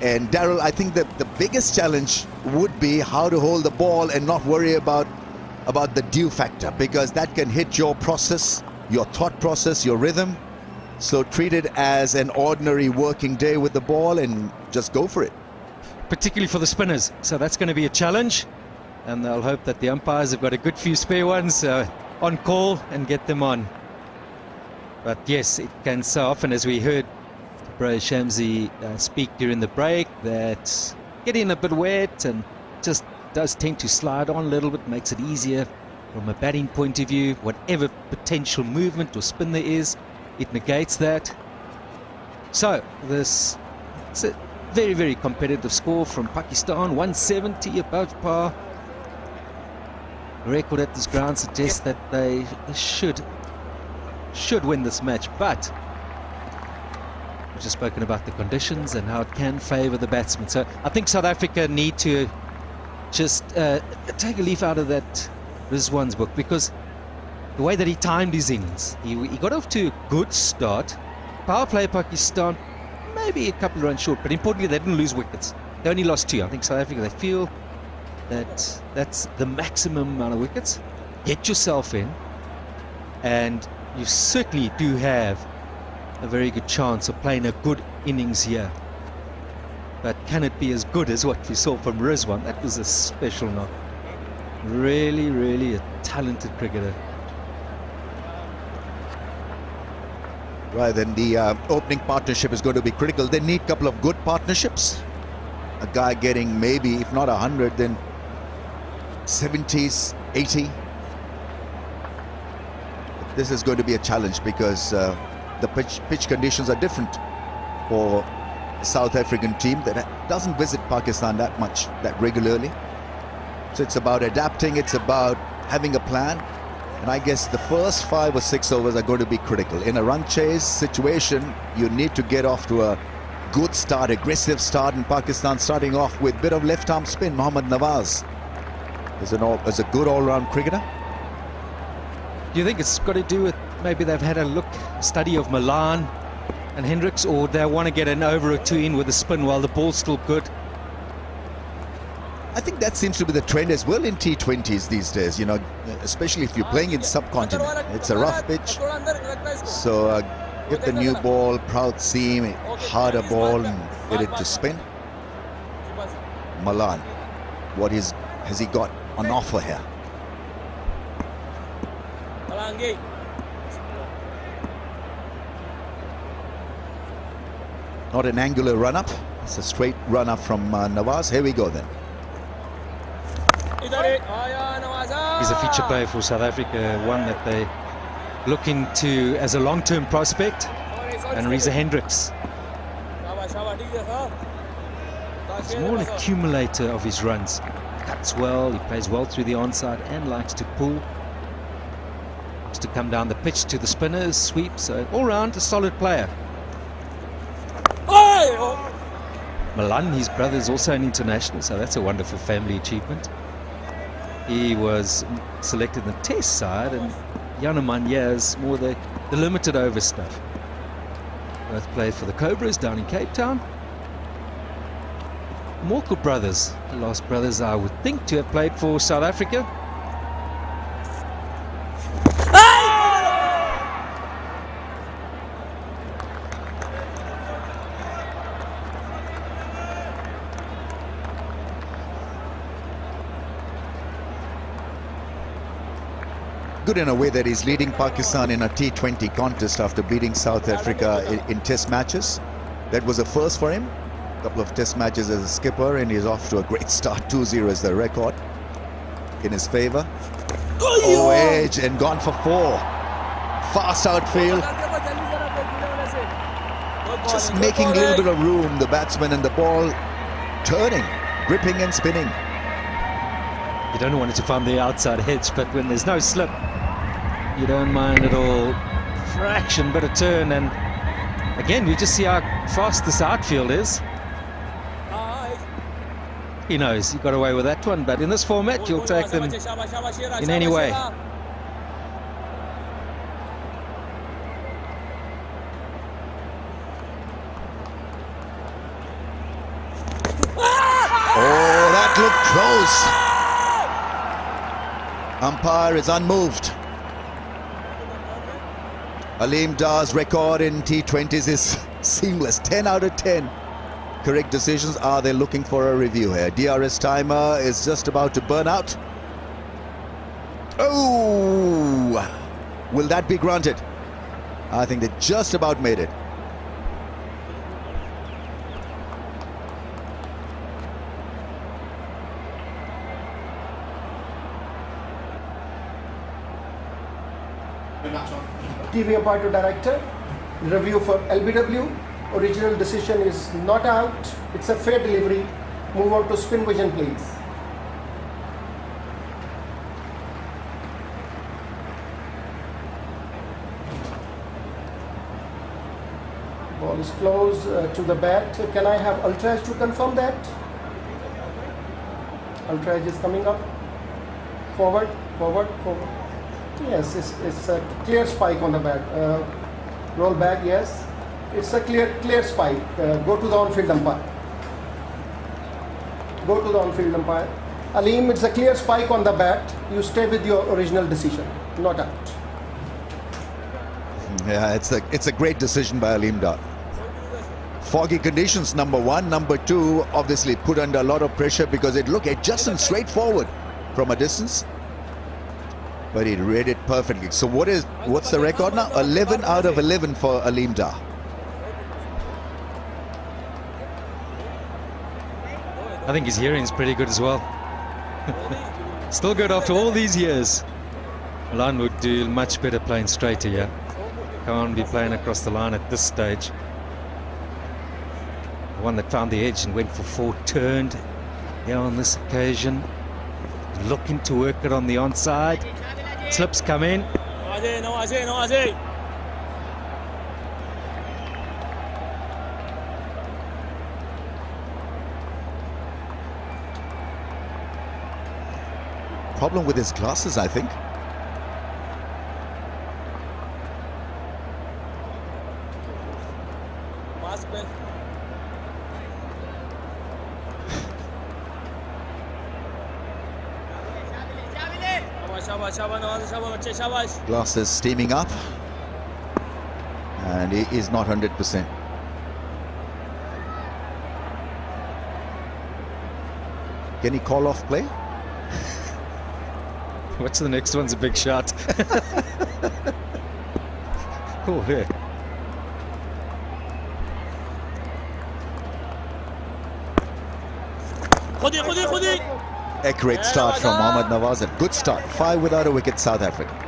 And Daryl, I think that the biggest challenge would be how to hold the ball and not worry about the dew factor, because that can hit your process, your thought process, your rhythm. So treat it as an ordinary working day with the ball and just go for it. Particularly for the spinners. So that's going to be a challenge. And they'll hope that the umpires have got a good few spare ones on call and get them on. But yes, it can so often, as we heard Bro Shamsi speak during the break, that getting a bit wet and just does tend to slide on a little bit, makes it easier from a batting point of view. Whatever potential movement or spin there is, it negates that. So it's a very, very competitive score from Pakistan, 170 above par. The record at this ground suggests that they should win this match, but we've just spoken about the conditions and how it can favour the batsmen. So I think South Africa need to just take a leaf out of that Rizwan's book, because the way that he timed his innings, he got off to a good start. Power play Pakistan, maybe a couple of runs short, but importantly they didn't lose wickets. They only lost 2. I think South Africa, they feel that that's the maximum amount of wickets. Get yourself in, and you certainly do have a very good chance of playing a good innings here. But can it be as good as what we saw from Rizwan? That was a special knock. Really, really a talented cricketer. Right, then the opening partnership is going to be critical. They need a couple of good partnerships. A guy getting maybe, if not 100, then 70s, 80. This is going to be a challenge because the pitch conditions are different for a South African team that doesn't visit Pakistan that regularly. So it's about adapting, it's about having a plan. And I guess the first 5 or 6 overs are going to be critical. In a run chase situation, you need to get off to a good start, aggressive start, in Pakistan starting off with a bit of left arm spin. Mohammad Nawaz is a good all-round cricketer. Do you think it's got to do with maybe they've had a study of Milan and Hendricks, or they want to get an over or 2 in with a spin while the ball's still good? I think that seems to be the trend as well in T20s these days, you know, especially if you're playing in subcontinent. It's a rough pitch, so get the new ball, proud seam, harder ball, and get it to spin. Milan, what has he got on offer here? Not an angular run-up, it's a straight run-up from Nawaz. Here we go then. He's a feature player for South Africa, one that they look into as a long-term prospect. And Reza Hendricks, he's more an accumulator of his runs. Cuts well, he plays well through the onside and likes to pull. Likes to come down the pitch to the spinners, sweep, so all round a solid player. Multan, his brother, is also an international, so that's a wonderful family achievement. He was selected in the test side, and Yanamanya is more the limited over stuff. Both played for the Cobras down in Cape Town. Morkel brothers, the last brothers I would think to have played for South Africa. Good in a way that he's leading Pakistan in a T20 contest after beating South Africa in test matches. That was a first for him. A couple of test matches as a skipper, and he's off to a great start. 2-0 is the record in his favor. Oh, edge and gone for 4. Fast outfield. Just making a little bit of room, the batsman, and the ball turning, gripping and spinning. You don't want it to find the outside edge, but when there's no slip, you don't mind at all. Fraction bit of turn, and again, you just see how fast this outfield is. He knows he got away with that one, but in this format, you'll take them in any way. Oh, that looked close. Umpire is unmoved. Aleem Dar's record in T20s is seamless. 10 out of 10 correct decisions. Are they looking for a review here? DRS timer is just about to burn out. Oh! Will that be granted? I think they just about made it. TV umpire to director. Review for LBW. Original decision is not out. It's a fair delivery. Move on to spin vision, please. Ball is close to the bat. Can I have Ultraj to confirm that? Ultraj is coming up. Forward, forward, forward. Yes, it's a clear spike on the bat. Roll back, yes. It's a clear spike. Go to the on-field umpire. Go to the on-field umpire. Aleem, it's a clear spike on the bat. You stay with your original decision, not out. Yeah, it's a great decision by Aleem Dar. Foggy conditions, number one. Number two, obviously put under a lot of pressure because it looked adjacent straight forward from a distance. But he read it perfectly. So what's the record now? 11 out of 11 for Aleem Dar. I think his hearing's pretty good as well. Still good after all these years. Milan would do much better playing straighter here. Can't be playing across the line at this stage. The one that found the edge and went for 4 turned here on this occasion. Looking to work it on the onside. Slips come in. Problem with his glasses, I think. Glasses steaming up, and he is not 100%. Can he call off play? What's the next one's a big shot. Oh, yeah. Accurate start from Mohammad Nawaz. A good start. 5 without a wicket, South Africa.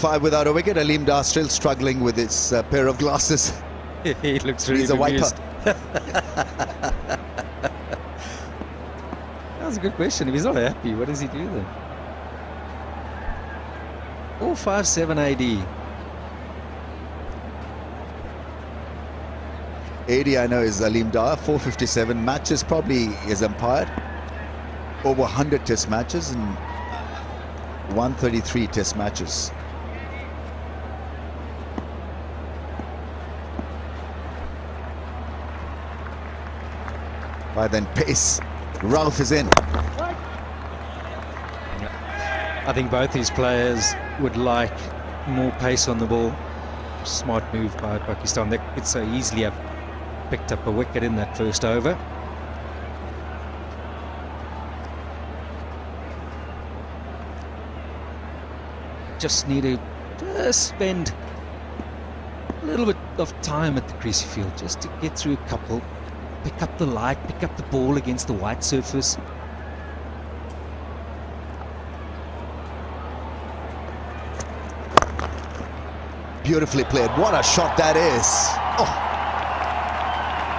5 without a wicket. Aleem Dar still struggling with his pair of glasses. He looks really He's a wiper. bemused. That was a good question. If he's not happy, what does he do then? 457 AD. AD I know is Aleem Dar. 457 matches probably is umpired. Over 100 test matches and 133 test matches. By then pace. Ralph is in. I think both these players would like more pace on the ball. Smart move by Pakistan. They could so easily have picked up a wicket in that first over. Just need to spend a little bit of time at the creasy field just to get through a couple. Pick up the light, pick up the ball against the white surface. Beautifully played. What a shot that is. Oh,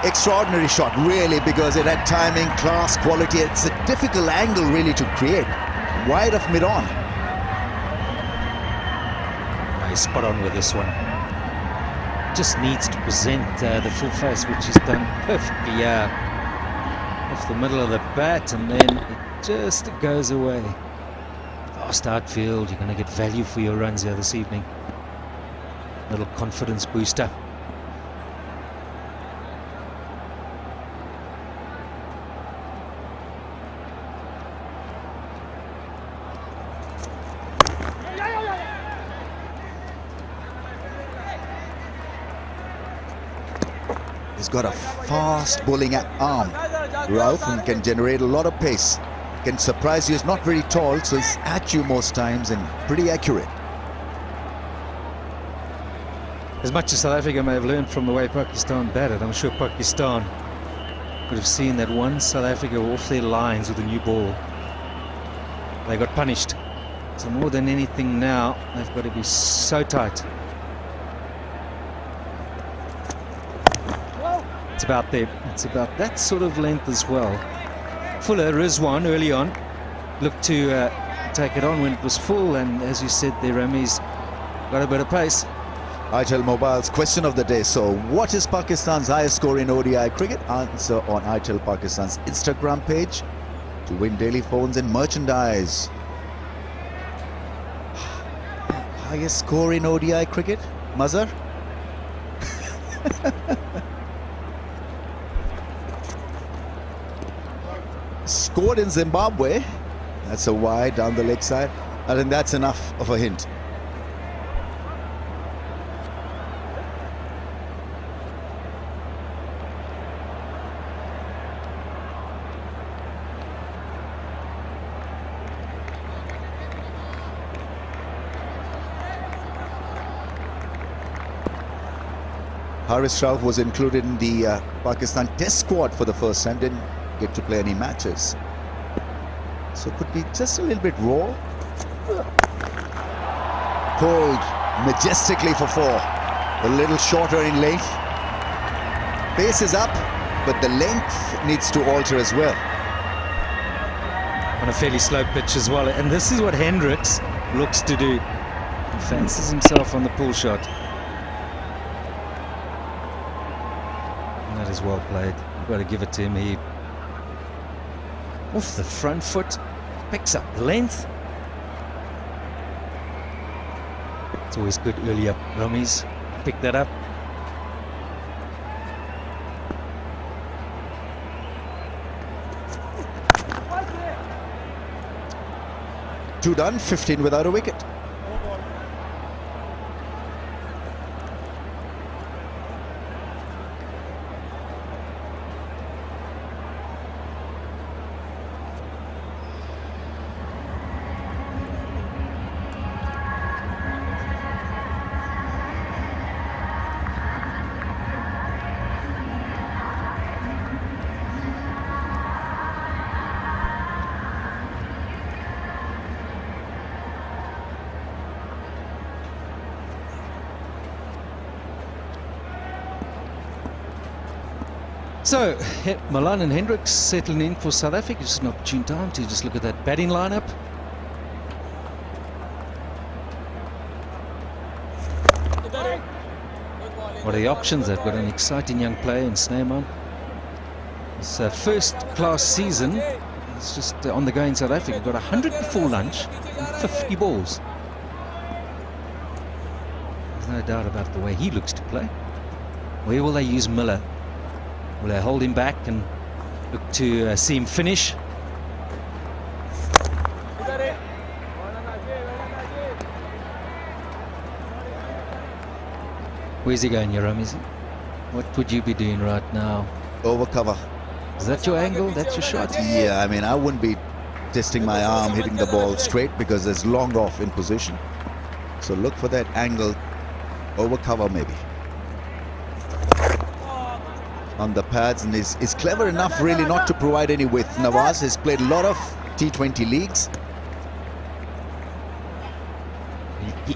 extraordinary shot, really, because it had timing, class, quality. It's a difficult angle, really, to create. Wide of mid-on. He's spot on with this one. Just needs to present the full face, which he's done perfectly off the middle of the bat, and then it just goes away. Fast outfield, you're going to get value for your runs here this evening. Little confidence booster. He's got a fast bowling arm, Ralph, and can generate a lot of pace. Can surprise you. He's not very tall, so he's at you most times and pretty accurate. As much as South Africa may have learned from the way Pakistan batted, I'm sure Pakistan would have seen that once South Africa were off their lines with a new ball, they got punished. So more than anything now, they've got to be so tight. It's about there. It's about that sort of length as well. Fuller, Rizwan early on looked to take it on when it was full, and as you said there, Rami's got a bit of pace. ITEL Mobile's question of the day. So what is Pakistan's highest score in ODI cricket? Answer on ITEL Pakistan's Instagram page to win daily phones and merchandise. Highest score in ODI cricket? Mazhar? Scored in Zimbabwe. That's a wide down the leg side. I think that's enough of a hint. Haris Rauf was included in the Pakistan Test squad for the first time. Didn't get to play any matches, so could be just a little bit raw. Pulled majestically for 4. A little shorter in length. Pace is up, but the length needs to alter as well. On a fairly slow pitch as well, and this is what Hendricks looks to do. He fancies himself on the pull shot. And that is well played. You've got to give it to him. He off the front foot, picks up the length. It's always good early up, Rummies. Pick that up. Two done, 15 without a wicket. So, Milan and Hendricks settling in for South Africa. Just an opportune time to just look at that batting lineup. What are the options? They've got an exciting young player in Snyman. It's a first-class season. It's just on the go in South Africa. Got 100 before lunch and 50 balls. There's no doubt about the way he looks to play. Where will they use Miller? Will they hold him back and look to see him finish? Where's he going, Yaram? What would you be doing right now? Over cover. Is that your angle? That's your shot? Yeah, I mean, I wouldn't be testing my arm, hitting the ball straight because it's long off in position. So look for that angle. Over cover maybe. On the pads, and is clever enough really not to provide any width. Nawaz has played a lot of T20 leagues.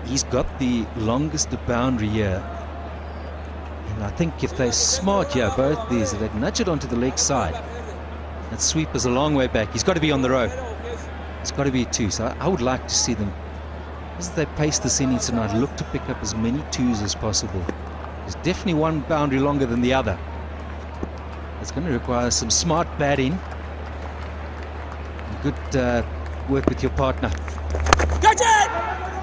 He's got the longest boundary here. And I think if they're smart here, both these, if they nudge it onto the leg side, that sweep is a long way back. He's got to be on the rope. It's got to be 2. So I would like to see them, as they pace this innings tonight, look to pick up as many 2s as possible. There's definitely one boundary longer than the other. It's going to require some smart batting. Good work with your partner.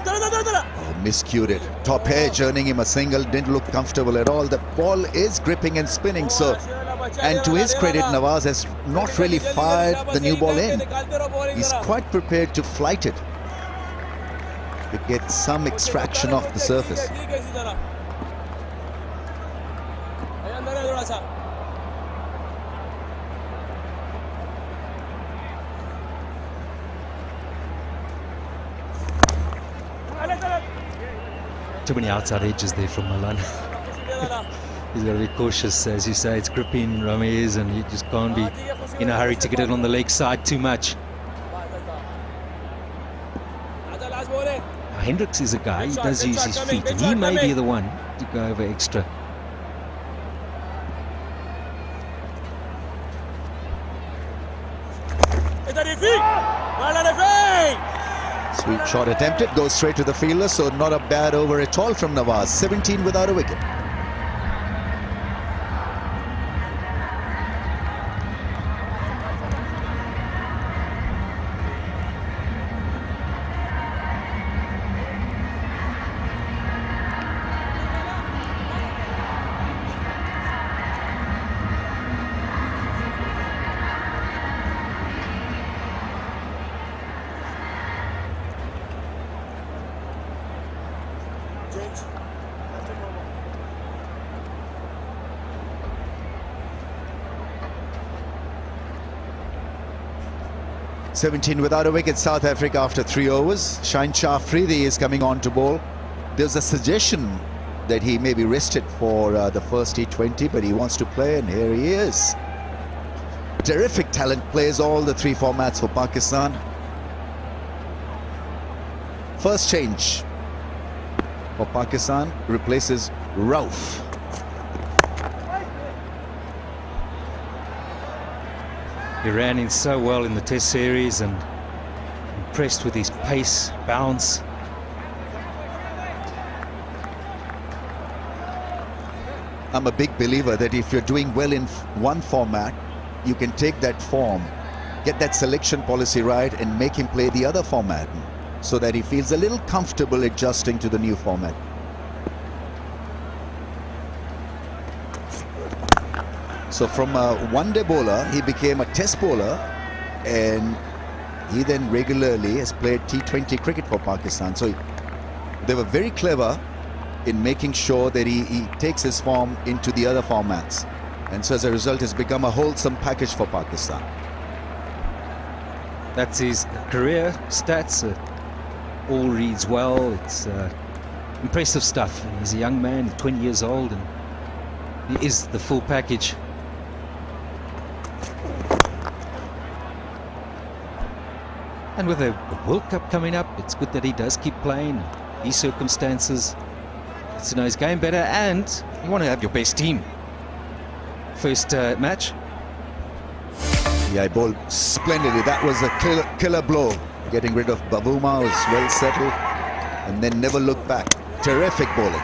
Oh, miscued it. Top edge, earning him a single. Didn't look comfortable at all. The ball is gripping and spinning. So, and to his credit, Nawaz has not really fired the new ball in. He's quite prepared to flight it to get some extraction off the surface. Too many outside edges there from Milan. He's got to be cautious, as you say. It's gripping Ramirez, and you just can't be in a hurry to get it on the leg side too much. Now, Hendricks is a guy, he does use his feet, and he may be the one to go over extra. Sweep shot attempted, goes straight to the fielder, so not a bad over at all from Nawaz. 17 without a wicket. Change. 17 without a wicket, South Africa after 3 overs. Shaheen Shah Afridi is coming on to bowl. There's a suggestion that he may be rested for the first T20, but he wants to play, and here he is. Terrific talent, plays all the 3 formats for Pakistan. First change for Pakistan, replaces Rauf. He ran in so well in the Test series and impressed with his pace, bounce. I'm a big believer that if you're doing well in one format, you can take that form, get that selection policy right, and make him play the other format so that he feels a little comfortable adjusting to the new format. So from a one-day bowler, he became a test bowler, and he then regularly has played T20 cricket for Pakistan. So they were very clever in making sure that he takes his form into the other formats. And so as a result, has become a wholesome package for Pakistan. That's his career stats. All reads well. It's impressive stuff. And he's a young man, 20 years old, and he is the full package. And with a World Cup coming up, it's good that he does keep playing these circumstances. It's to know his game better, and you want to have your best team. first match. Yeah, he bowled splendidly. That was a killer blow. Getting rid of Bavuma, was well settled, and then never looked back. Terrific bowling.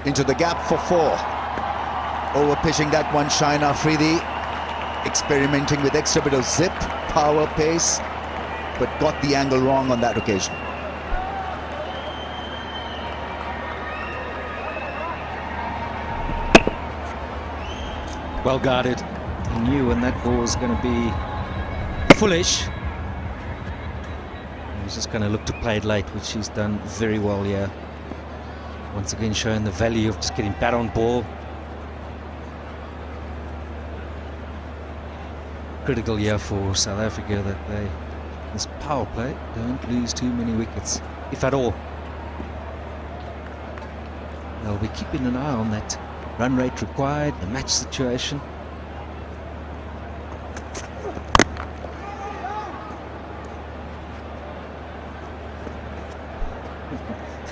Into the gap for 4. Over pitching that one, Shaina Afridi, experimenting with extra bit of zip, power, pace, but got the angle wrong on that occasion. Well guarded. He knew when that ball was going to be foolish. He was just going to look to play it late, which he's done very well here. Once again showing the value of just getting bat on ball. Critical year for South Africa that they, this power play, don't lose too many wickets, if at all. They'll be keeping an eye on that run rate required, the match situation.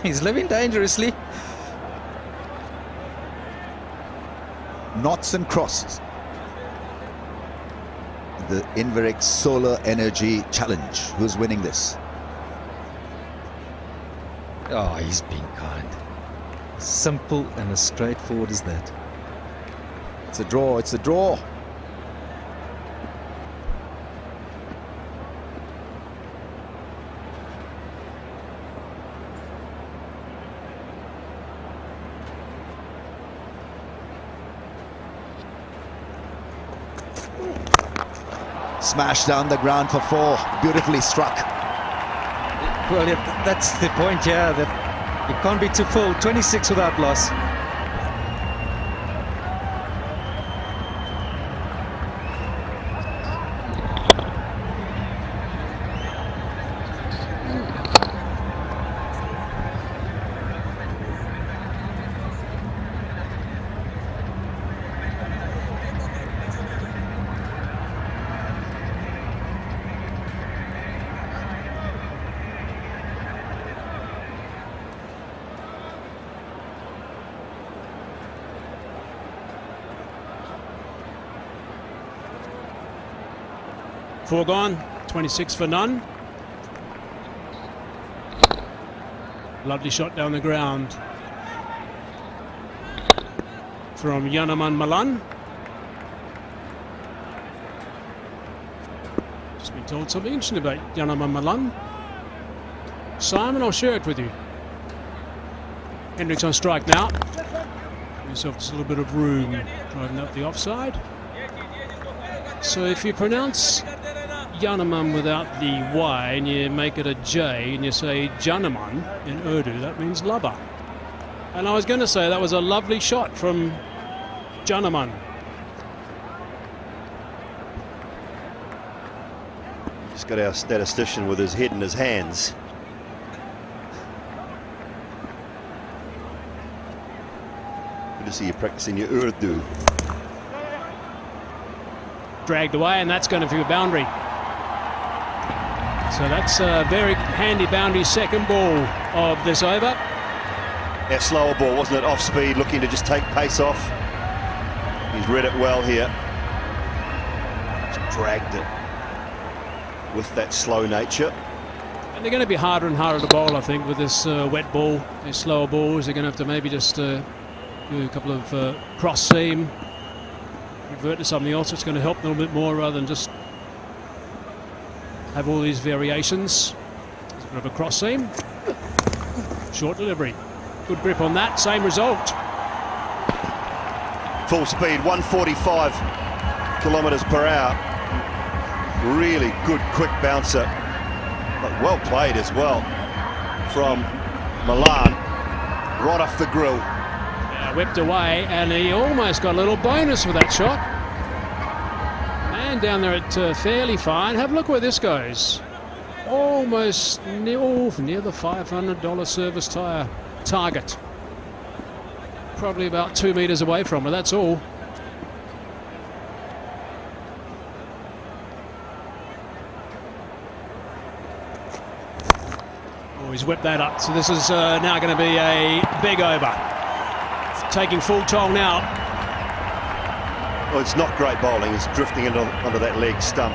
He's living dangerously. Knots and crosses. The Inveric Solar Energy Challenge. Who's winning this? Oh, he's being kind. Simple and as straightforward as that. It's a draw, it's a draw. Smashed down the ground for 4. Beautifully struck. Well, yeah, that's the point, yeah, that you can't be too full. 26 without loss. Four gone, 26 for none. Lovely shot down the ground from Yanaman Malan. Just been told something interesting about Yanaman Malan. Simon, I'll share it with you. Hendricks on strike now. Give yourself just a little bit of room, driving up the offside. So if you pronounce Yanaman without the Y and you make it a J and you say Janaman in Urdu, that means lover. And I was going to say that was a lovely shot from Janaman. Just got our statistician with his head in his hands. Good to see you practicing your Urdu. Dragged away, and that's going to be a boundary. So that's a very handy boundary, second ball of this over. That slower ball, wasn't it? Off speed, looking to just take pace off. He's read it well here. Just dragged it with that slow nature. And they're going to be harder and harder to bowl, I think, with this wet ball. These slower balls, they're going to have to maybe just do a couple of cross seam, revert to something else that's going to help a little bit more rather than just have all these variations. There's a bit of a cross seam. Short delivery. Good grip on that. Same result. Full speed, 145 kilometres per hour. Really good, quick bouncer. But well played as well from Milan. Right off the grill. Yeah, whipped away, and he almost got a little bonus with that shot. And down there at fairly fine. Have a look where this goes. Almost near the $500 service tyre target. Probably about 2 metres away from her, that's all. Oh, he's whipped that up. So this is now going to be a big over. Taking full toll now. Well, it's not great bowling. It's drifting onto that leg stump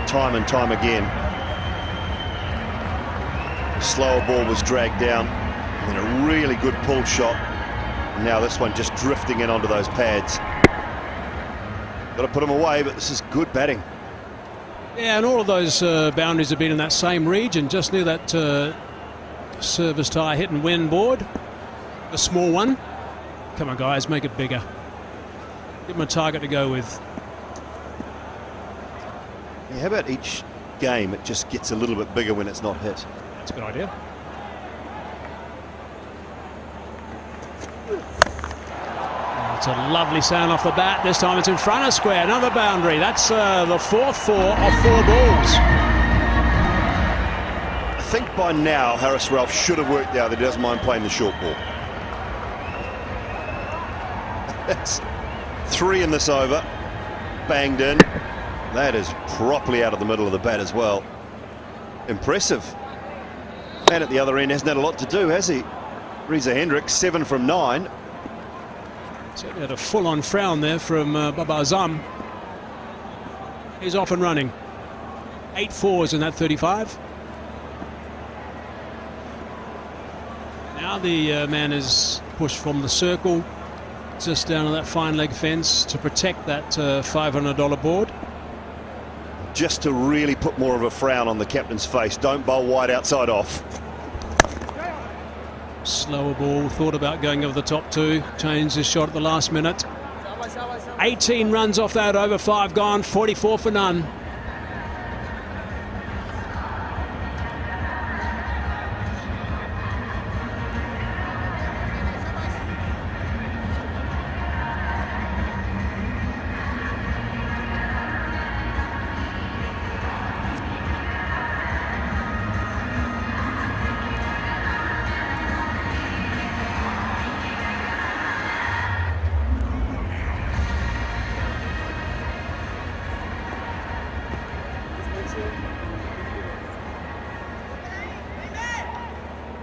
time and time again. The slower ball was dragged down, and a really good pull shot. And now this one just drifting in onto those pads. Got to put them away, but this is good batting. Yeah, and all of those boundaries have been in that same region, just near that service tie hit and win board. A small one. Come on, guys, make it bigger. Give them a target to go with. Yeah, how about each game it just gets a little bit bigger when it's not hit? That's a good idea. It's a lovely sound off the bat. This time it's in front of square. Another boundary. That's the fourth four of 4 balls. I think by now Harris Ralph should have worked out that he doesn't mind playing the short ball. That's 3 in this over. Banged in. That is properly out of the middle of the bat as well. Impressive. And at the other end hasn't had a lot to do, has he? Reza Hendricks, 7 from 9. Certainly had a full-on frown there from Baba Azam. He's off and running. 8 fours in that 35. Now the man is pushed from the circle just down to that fine leg fence to protect that $500 board. Just to really put more of a frown on the captain's face. Don't bowl wide outside off. Slower ball, thought about going over the top 2, changed his shot at the last minute. 18 runs off that over, 5 gone, 44 for none.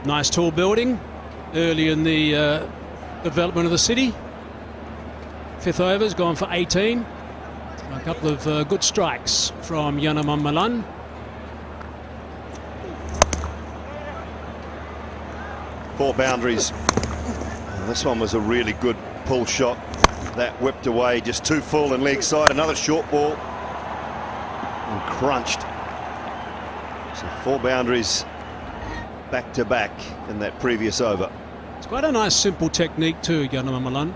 Nice tall building early in the development of the city. 5th over's gone for 18. A couple of good strikes from Yanaman Malan. Four boundaries. And this one was a really good pull shot. That whipped away, just 2 full and leg side. Another short ball. And crunched. So 4 boundaries back to back in that previous over. It's quite a nice simple technique too, Yanaman Malan.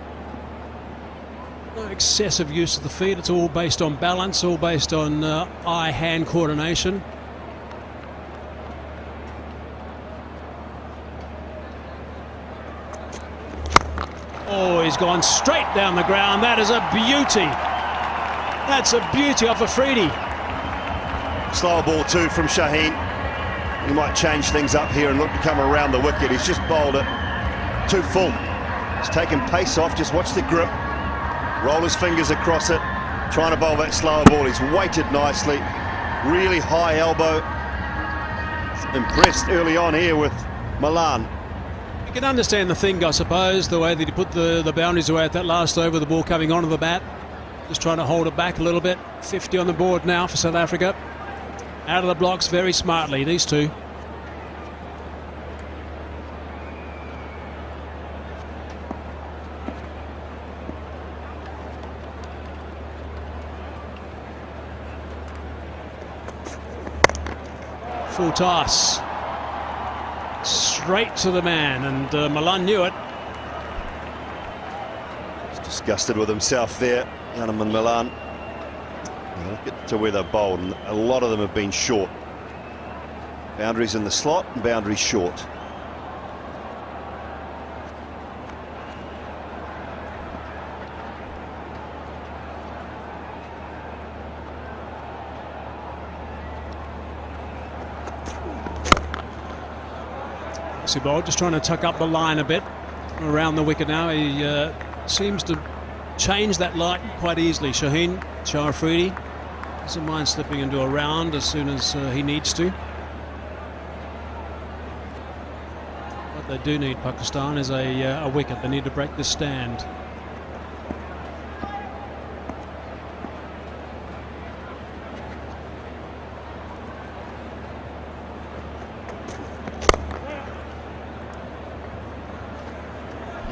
No excessive use of the feet. It's all based on balance, all based on eye-hand coordination. Oh, he's gone straight down the ground. That is a beauty. That's a beauty off Afridi. Slower ball 2 from Shaheen. He might change things up here and look to come around the wicket. He's just bowled it 2 full. He's taken pace off. Just watch the grip. Roll his fingers across it. Trying to bowl that slower ball. He's weighted nicely. Really high elbow. Impressed early on here with Malan. You can understand the thing, I suppose, the way that he put the boundaries away at that last over, the ball coming onto the bat. Just trying to hold it back a little bit. 50 on the board now for South Africa. Out of the blocks very smartly, these two. Full toss. Straight to the man, and Malan knew it. He's disgusted with himself there, Yanaman Malan. Look at to where they're bowled, and a lot of them have been short. Boundaries in the slot and boundaries short. Just trying to tuck up the line a bit. around the wicket now. He seems to change that light quite easily. Shaheen Shah-Afridi doesn't mind slipping into a round as soon as he needs to. What they do need, Pakistan, is a wicket. They need to break this stand.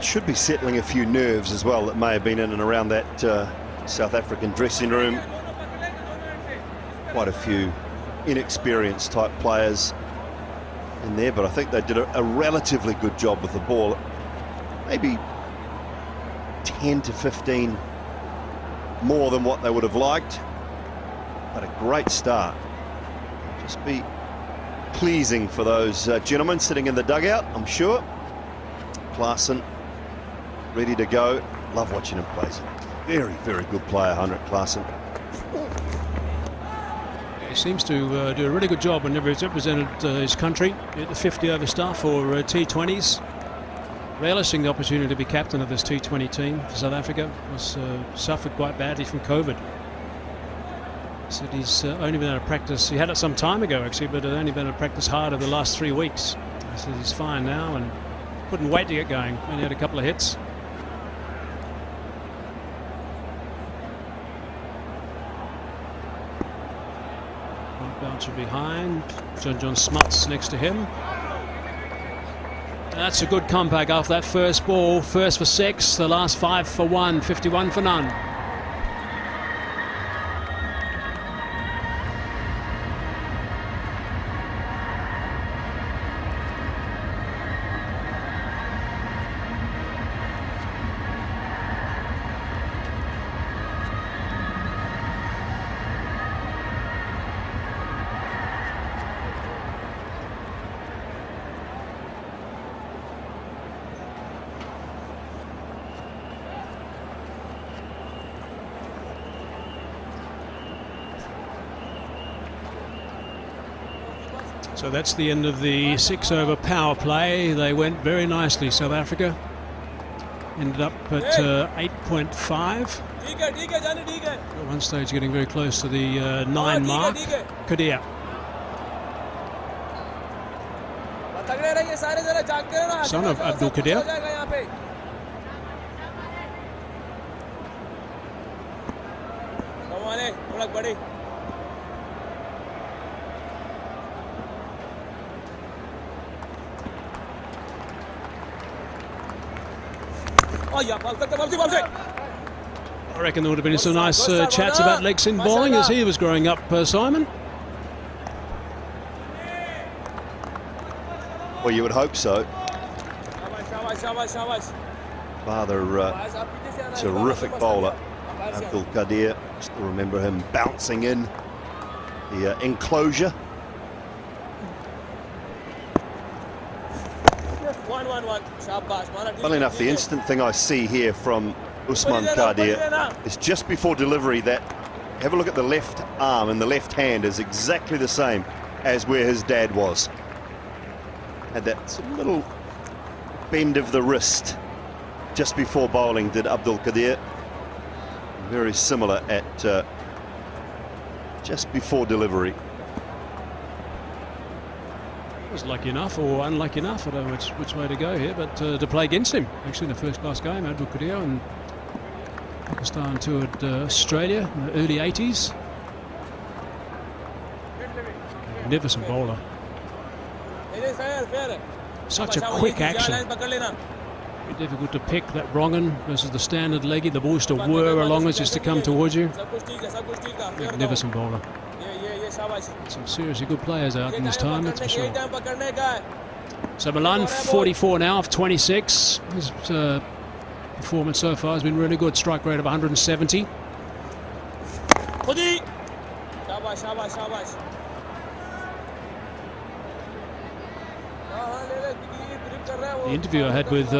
Should be settling a few nerves as well that may have been in and around that South African dressing room. Quite a few inexperienced type players in there, but I think they did a relatively good job with the ball. Maybe 10 to 15 more than what they would have liked, but a great start. Just be pleasing for those gentlemen sitting in the dugout, I'm sure. Klaasen ready to go. Love watching him play. Very, very good player, Henrik Klaasen. He seems to do a really good job whenever he's represented his country at the 50-over stuff or T20s. Relishing the opportunity to be captain of this T20 team for South Africa. Was suffered quite badly from COVID. Said he's only been able to practice. He had it some time ago actually, but only been able to practice hard over the last 3 weeks. He said he's fine now and couldn't wait to get going. Only had a couple of hits. Bouncer behind. John Smuts next to him. And that's a good comeback after that first ball. First for 6, the last 5 for 1, 51 for none. So that's the end of the 6-over power play. They went very nicely, South Africa. Ended up at 8.5. At one stage getting very close to the 9 mark. Kadir. Son of Abdul Kadir. I reckon there would have been some nice chats about leg spin bowling as he was growing up, Simon. Well, you would hope so. Father, terrific bowler, Abdul Kadir. Still remember him bouncing in the enclosure. Funnily enough, the instant thing I see here from Usman Kadir is just before delivery that, have a look at the left arm and the left hand is exactly the same as where his dad was. Had that little bend of the wrist just before bowling, did Abdul Kadir. Very similar at just before delivery. Was lucky enough or unlucky enough, I don't know which way to go here, but to play against him actually in a first-class game. Abdul Kadir, and Pakistan toured Australia in the early 80s. Magnificent bowler. Such a quick action. Very difficult to pick that wrong un versus the standard leggy. The ball used to whir along as just to come towards you. Magnificent bowler. Some seriously good players out in this time, that's for sure. So Milan 44 now of 26. His performance so far has been really good. Strike rate of 170. The interview I had with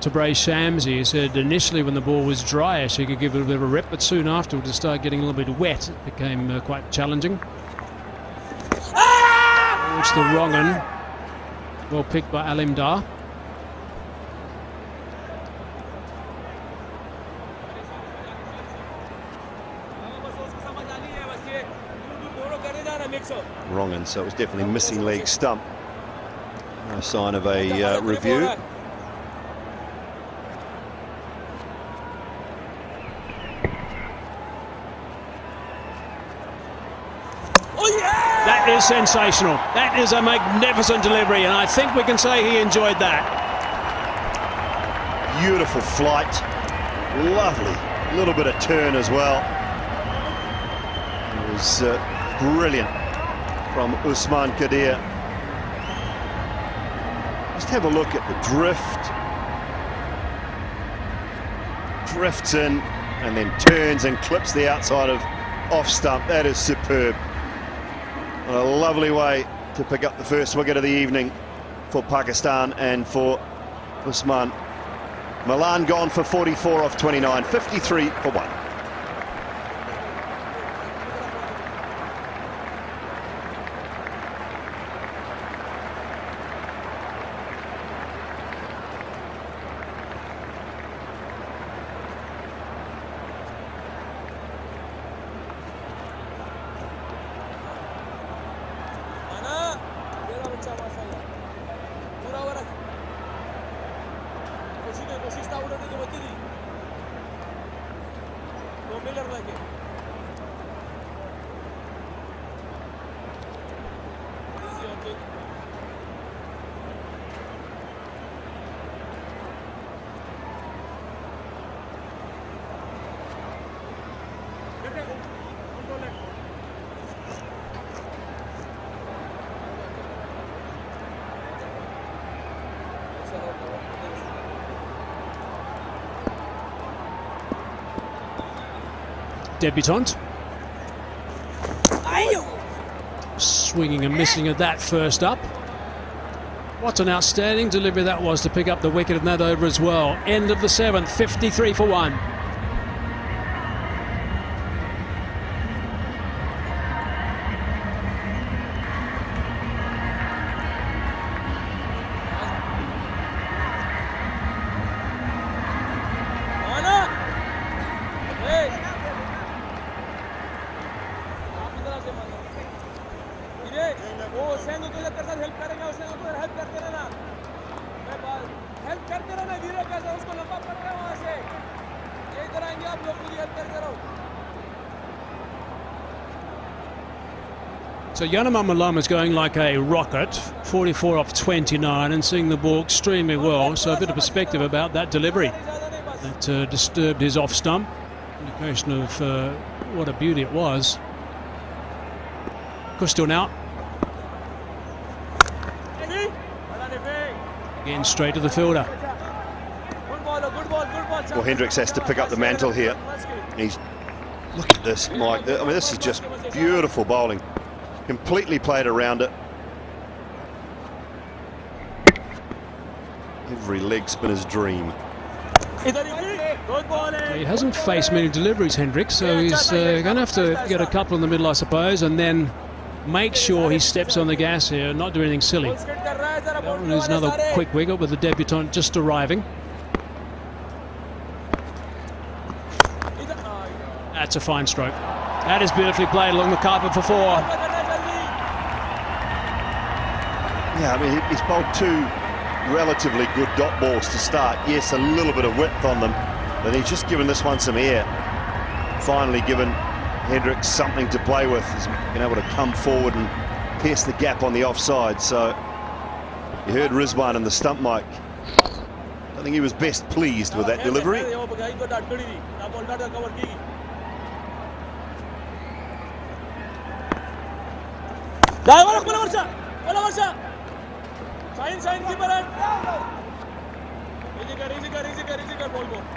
Tabraiz Shamsi, he said initially when the ball was drier she could give it a bit of a rip, but soon afterwards it started getting a little bit wet. It became quite challenging. It's the wrong one. Well picked by Alim Dar. wrong in, so it was definitely missing leg stump. No sign of a review. That is sensational. That is a magnificent delivery, and I think we can say he enjoyed that. Beautiful flight, lovely, a little bit of turn as well. It was brilliant from Usman Kadir. Just have a look at the drift. Drifts in and then turns and clips the outside of off stump. That is superb. A lovely way to pick up the first wicket of the evening for Pakistan and for Usman. Milan gone for 44 off 29, 53 for 1. Debutant. Swinging and missing at that first up. What an outstanding delivery that was to pick up the wicket in that over as well. End of the 7th, 53 for 1. So Yanama Malam is going like a rocket, 44 off 29 and seeing the ball extremely well. So a bit of perspective about that delivery that disturbed his off stump. Indication of what a beauty it was. Kustil now. Again straight to the fielder. Well, Hendricks has to pick up the mantle here. Look at this, Mike. I mean, this is just beautiful bowling. Completely played around it. Every leg spinner's dream. He hasn't faced many deliveries, Hendricks, so he's going to have to get a couple in the middle, I suppose, and then make sure he steps on the gas here and not do anything silly. There's another quick wicket with the debutant just arriving. That's a fine stroke. That is beautifully played along the carpet for 4. Yeah, I mean, he's bowled 2 relatively good dot balls to start. Yes, a little bit of width on them, but he's just given this one some air. Finally given Hendricks something to play with. He's been able to come forward and pierce the gap on the offside. So you heard Rizwan in the stump mic. I think he was best pleased with that delivery.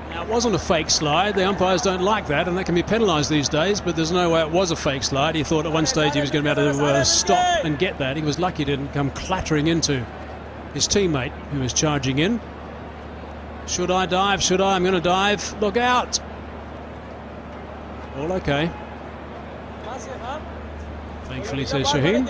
Now, it wasn't a fake slide. The umpires don't like that, and that can be penalised these days, but there's no way it was a fake slide. He thought at one stage he was going to be able to stop and get that. He was lucky he didn't come clattering into his teammate who was charging in. Should I dive? Should I? I'm going to dive. Look out. All okay. Thankfully, says Shaheen.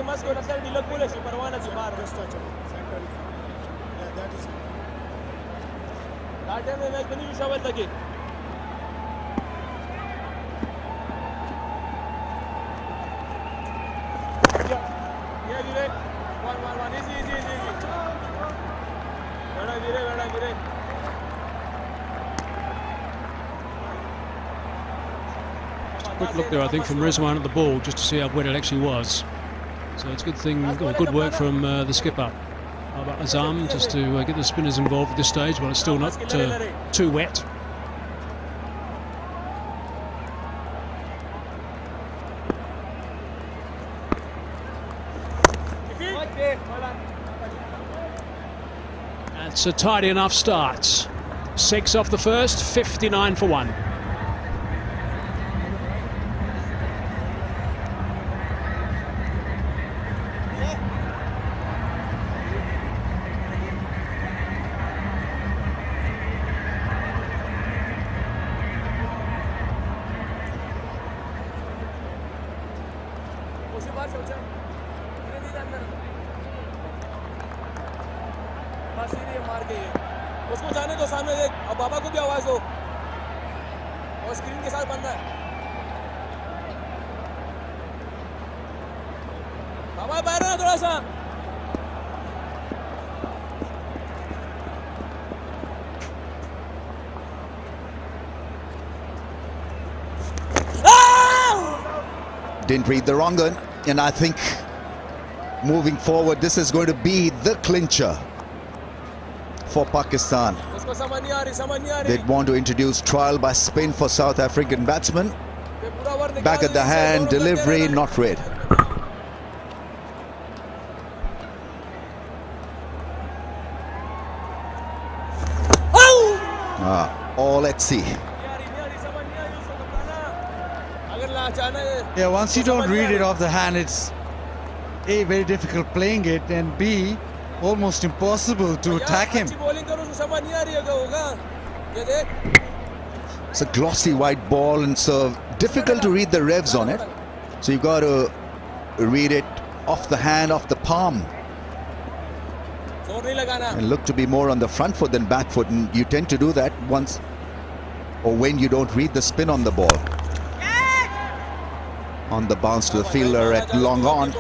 Quick look there, I think, from Rizwan at the ball, just to see how wet it actually was. So it's a good thing, or good work from the skipper, Azam, just to get the spinners involved at this stage, but it's still not too wet. That's a tidy enough start. 6 off the first, 59 for 1. उसको जाने दो, सामने देख, अब बाबा को भी आवाज दो और स्क्रीन के साथ बंदा है। बाबा बाहर ना थोड़ा सा। Didn't read the wrong one, and I think moving forward this is going to be the clincher for Pakistan. They'd want to introduce trial by spin for South African batsmen. Back at the hand, delivery not read. All at sea. Yeah, once you don't read it off the hand, it's A, very difficult playing it, and B, almost impossible to attack him. It's a glossy white ball, and so difficult to read the revs on it. So you've got to read it off the hand, off the palm, and look to be more on the front foot than back foot, and you tend to do that once or when you don't read the spin on the ball. On the bounce to the fielder at long on.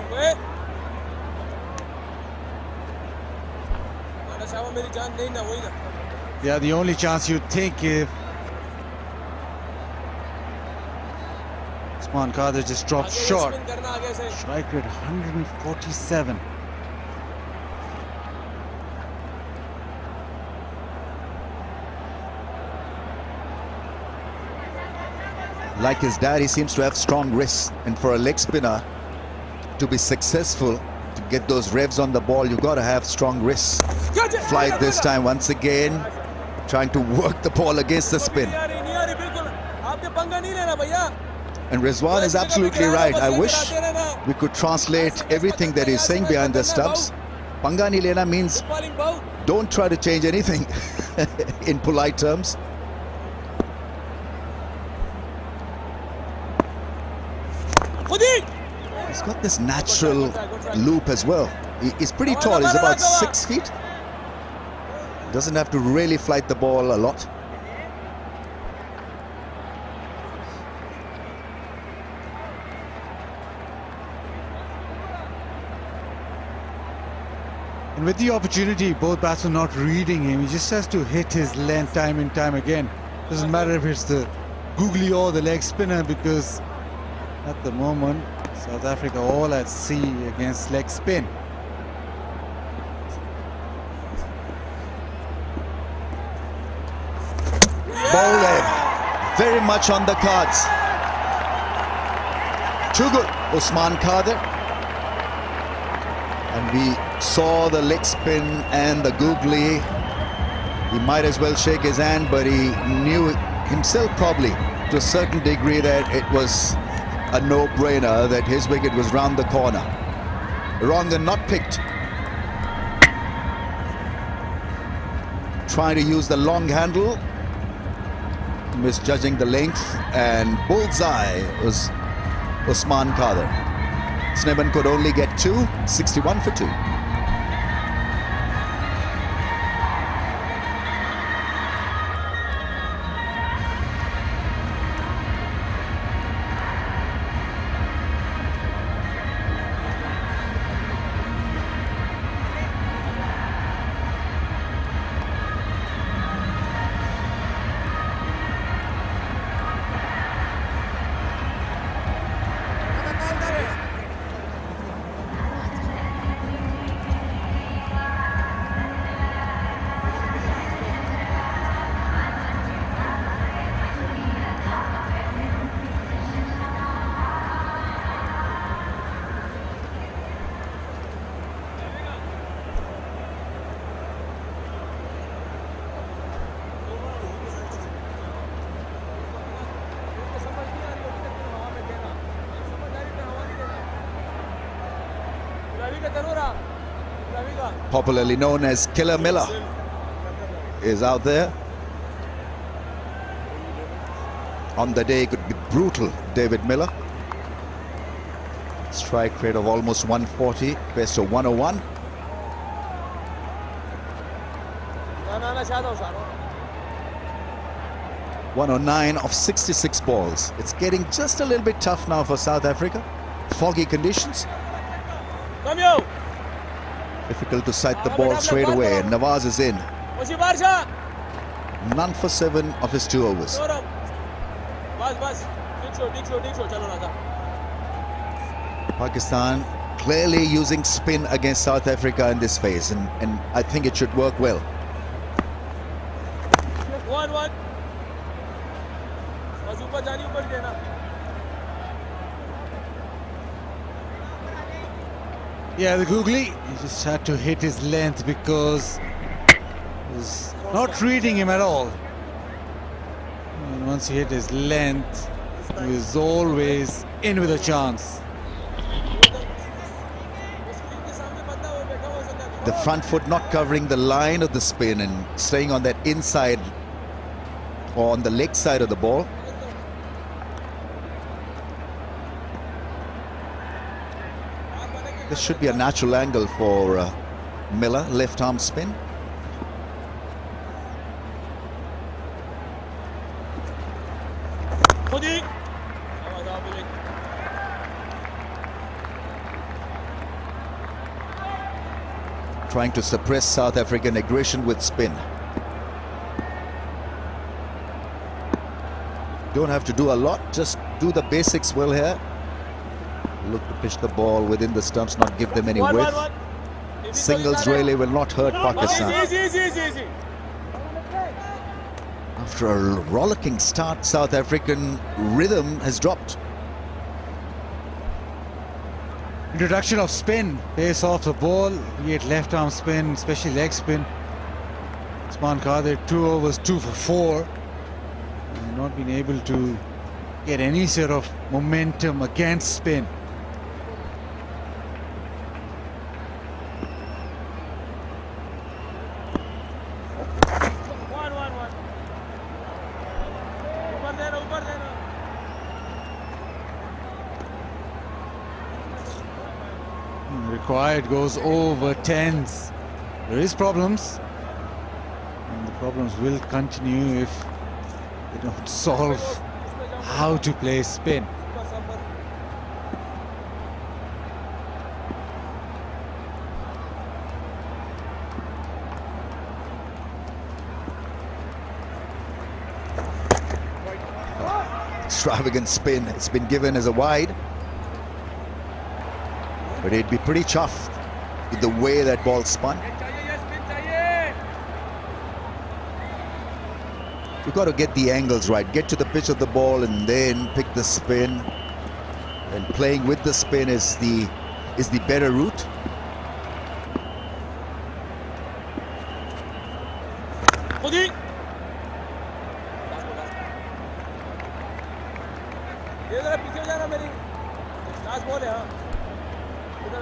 Yeah, the only chance you'd think if Usman Khader just dropped short. Strike rate 147. Like his dad, he seems to have strong wrists, and for a leg spinner to be successful, to get those revs on the ball, you've got to have strong wrists. Flight this time once again, trying to work the ball against the spin. And Rizwan is absolutely right. I wish we could translate everything that he's saying behind the stumps. Pangani lena means don't try to change anything in polite terms. He's got this natural loop as well. He's pretty tall, he's about 6 feet. Doesn't have to really flight the ball a lot. And with the opportunity, both batsmen not reading him, he just has to hit his length time and time again. Doesn't matter if it's the googly or the leg spinner, because at the moment, South Africa all at sea against leg spin. Ball leg, very much on the cards. Too good, Usman Khader. And we saw the leg spin and the googly. He might as well shake his hand, but he knew himself probably to a certain degree that it was a no-brainer, that his wicket was round the corner. Wrong and not picked. Trying to use the long handle, misjudging the length, and bullseye was Usman Khader. Sneban could only get 2, 61 for 2. popularly known as Killer Miller, is out there. On the day, it could be brutal, David Miller. Strike rate of almost 140, best of 101. 109 of 66 balls. It's getting just a little bit tough now for South Africa. Foggy conditions. Difficult to sight the ball straight away. And Nawaz is in. None for 7 of his 2 overs. Pakistan clearly using spin against South Africa in this phase, and I think it should work well. 1-1. Yeah, the googly, he just had to hit his length because he was not reading him at all. And once he hit his length, he was always in with a chance. The front foot not covering the line of the spin and staying on that inside or on the leg side of the ball. This should be a natural angle for Miller, left arm spin. Trying to suppress South African aggression with spin. Don't have to do a lot, just do the basics well here. Look to pitch the ball within the stumps, not give them any width. Singles really will not hurt Pakistan. After a rollicking start, South African rhythm has dropped. Introduction of spin, pace off the ball, be it left arm spin, especially leg spin. Usman Khadir 2 overs, 2 for 4. Not been able to get any sort of momentum against spin. Required goes over 10s. There is problems, and the problems will continue if they don't solve how to play spin. Extravagant spin. It's been given as a wide. But it'd be pretty chuffed with the way that ball spun. You've got to get the angles right, get to the pitch of the ball and then pick the spin. And playing with the spin is the better route.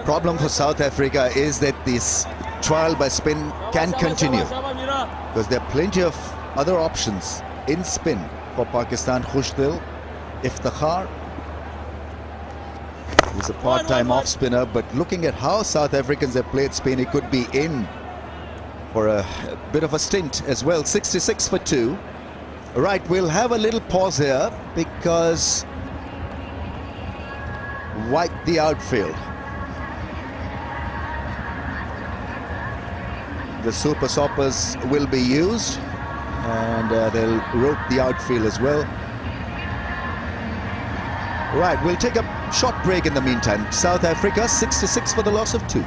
Problem for South Africa is that this trial by spin can continue because there are plenty of other options in spin for Pakistan. Khushdil, Iftikhar is a part-time off spinner, but looking at how South Africans have played spin, it could be in for a bit of a stint as well. 66 for 2. Right, we'll have a little pause here because wipe the outfield. The super soppers will be used and they'll rope the outfield as well. Right, we'll take a short break in the meantime. South Africa 66 for the loss of 2.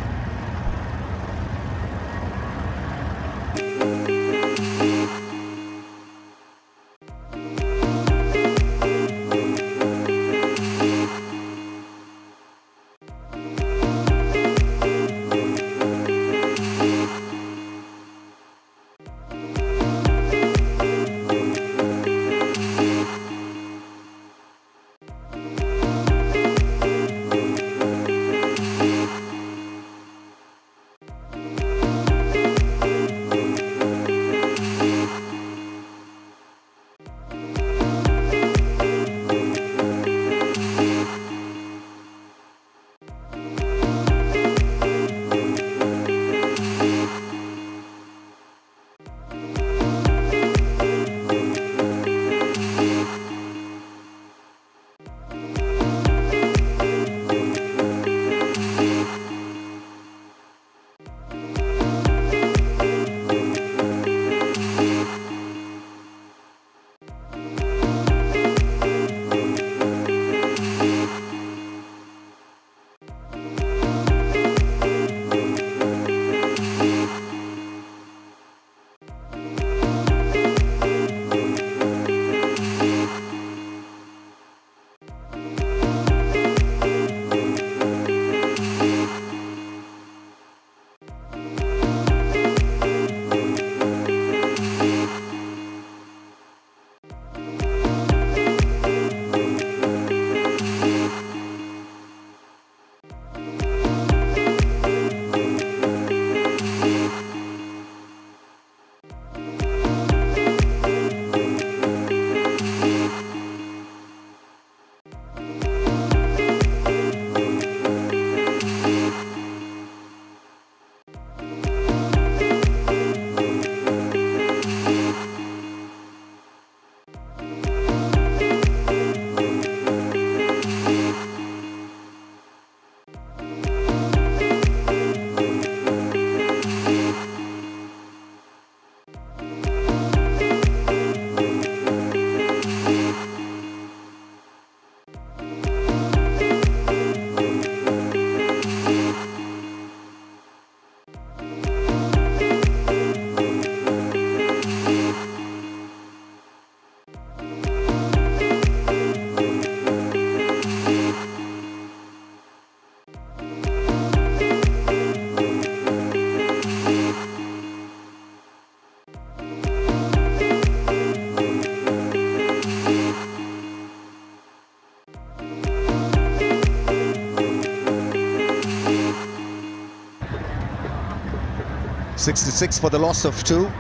66 for the loss of 2.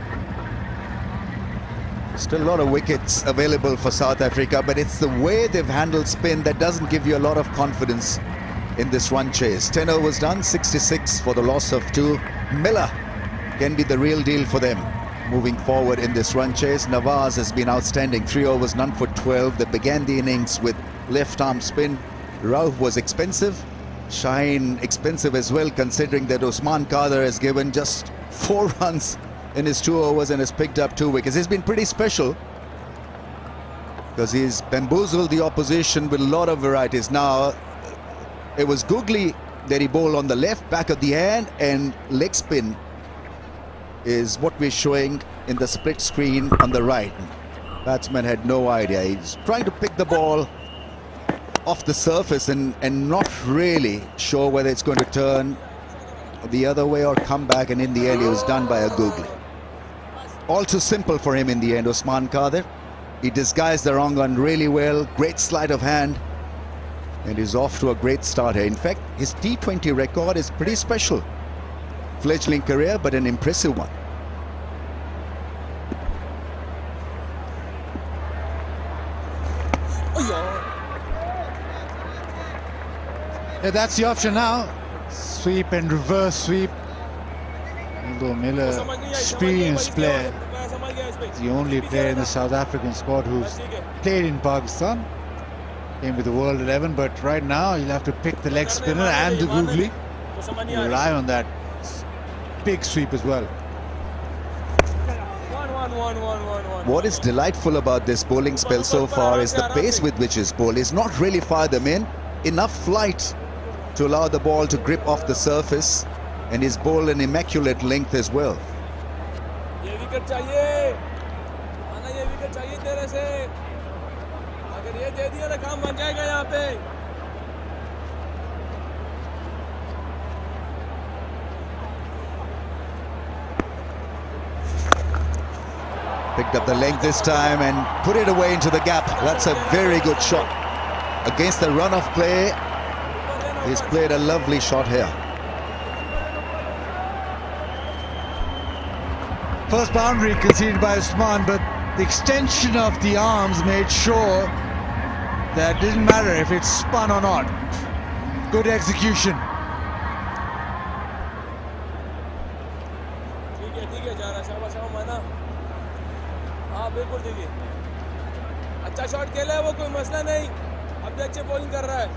Still a lot of wickets available for South Africa, but it's the way they've handled spin that doesn't give you a lot of confidence in this run chase. 10 overs done, 66 for the loss of 2. Miller can be the real deal for them moving forward in this run chase. Nawaz has been outstanding, 3 overs, none for 12. They began the innings with left arm spin. Rauf was expensive. Shaheen expensive as well, considering that Usman Khader has given just 4 runs in his 2 overs and has picked up 2 wickets. He's been pretty special because he's bamboozled the opposition with a lot of varieties. Now, it was Googly that he bowled on the left, back of the hand, and leg spin is what we're showing in the split screen on the right. Batsman had no idea. He's trying to pick the ball off the surface and not really sure whether it's going to turn the other way or come back, and in the end it was done by a Googly. All too simple for him in the end, Usman Khader. He disguised the wrong one really well, great sleight of hand, and he's off to a great start here. In fact, his T20 record is pretty special. Fledgling career, but an impressive one. Yeah, that's the option now. Sweep and reverse sweep. Although Miller, experienced player, the only player in the South African squad who's played in Pakistan, came with the World 11, but right now he'll have to pick the leg spinner and the googly. He'll rely on that big sweep as well. What is delightful about this bowling spell so far is the pace with which his bowled. He's not really fired them in. Enough flight to allow the ball to grip off the surface, and he's bowled an immaculate length as well. Picked up the length this time and put it away into the gap. That's a very good shot. Against the run-off play, he's played a lovely shot here. First boundary conceded by Usman, but the extension of the arms made sure that it didn't matter if it's spun or not. Good execution. अच्छा shot खेला है वो, कोई मसला नहीं, अब भी अच्छे बॉलिंग कर रहा है।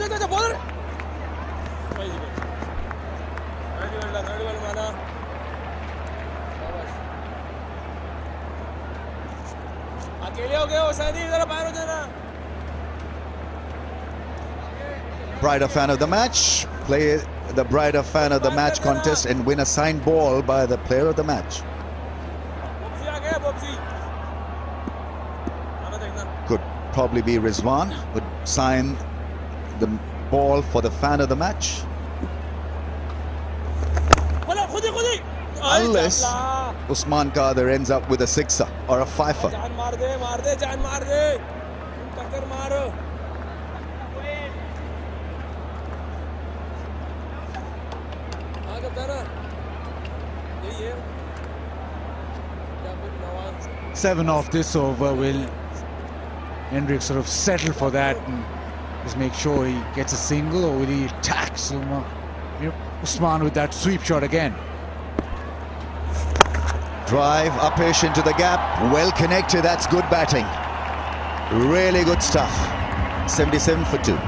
अच्छा बॉलर अकेले हो गए हो सैनी, जरा बाहर हो जाना। Brighter fan of the match, play the brighter fan of the match contest and win a signed ball by the player of the match. Could probably be Rizwan, would sign the ball for the fan of the match. Unless Usman Khader ends up with a sixer or a fifer. Seven off this over. Will Hendrick sort of settle for that and just make sure he gets a single, or will he attack Usman with that sweep shot again? Drive upish into the gap, well connected. That's good batting, really good stuff. 77 for 2.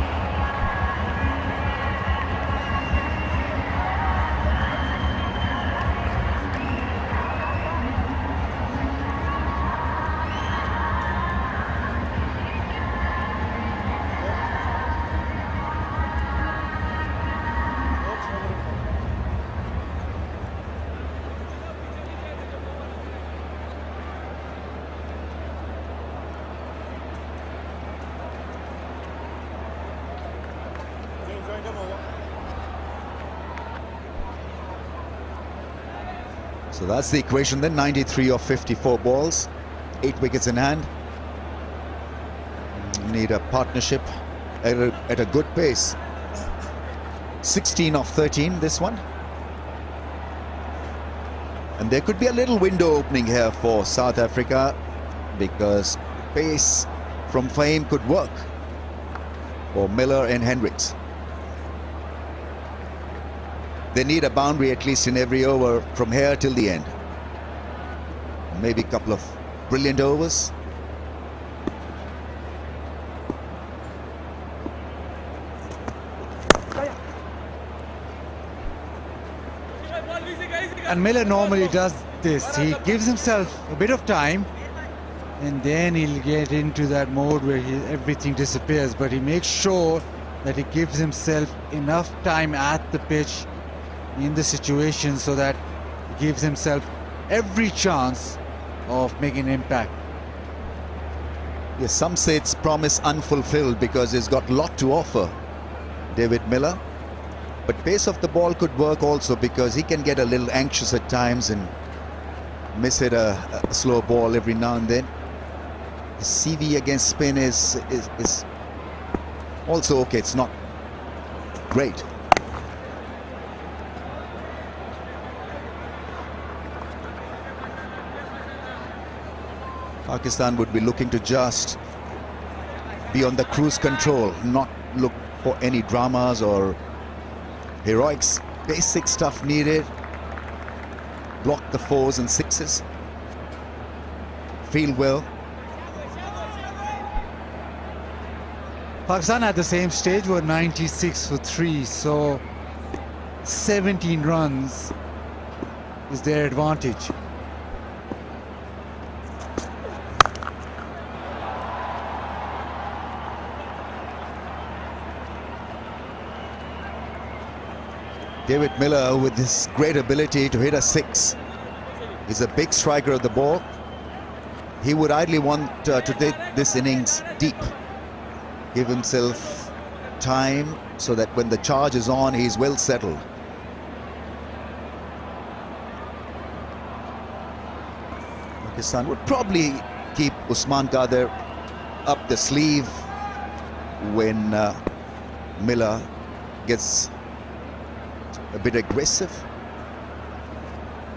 So that's the equation then, 93 of 54 balls, 8 wickets in hand. need a partnership at a good pace. 16 of 13 this one. And there could be a little window opening here for South Africa, because pace from Fahim could work for Miller and Hendricks. They need a boundary at least in every over from here till the end. Maybe a couple of brilliant overs. And Miller normally does this. He gives himself a bit of time, and then he'll get into that mode where everything disappears. But he makes sure that he gives himself enough time at the pitch in the situation so that he gives himself every chance of making an impact. Yes, some say it's promise unfulfilled because he's got a lot to offer, David Miller. But pace of the ball could work also, because he can get a little anxious at times and miss it a slow ball every now and then. The CV against spin is also okay. It's not great. Pakistan would be looking to just be on the cruise control, not look for any dramas or heroics. Basic stuff needed. Block the 4s and 6s. Field well. Pakistan at the same stage were 96 for 3, so 17 runs is their advantage. David Miller, with his great ability to hit a 6, is a big striker of the ball. He would ideally want to take this innings deep, give himself time so that when the charge is on, he's well settled. Pakistan would probably keep Usman Qadir up the sleeve when Miller gets a bit aggressive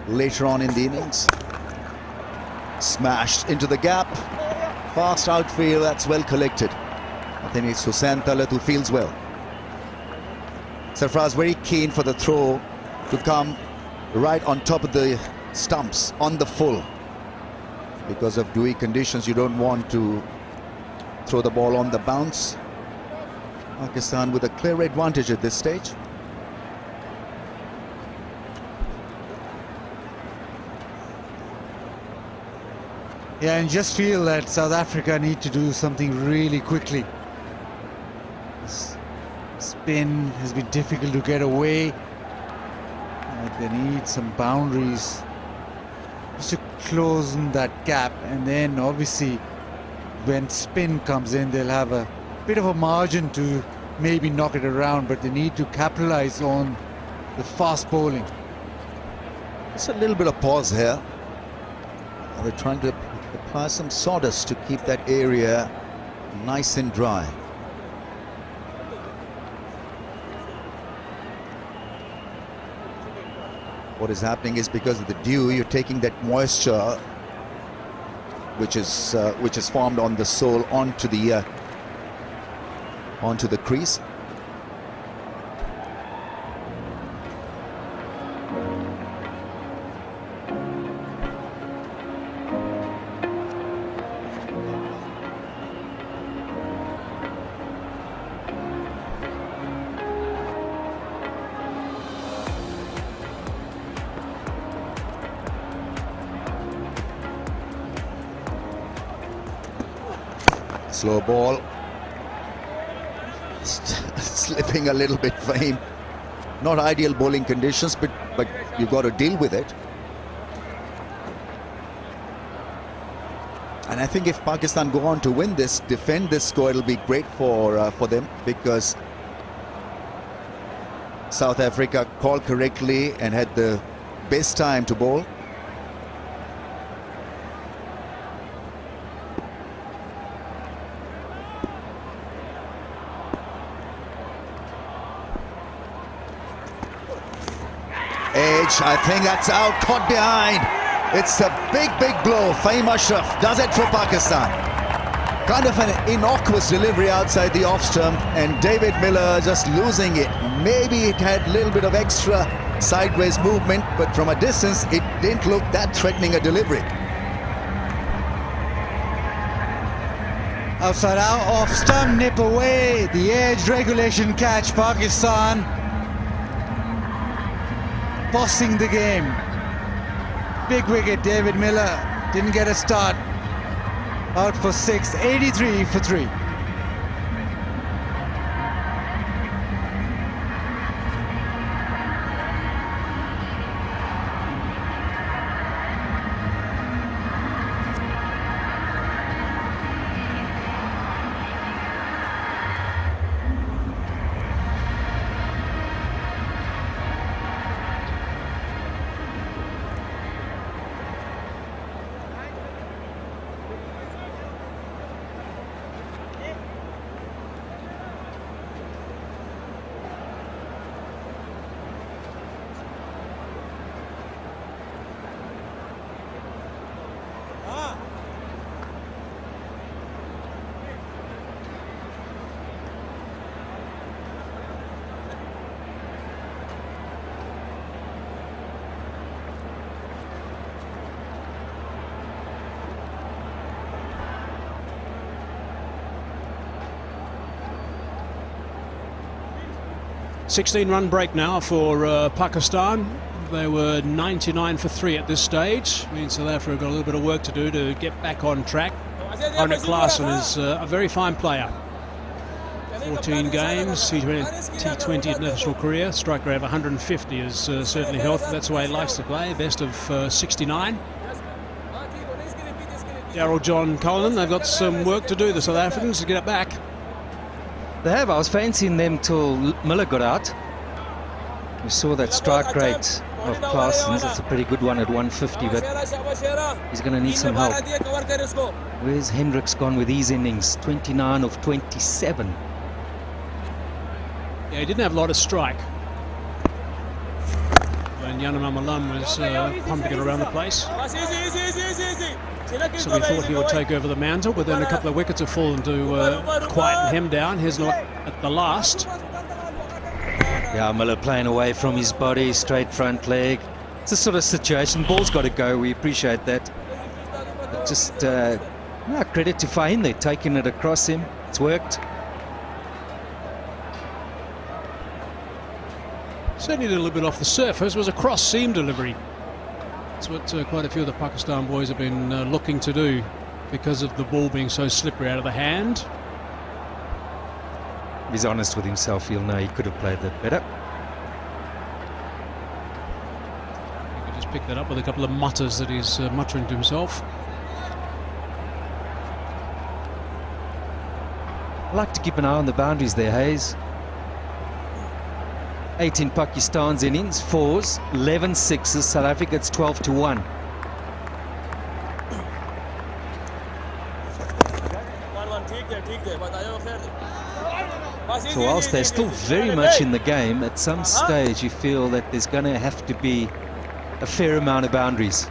later on in the innings. Smashed into the gap. Fast outfield, that's well collected. I think it's Hussain Talat who feels well. Sarfraz very keen for the throw to come right on top of the stumps on the full. Because of dewy conditions, you don't want to throw the ball on the bounce. Pakistan with a clear advantage at this stage. Yeah, and just feel that South Africa need to do something really quickly. This spin has been difficult to get away. They need some boundaries just to close that gap, and then obviously when spin comes in, they'll have a bit of a margin to maybe knock it around, but they need to capitalize on the fast bowling. It's a little bit of pause here. They're trying to apply some sawdust to keep that area nice and dry. What is happening is because of the dew, you're taking that moisture which is formed on the sole onto the crease. Slow ball, slipping a little bit for him. Not ideal bowling conditions, but you've got to deal with it. And I think if Pakistan go on to win this, defend this score, it'll be great for them, because South Africa called correctly and had the best time to bowl. edge. I think that's out, caught behind. It's a big blow. Fahim Ashraf does it for Pakistan. Kind of an innocuous delivery outside the off stump, and David Miller just losing it. Maybe it had a little bit of extra sideways movement, but from a distance it didn't look that threatening a delivery. Outside out, off stump, nip away. The edge regulation catch, Pakistan bossing the game. Big wicket, David Miller didn't get a start. Out for 6, 83 for 3. Run break now for Pakistan. They were 99 for 3 at this stage. Means South Africa got a little bit of work to do to get back on track. Henrik Larsson is a very fine player. 14 games, T20 international career. Striker over 150 is certainly healthy. That's the way he likes to play. Best of 69. Daryl John Cullen, they've got some work to do, the South Africans, to get it back. They have. I was fancying them till Miller got out. We saw that strike rate of Claessen's. It's a pretty good one at 150, but he's going to need some help. Where's Hendricks gone with these innings? 29 of 27. Yeah, he didn't have a lot of strike. And Yanama Malam was pumping it around the place. So we thought he would take over the mantle, but then a couple of wickets have fallen to quieten him down. Here's not at the last. Yeah, Miller playing away from his body, straight front leg. It's a sort of situation. Ball's got to go. We appreciate that. But just credit to Fahim. They're taking it across him. It's worked. Certainly did a little bit off the surface. It was a cross seam delivery. That's what quite a few of the Pakistan boys have been looking to do because of the ball being so slippery out of the hand. If he's honest with himself, he'll know he could have played that better. He could just pick that up with a couple of mutters that he's muttering to himself. I like to keep an eye on the boundaries there, Hayes. 8 in Pakistan's innings, 4s, 11 6s. South Africa, it's 12 to 1. So whilst they're still very much in the game, at some stage you feel that there's going to have to be a fair amount of boundaries.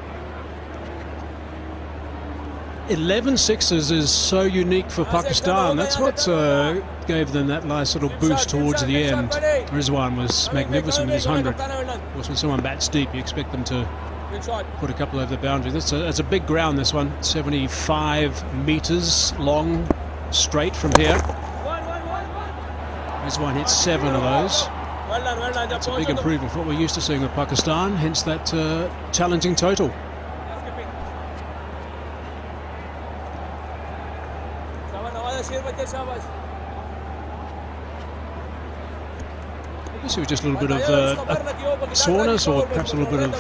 11 sixes is so unique for Pakistan. That's what gave them that nice little boost towards the end. Rizwan was magnificent with his 100. Of course, when someone bats deep, you expect them to put a couple over the boundary. That's a big ground, this one. 75 metres long, straight from here. Rizwan hit 7 of those. That's a big improvement from what we're used to seeing with Pakistan, hence that challenging total. I guess it was just a little bit of soreness, or perhaps a little bit of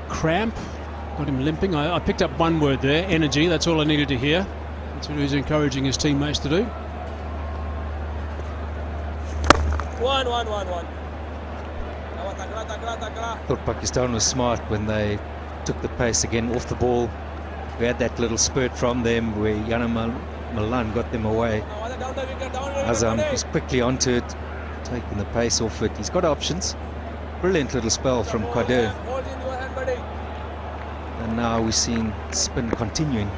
cramp. Got him limping. I picked up one word there, energy. That's all I needed to hear. That's what he was encouraging his teammates to do. One. Thought Pakistan was smart when they took the pace again off the ball. We had that little spurt from them where Yanama Malan got them away. Azam is quickly onto it, taking the pace off it. He's got options. Brilliant little spell from Quetta. Hold in your hand, buddy. And now we're seeing spin continuing.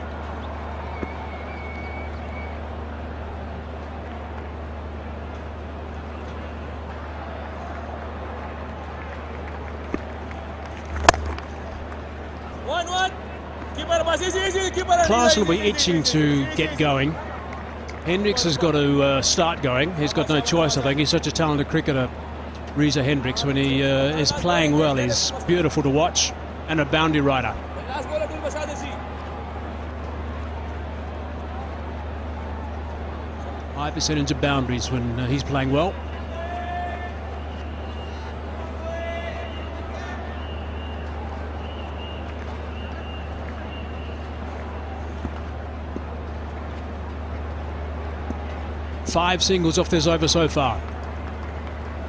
One. Keeper, pass easy. Keeper. Klaassen will be itching to get going. Hendricks has got to start going. He's got no choice, I think. He's such a talented cricketer, Reza Hendricks. When he is playing well, he's beautiful to watch and a boundary rider. Last ball, Abdul Bashar Desi. High percentage of boundaries when he's playing well. Five singles off this over so far.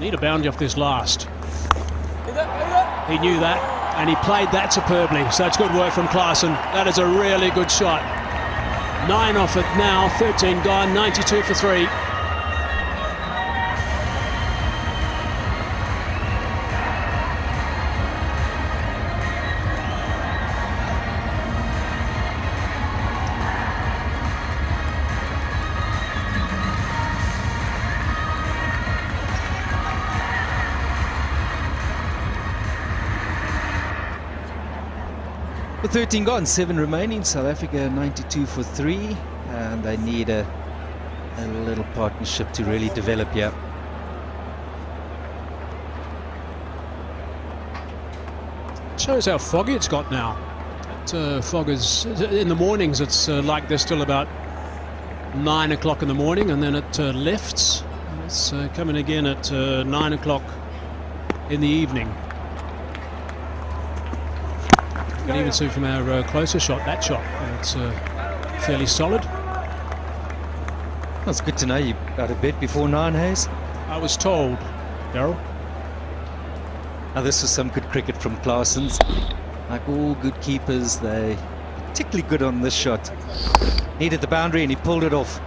Need a boundary off this last. He knew that and he played that superbly. So it's good work from Klaassen. That is a really good shot. 9 off it now, 13 gone, 92 for 3. With 13 gone, 7 remaining. South Africa 92 for 3, and they need a little partnership to really develop here. Shows how foggy it's got now. Fog is in the mornings. It's like this till about 9 o'clock in the morning, and then it lifts. It's coming again at 9 o'clock in the evening. You can even see from our closer shot, that shot, it's fairly solid. That's good to know you got to bed before 9, Hayes. I was told, Daryl. Now this was some good cricket from Klaassen's. Like all good keepers, they particularly good on this shot. Needed the boundary and he pulled it off.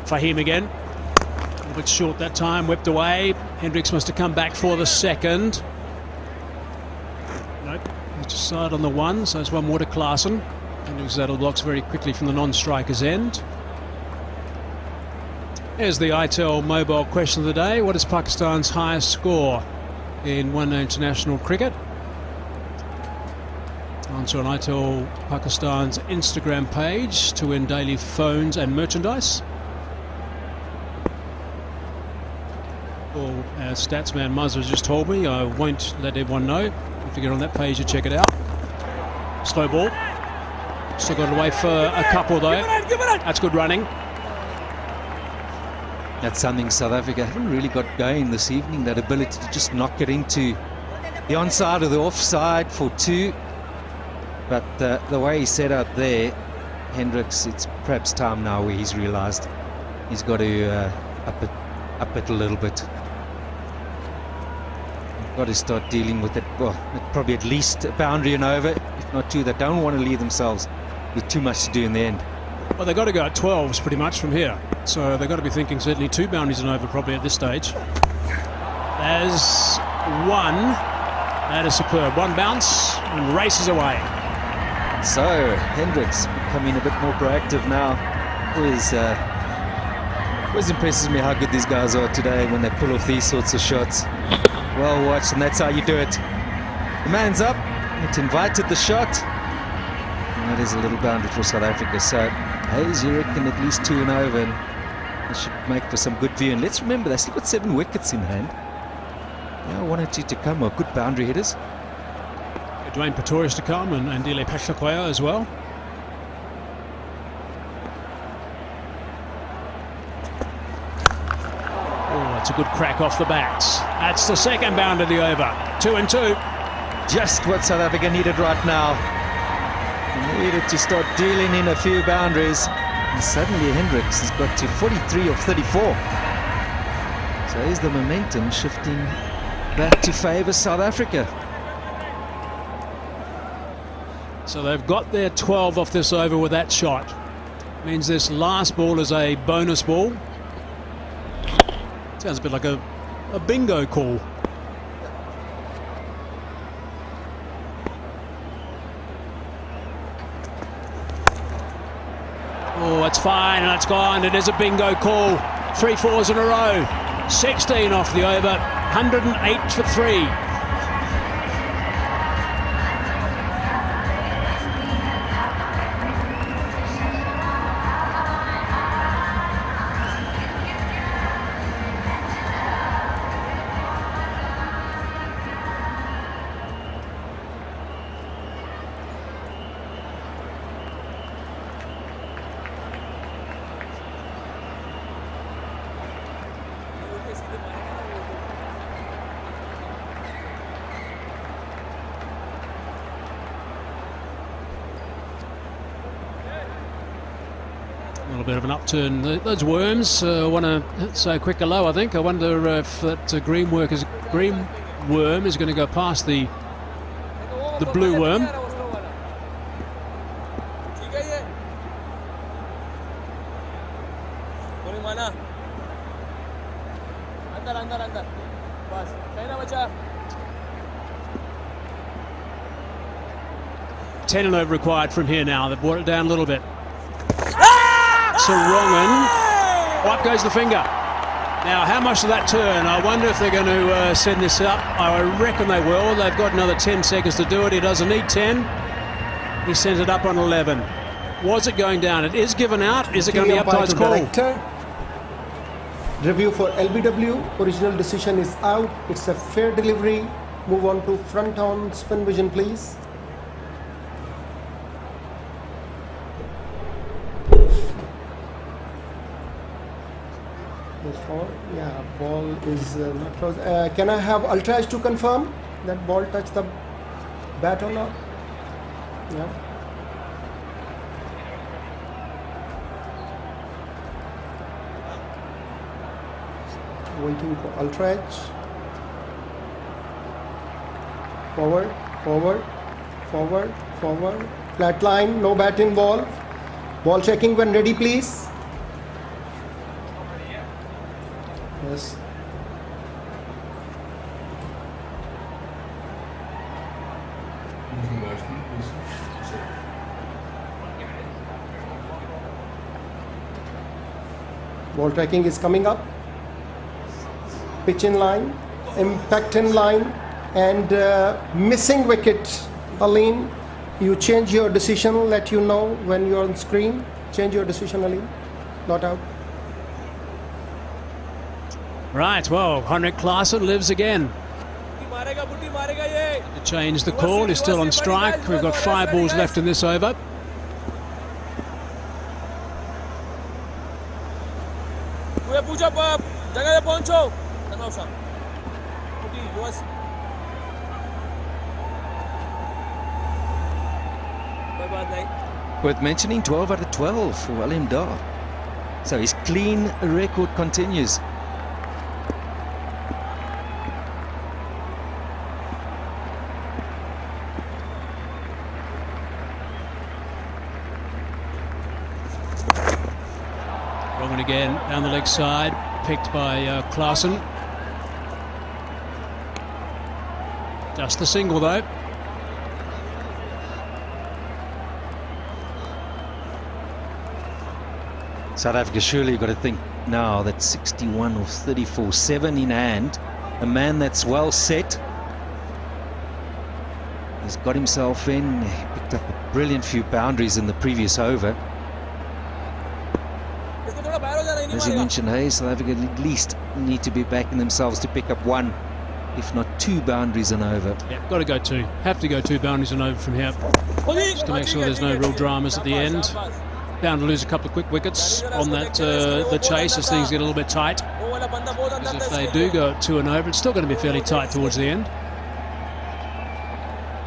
Fahim again, a little bit short that time, whipped away. Hendricks must have come back for the second. Nope, he's just side on the one, so it's one more to Klaassen. Hendricks saddle blocks very quickly from the non-striker's end. Here's the ITEL mobile question of the day. What is Pakistan's highest score in one-day international cricket? Answer on ITEL Pakistan's Instagram page to win daily phones and merchandise. As Statsman Muzz has just told me, I won't let everyone know. You have to get on that page and check it out. Slow ball. Still got away for a couple though. That's good running. That's something South Africa haven't really got going this evening, that ability to just knock it into the onside or the offside for 2. But the way he set out there, Hendricks, it's perhaps time now where he's realised he's got to up it a little bit. Got to start dealing with it. Well, probably at least a boundary and over, if not 2. They don't want to leave themselves with too much to do in the end. Well, they've got to go at 12s pretty much from here. So they've got to be thinking certainly 2 boundaries and over probably at this stage. There's one. That is superb. One bounce and races away. So Hendricks becoming a bit more proactive now. Always impresses me how good these guys are today when they pull off these sorts of shots. Well watched, and that's how you do it. The man's up, it invited the shot, and that is a little boundary for South Africa. So Hayes, you reckon at least 2 and over, and they should make for some good view. And let's remember, they've still got 7 wickets in hand. Yeah, 1 or 2 to come are good boundary hitters. Dwayne Pretorius to come, and Dile Pashlakoya as well. That's a good crack off the bats. That's the second bound of the over. 2 and 2. Just what South Africa needed right now. They needed to start dealing in a few boundaries. And suddenly Hendricks has got to 43 of 34. So here's the momentum shifting back to favour South Africa. So they've got their 12 off this over with that shot. Means this last ball is a bonus ball. Sounds a bit like a bingo call. Oh, it's fine and it's gone. It is a bingo call. 3 fours in a row. 16 off the over. 108 for 3. A little bit of an upturn. Those worms want to so quick a low, I think. I wonder if that green worm is going to go past the blue worm. Ten and over required from here now. They've brought it down a little bit. Wrong. Up goes the finger. Now, how much of that turn? I wonder if they're going to send this up. I reckon they will. They've got another 10 seconds to do it. He doesn't need 10. He sends it up on 11. Was it going down? It is given out. Is it going to be uptide's call? Review for LBW. Original decision is out. It's a fair delivery. Move on to front on spin vision, please. Yeah, ball is not close. Can I have ultrage to confirm that ball touched the bat or not? Yeah. Waiting for ultrage. Forward, forward, forward, forward. Flat line, no bat involved. Ball checking when ready, please. Yes. Ball tracking is coming up. Pitch in line, impact in line, and missing wicket. Aline, you change your decision. Let you know when you're on screen. Change your decision, Aline. Not out. Right, well, Henrik Klaasen lives again. To change the call, he's still on strike. We've got 5 balls left in this over. Worth mentioning, 12 out of 12 for William Dar. So his clean record continues. Roman again down the leg side, picked by Klaasen. Just the single though. South Africa surely got to think now that 61 of 34, 7 in hand. A man that's well set. He's got himself in, he picked up a brilliant few boundaries in the previous over. As you mentioned, hey, South Africa at least need to be backing themselves to pick up 1, if not 2 boundaries and over. Yeah, got to go 2. Have to go 2 boundaries and over from here. Just to make sure there's no real dramas at the end. Bound to lose a couple of quick wickets on that the chase as things get a little bit tight. Because if they do go 2 and over, it's still going to be fairly tight towards the end.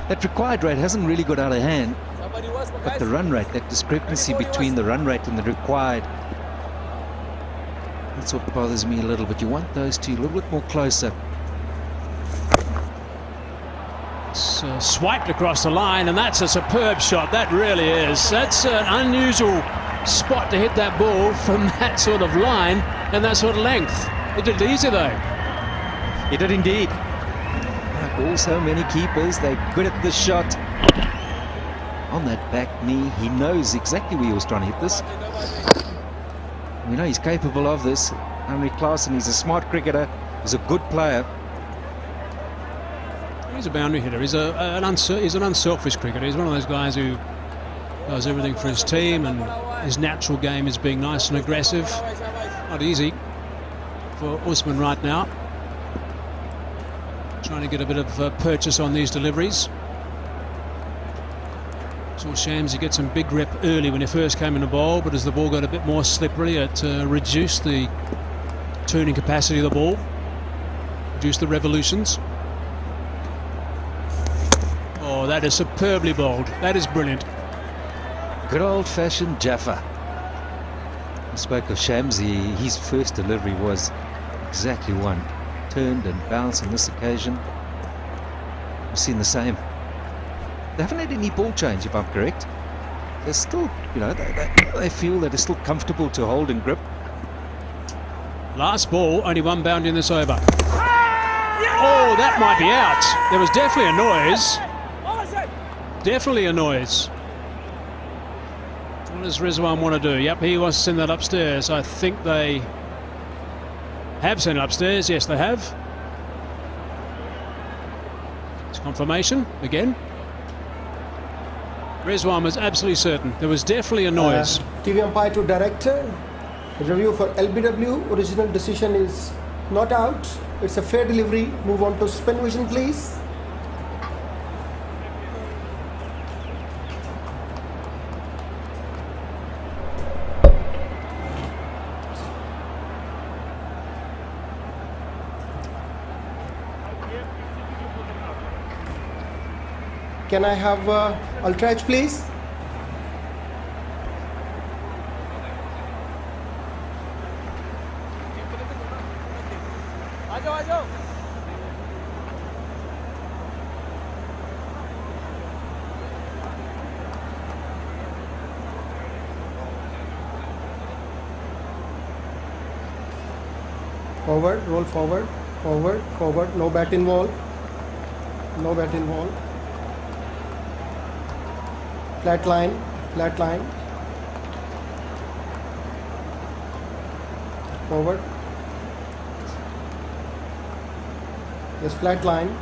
That required rate hasn't really got out of hand, but the run rate, that discrepancy between the run rate and the required, that's what bothers me a little bit. You want those 2 a little bit more closer. It's swiped across the line, and that's a superb shot. That really is. That's an unusual spot to hit that ball from that sort of line and that sort of length. He did it easy though. He did indeed. Like all so many keepers, they're good at this shot. On that back knee, he knows exactly where he was trying to hit this. We know he's capable of this. Henry Klaasen, he's a smart cricketer. He's a good player. He's a boundary hitter. He's an unselfish cricketer. He's one of those guys who does everything for his team, and his natural game is being nice and aggressive. Not easy for Usman right now. Trying to get a bit of purchase on these deliveries. Saw Shamsi get some big rep early when he first came in the bowl, but as the ball got a bit more slippery, it reduced the turning capacity of the ball, reduced the revolutions. Oh, that is superbly bowled. That is brilliant. Good old-fashioned Jaffa. I spoke of Shamsi. His first delivery was exactly one. Turned and bounced on this occasion. We've seen the same. They haven't had any ball change, if I'm correct. They're still, you know, they feel that it's still comfortable to hold and grip. Last ball, only one boundary in this over. Oh, that might be out. There was definitely a noise. Definitely a noise. What does Rizwan want to do? Yep, he wants to send that upstairs. I think they have sent it upstairs. Yes, they have. It's confirmation again. Rizwan was absolutely certain. There was definitely a noise. TV umpire to director. Review for LBW. Original decision is not out. It's a fair delivery. Move on to spin vision, please. Can I have Ultrage, please? Forward, roll forward, forward, forward, no bat involved. No bat involved. Flat line, flat line. Forward. Yes, flat line.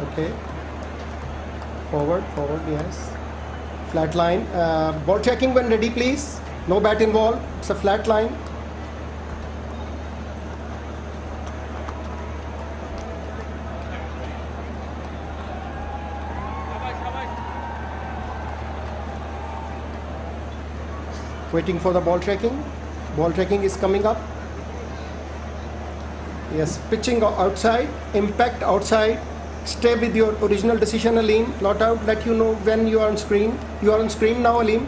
Okay. Forward, forward, yes. Flat line. Ball checking when ready, please. No bat involved. It's a flat line. Waiting for the ball tracking. Ball tracking is coming up. Yes, pitching outside, impact outside. Stay with your original decision, Aleem. Not out. Let you know when you are on screen. You are on screen now, Aleem.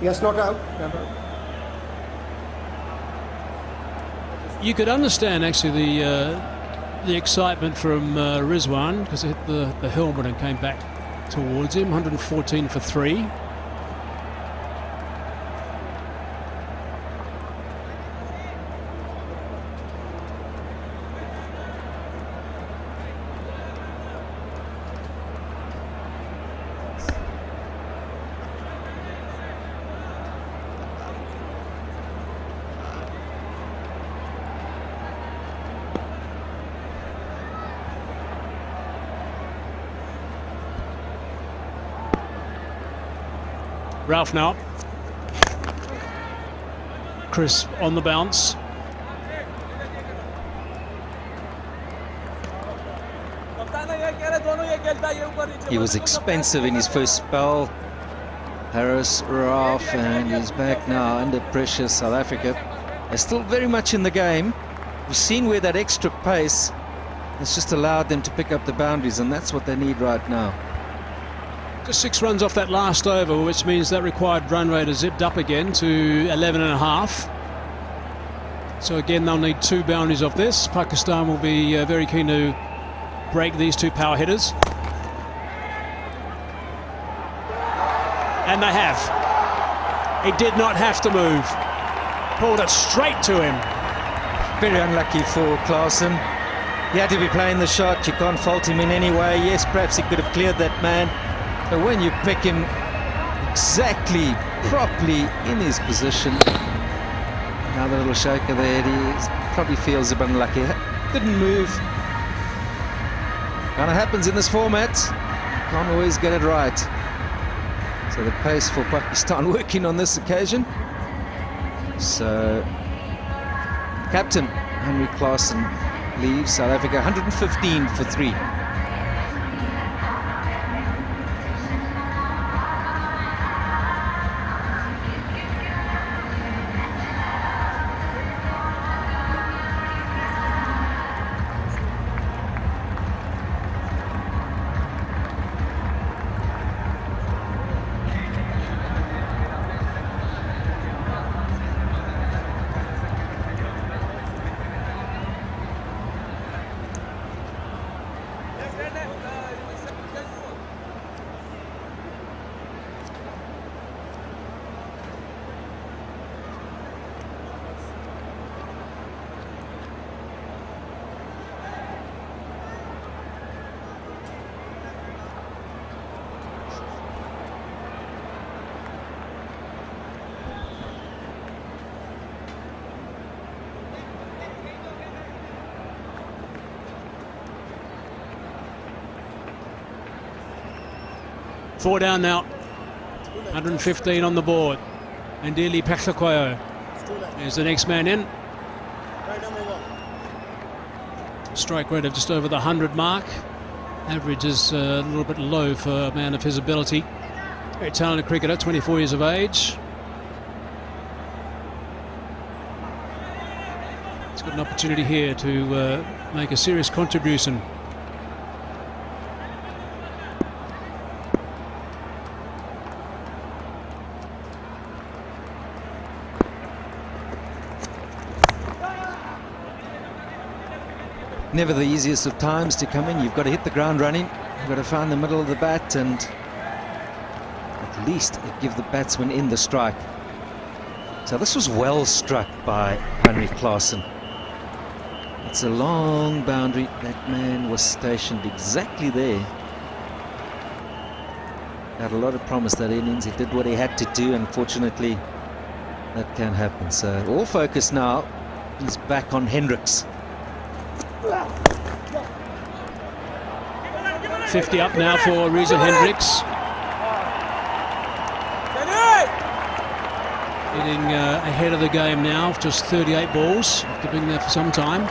Yes, not out. Never. You could understand actually the excitement from Rizwan, because it hit the helmet and came back towards him. 114 for 3. Ralph now. Chris on the bounce. He was expensive in his first spell. Harris, Ralph, and he's back now under pressure. South Africa is still very much in the game. We've seen where that extra pace has just allowed them to pick up the boundaries, and that's what they need right now. Just 6 runs off that last over, which means that required run rate has zipped up again to 11.5. So again, they'll need 2 boundaries of this. Pakistan will be very keen to break these 2 power hitters. And they have. He did not have to move. Pulled it straight to him. Very unlucky for Klaasen. He had to be playing the shot. You can't fault him in any way. Yes, perhaps he could have cleared that man. But when you pick him exactly, properly in his position, another little shaker there, he probably feels a bit unlucky. Didn't move. Kind of happens in this format. Can't always get it right. So the pace for Pakistan working on this occasion. So captain Henry Klaasen leaves South Africa 115 for 3. Four down now. 115 on the board. And Dili Pekhlakoyo is the next man in. Strike rate of just over the 100 mark. Average is a little bit low for a man of his ability. Very talented cricketer, 24 years of age. He's got an opportunity here to make a serious contribution. Never the easiest of times to come in. You've got to hit the ground running. You've got to find the middle of the bat and at least give the batsman in the strike. So this was well struck by Henry Klaasen. It's a long boundary. That man was stationed exactly there. Had a lot of promise that innings. He did what he had to do. Unfortunately, that can't happen. So all focus now is back on Hendricks. 50 up now for Rizwan Hendricks. Getting ahead of the game now, just 38 balls after being there for some time.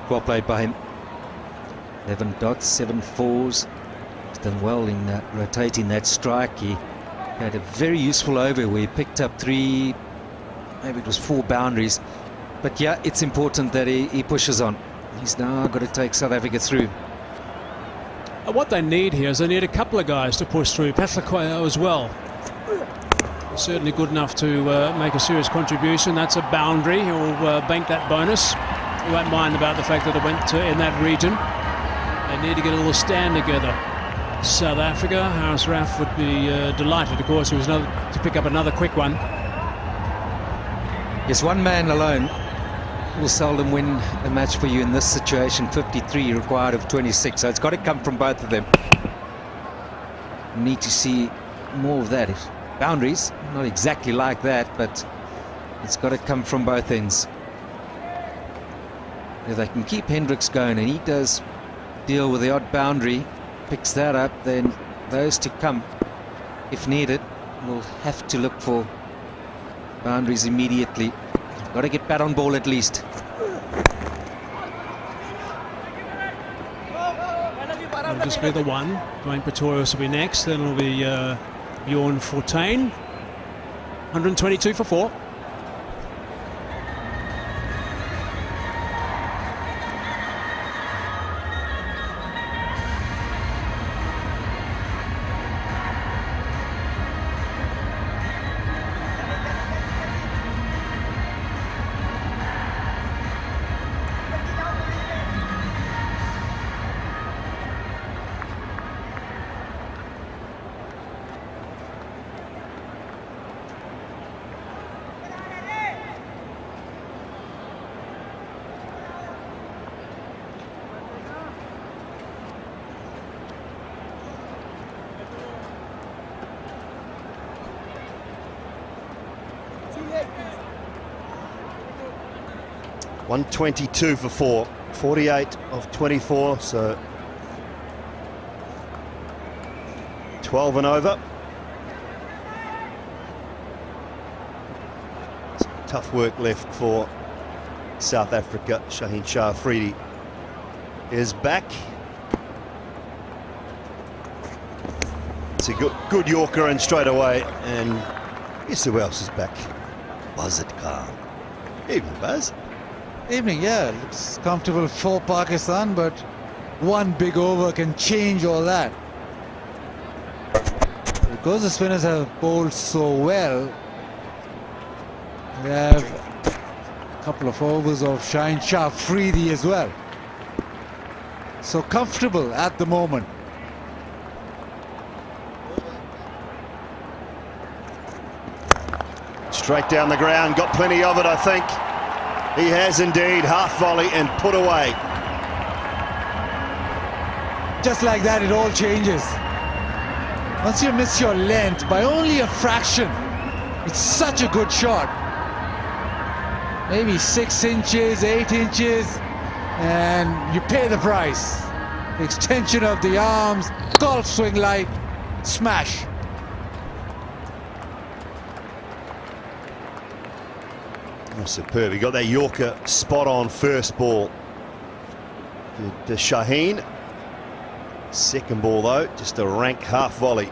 Well played by him. 11 dots, 7 fours. He's done well in rotating that strike. He had a very useful over where he picked up 3, maybe it was 4 boundaries. But yeah, it's important that he pushes on. He's now got to take South Africa through. What they need here is they need a couple of guys to push through. Pekhlakoyo as well. Certainly good enough to make a serious contribution. That's a boundary. He'll bank that bonus. He won't mind about the fact that it went in that region. They need to get a little stand together. South Africa, Haris Raf would be delighted, of course. He was to pick up another quick one. Yes, one man alone will seldom win a match for you in this situation. 53 required of 26, so it's got to come from both of them. You need to see more of that. Boundaries, not exactly like that, but it's got to come from both ends. If they can keep Hendricks going, and he does deal with the odd boundary, picks that up, then those to come, if needed, will have to look for boundaries immediately. Got to get bat on ball at least. It'll just be the one. Dwayne Pretorius will be next. Then it'll be Bjorn Fortuin. 122 for 4. 122 for 4, 48 of 24, so 12 and over. Some tough work left for South Africa. Shaheen Shah Afridi is back. It's a good Yorker and straight away, and guess who else is back? Buzzard Khan. Evening, Buzz. Evening, yeah. Looks comfortable for Pakistan, but one big over can change all that. Because the spinners have bowled so well, they have a couple of overs of Shaheen Shah Afridi as well. So comfortable at the moment. Straight down the ground, got plenty of it, I think. He has indeed. Half volley and put away. Just like that, it all changes. Once you miss your length by only a fraction, it's such a good shot. Maybe 6 inches, 8 inches, and you pay the price. Extension of the arms, golf swing like, smash. Oh, superb. He got that Yorker spot on first ball to Shaheen. Second ball, though, just a rank half volley.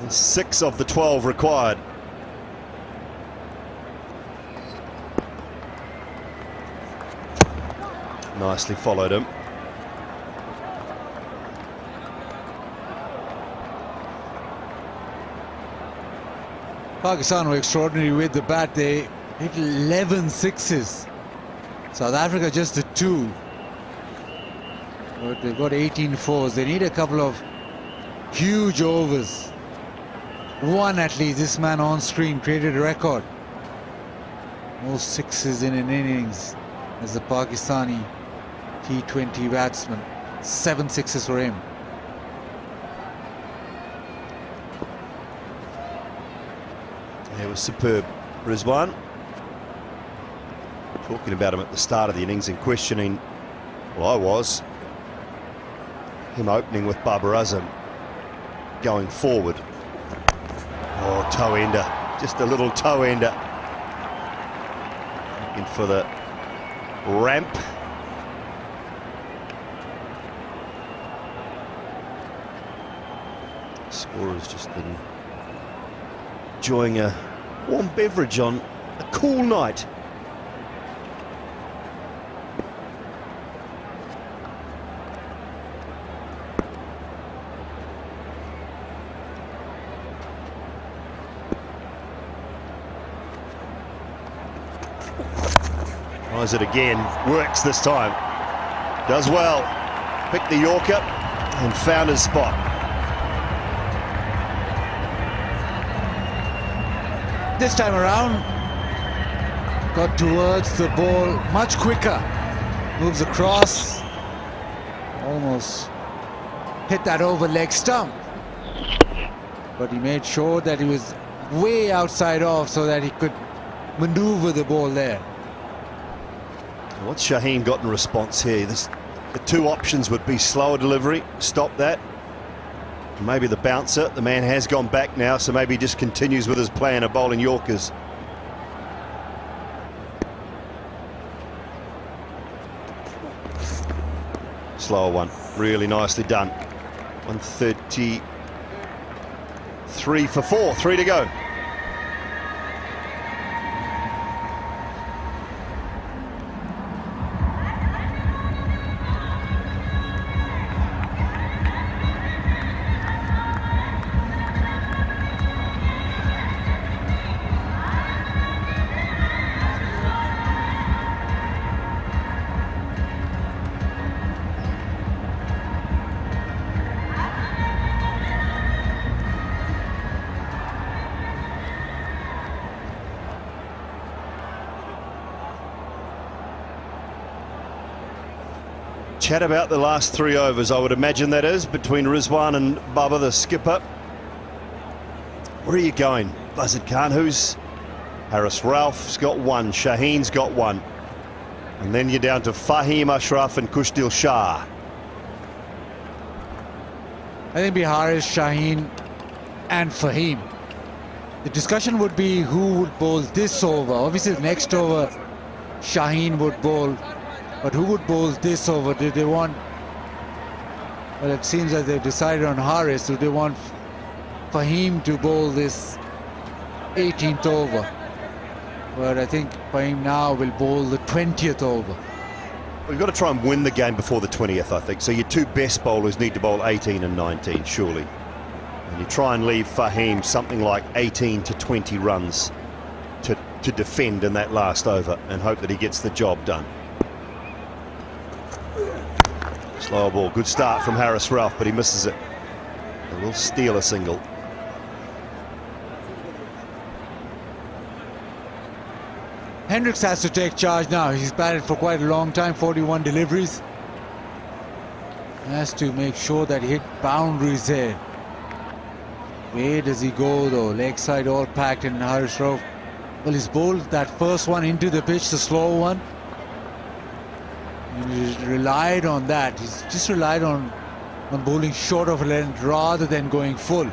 And 6 of the 12 required. Nicely followed him. Pakistan were extraordinary with the bat. They hit 11 sixes. South Africa just the 2. But they've got 18 fours. They need a couple of huge overs. One at least. This man on screen created a record. Most sixes in an innings as a Pakistani T20 batsman. 7 sixes for him. It was superb, Rizwan. Talking about him at the start of the innings and questioning, well, I was, him opening with Babar Azam going forward. Oh, toe ender, just a little toe ender. Looking for the ramp. Scorer's just been enjoying a warm beverage on a cool night. Tries it again, works this time. Does well. Picked the Yorker and found his spot. This time around, got towards the ball much quicker. Moves across, almost hit that over leg stump. But he made sure that he was way outside off so that he could maneuver the ball there. What's Shaheen got in response here? The 2 options would be slower delivery, stop that. Maybe the bouncer. The man has gone back now, so maybe he just continues with his plan of bowling Yorkers. Slower one, really nicely done. 133 for 4, 3 to go. Chat about the last 3 overs, I would imagine that is, between Rizwan and Baba, the skipper. Where are you going, Buzzard Khan? Who's Harris Ralph's got 1, Shaheen's got 1. And then you're down to Fahim Ashraf and Kushdil Shah. I think it'd be Haris, Shaheen and Fahim. The discussion would be who would bowl this over. Obviously the next over Shaheen would bowl, but who would bowl this over? Did they want, well, it seems that they've decided on Haris. Do they want Fahim to bowl this 18th over? But I think Fahim now will bowl the 20th over. We've got to try and win the game before the 20th, I think. So your two best bowlers need to bowl 18 and 19, surely. And you try and leave Fahim something like 18 to 20 runs to defend in that last over and hope that he gets the job done. Slower ball. Good start from Haris Ralph, but he misses it. They will steal a single. Hendricks has to take charge now. He's batted for quite a long time, 41 deliveries. Has to make sure that he hit boundaries there. Where does he go though? Leg side all packed in Haris Ralph. Well, he's bowled that first one into the pitch, the slow one. And he's relied on that. He's just relied on bowling short of length rather than going full.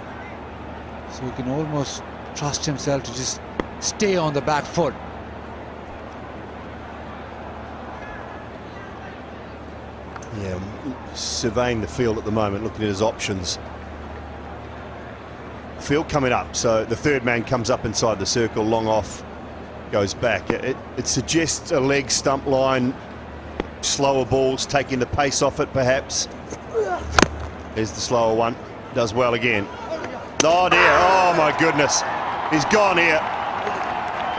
So he can almost trust himself to just stay on the back foot. Yeah, surveying the field at the moment, looking at his options. Field coming up, so the third man comes up inside the circle, long off, goes back. It suggests a leg stump line, slower balls, taking the pace off it perhaps. There's the slower one, does well again. Oh dear, oh my goodness, he's gone here.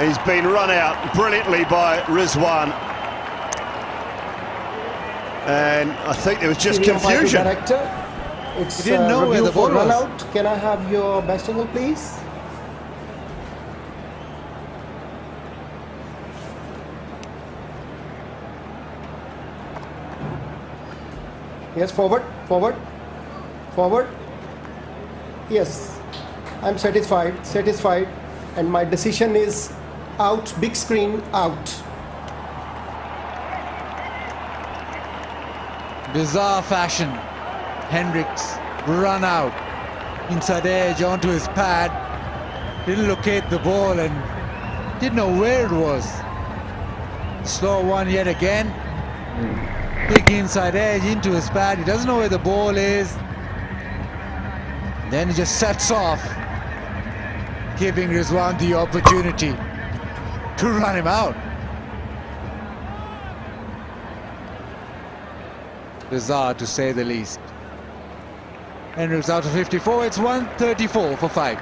He's been run out brilliantly by Rizwan. And I think there was just confusion. It's he didn't know where the ball was. Out. Can I have your best angle, please? Yes, forward, forward, forward. Yes, I'm satisfied, and my decision is out, big screen, out. Bizarre fashion. Hendricks run out inside edge onto his pad, didn't locate the ball and didn't know where it was. Slow one yet again. Big inside edge into his pad. He doesn't know where the ball is. Then he just sets off, giving Rizwan the opportunity to run him out. Bizarre to say the least. Hendricks out of 54, it's 134 for 5.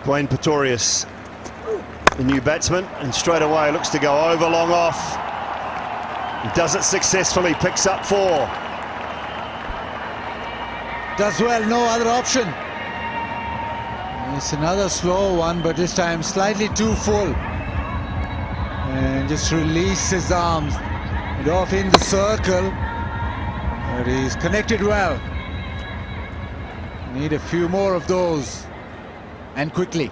Dwayne Pretorius, the new batsman, and straight away looks to go over, long off. He does it successfully, picks up 4. Does well, no other option. It's another slow one, but this time slightly too full. And just release his arms. It off in the circle, but he's connected well. Need a few more of those. And quickly.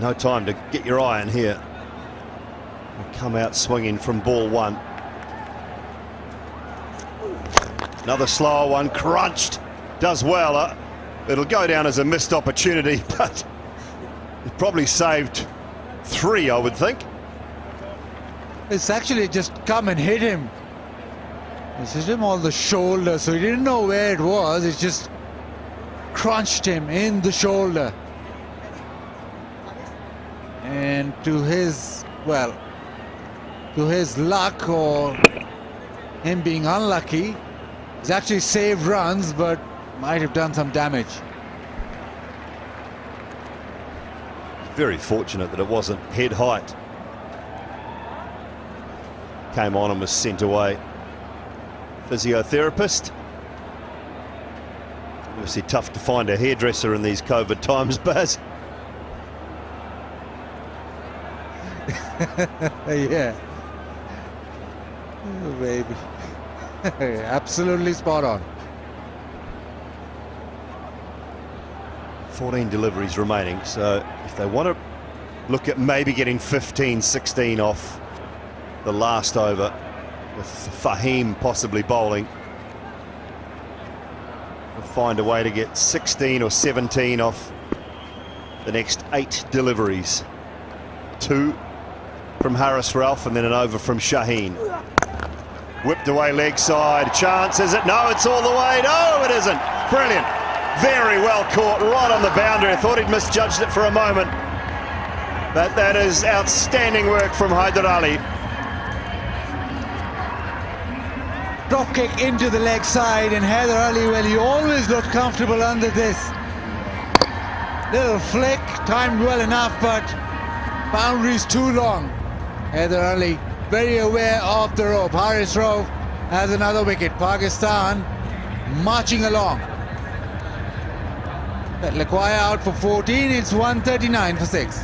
No time to get your eye in here. Come out swinging from ball 1. Another slower one, crunched. Does well. It'll go down as a missed opportunity, but it probably saved 3, I would think. It's actually just come and hit him. It's hit him on the shoulder, so he didn't know where it was. It's just crunched him in the shoulder. And to his luck, or him being unlucky, he's actually saved runs, but might have done some damage. Very fortunate that it wasn't head height. Came on and was sent away. Physiotherapist. Obviously tough to find a hairdresser in these COVID times, Baz. Yeah. Oh, baby. Absolutely spot on. 14 deliveries remaining, so if they want to look at maybe getting 15, 16 off the last over, with Fahim possibly bowling, they'll find a way to get 16 or 17 off the next 8 deliveries. 2 from Haris Ralph and then an over from Shaheen. Whipped away leg side, chance, is it? No, it's all the way. No, it isn't. Brilliant. Very well caught, right on the boundary. I thought he'd misjudged it for a moment. But that is outstanding work from Hyder Ali. Drop kick into the leg side, and Hyder Ali, well, he always looked comfortable under this. Little flick, timed well enough, but boundaries too long. Hyder Ali very aware of the rope. Haris Rauf has another wicket. Pakistan marching along. Lakwaya out for 14. It's 139 for 6.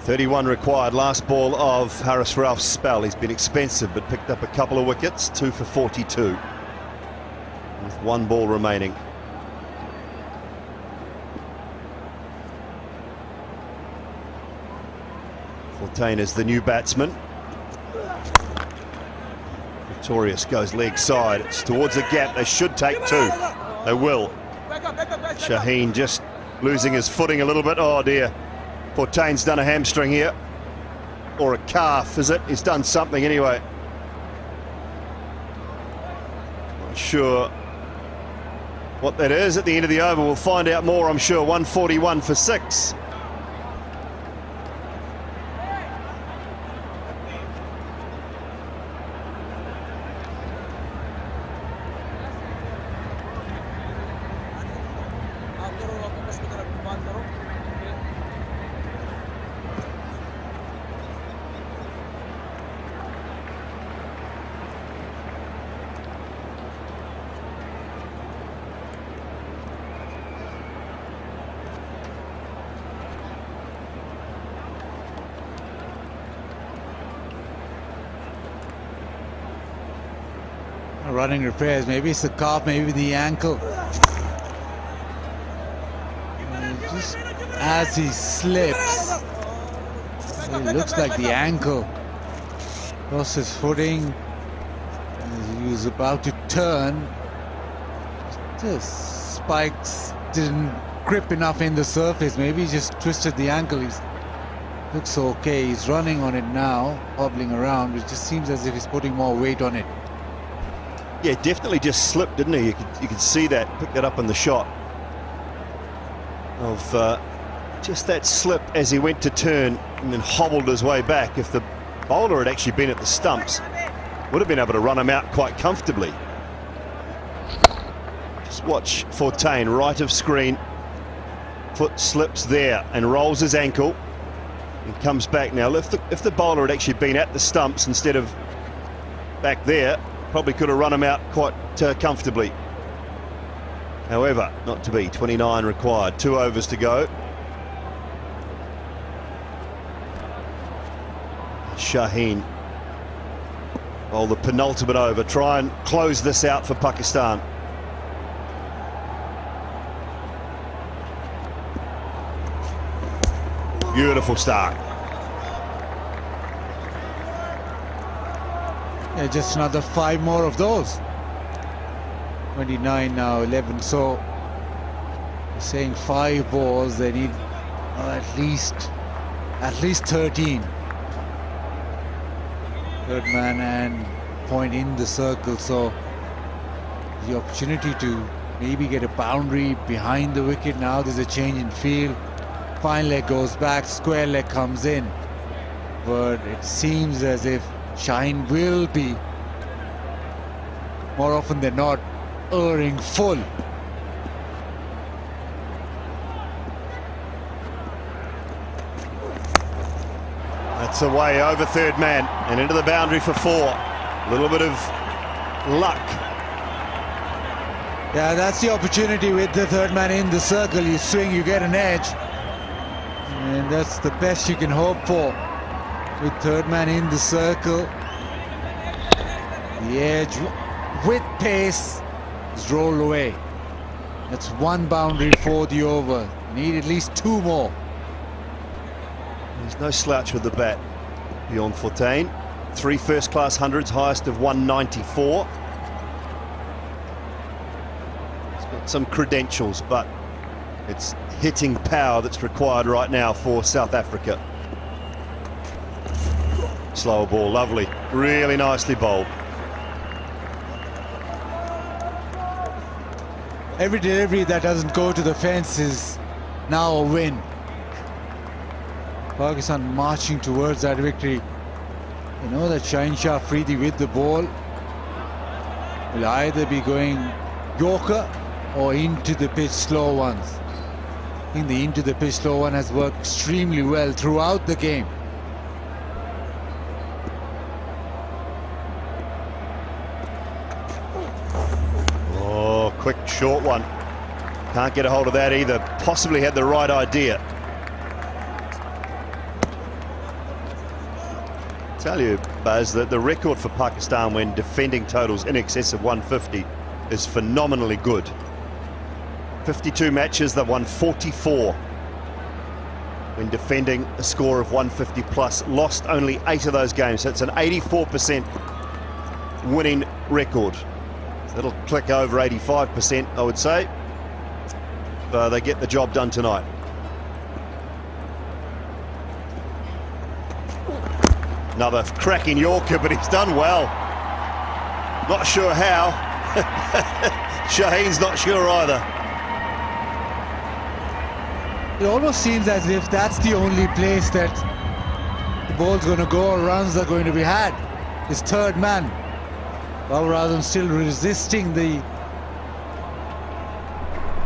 .31 required, last ball of Haris Ralph's spell. He's been expensive but picked up a couple of wickets, 2 for 42 with 1 ball remaining. Fortain is the new batsman. Victorious goes leg side, it's towards the gap. They should take 2, they will. Shaheen just losing his footing a little bit. Oh dear. Fortain's done a hamstring here, or a calf, is it? He's done something anyway. Not sure what that is at the end of the over. We'll find out more, I'm sure. 141 for 6. Running repairs, maybe it's the calf, maybe the ankle. Just as he slips, it looks like the ankle. Lost his footing as he was about to turn. The spikes didn't grip enough in the surface. Maybe he just twisted the ankle. He looks okay. He's running on it now, hobbling around. It just seems as if he's putting more weight on it. Yeah, definitely just slipped, didn't he? You could see that, pick that up in the shot of just that slip as he went to turn and then hobbled his way back. If the bowler had actually been at the stumps, would have been able to run him out quite comfortably. Just watch Fortain, right of screen. Foot slips there and rolls his ankle and comes back now. If the bowler had actually been at the stumps instead of back there, probably could have run him out quite comfortably. However, not to be. 29 required, 2 overs to go. Shaheen. Oh, the penultimate over. Try and close this out for Pakistan. Beautiful start. Yeah, just another 5 more of those. 29 now, 11. So, saying 5 balls, they need at least 13. Third man and point in the circle. So, the opportunity to maybe get a boundary behind the wicket. Now there's a change in field. Fine leg goes back, square leg comes in. But it seems as if Shaheen will be, more often than not, erring full. That's away over third man and into the boundary for 4. A little bit of luck. Yeah, that's the opportunity with the third man in the circle. You swing, you get an edge. And that's the best you can hope for. With third man in the circle. The edge with pace is rolled away. That's 1 boundary for the over. Need at least 2 more. There's no slouch with the bat beyond Fortain. 3 first-class hundreds, highest of 194. He's got some credentials, but it's hitting power that's required right now for South Africa. Slower ball, lovely. Really nicely bowled. Every delivery that doesn't go to the fence is now a win. Pakistan marching towards that victory. You know that Shaheen Shah Afridi with the ball will either be going Yorker or into the pitch slow ones. I think the into the pitch slow one has worked extremely well throughout the game. Oh, quick short one. Can't get a hold of that either. Possibly had the right idea. Tell you, Buzz, that the record for Pakistan when defending totals in excess of 150 is phenomenally good. 52 matches, they've won 44 when defending a score of 150 plus. Lost only 8 of those games, so it's an 84% winning record. So it'll click over 85%, I would say. They get the job done tonight. Another cracking Yorker, but he's done well. Not sure how. Shaheen's not sure either. It almost seems as if that's the only place that the ball's going to go or runs are going to be had. His third man. Babar Azam still resisting the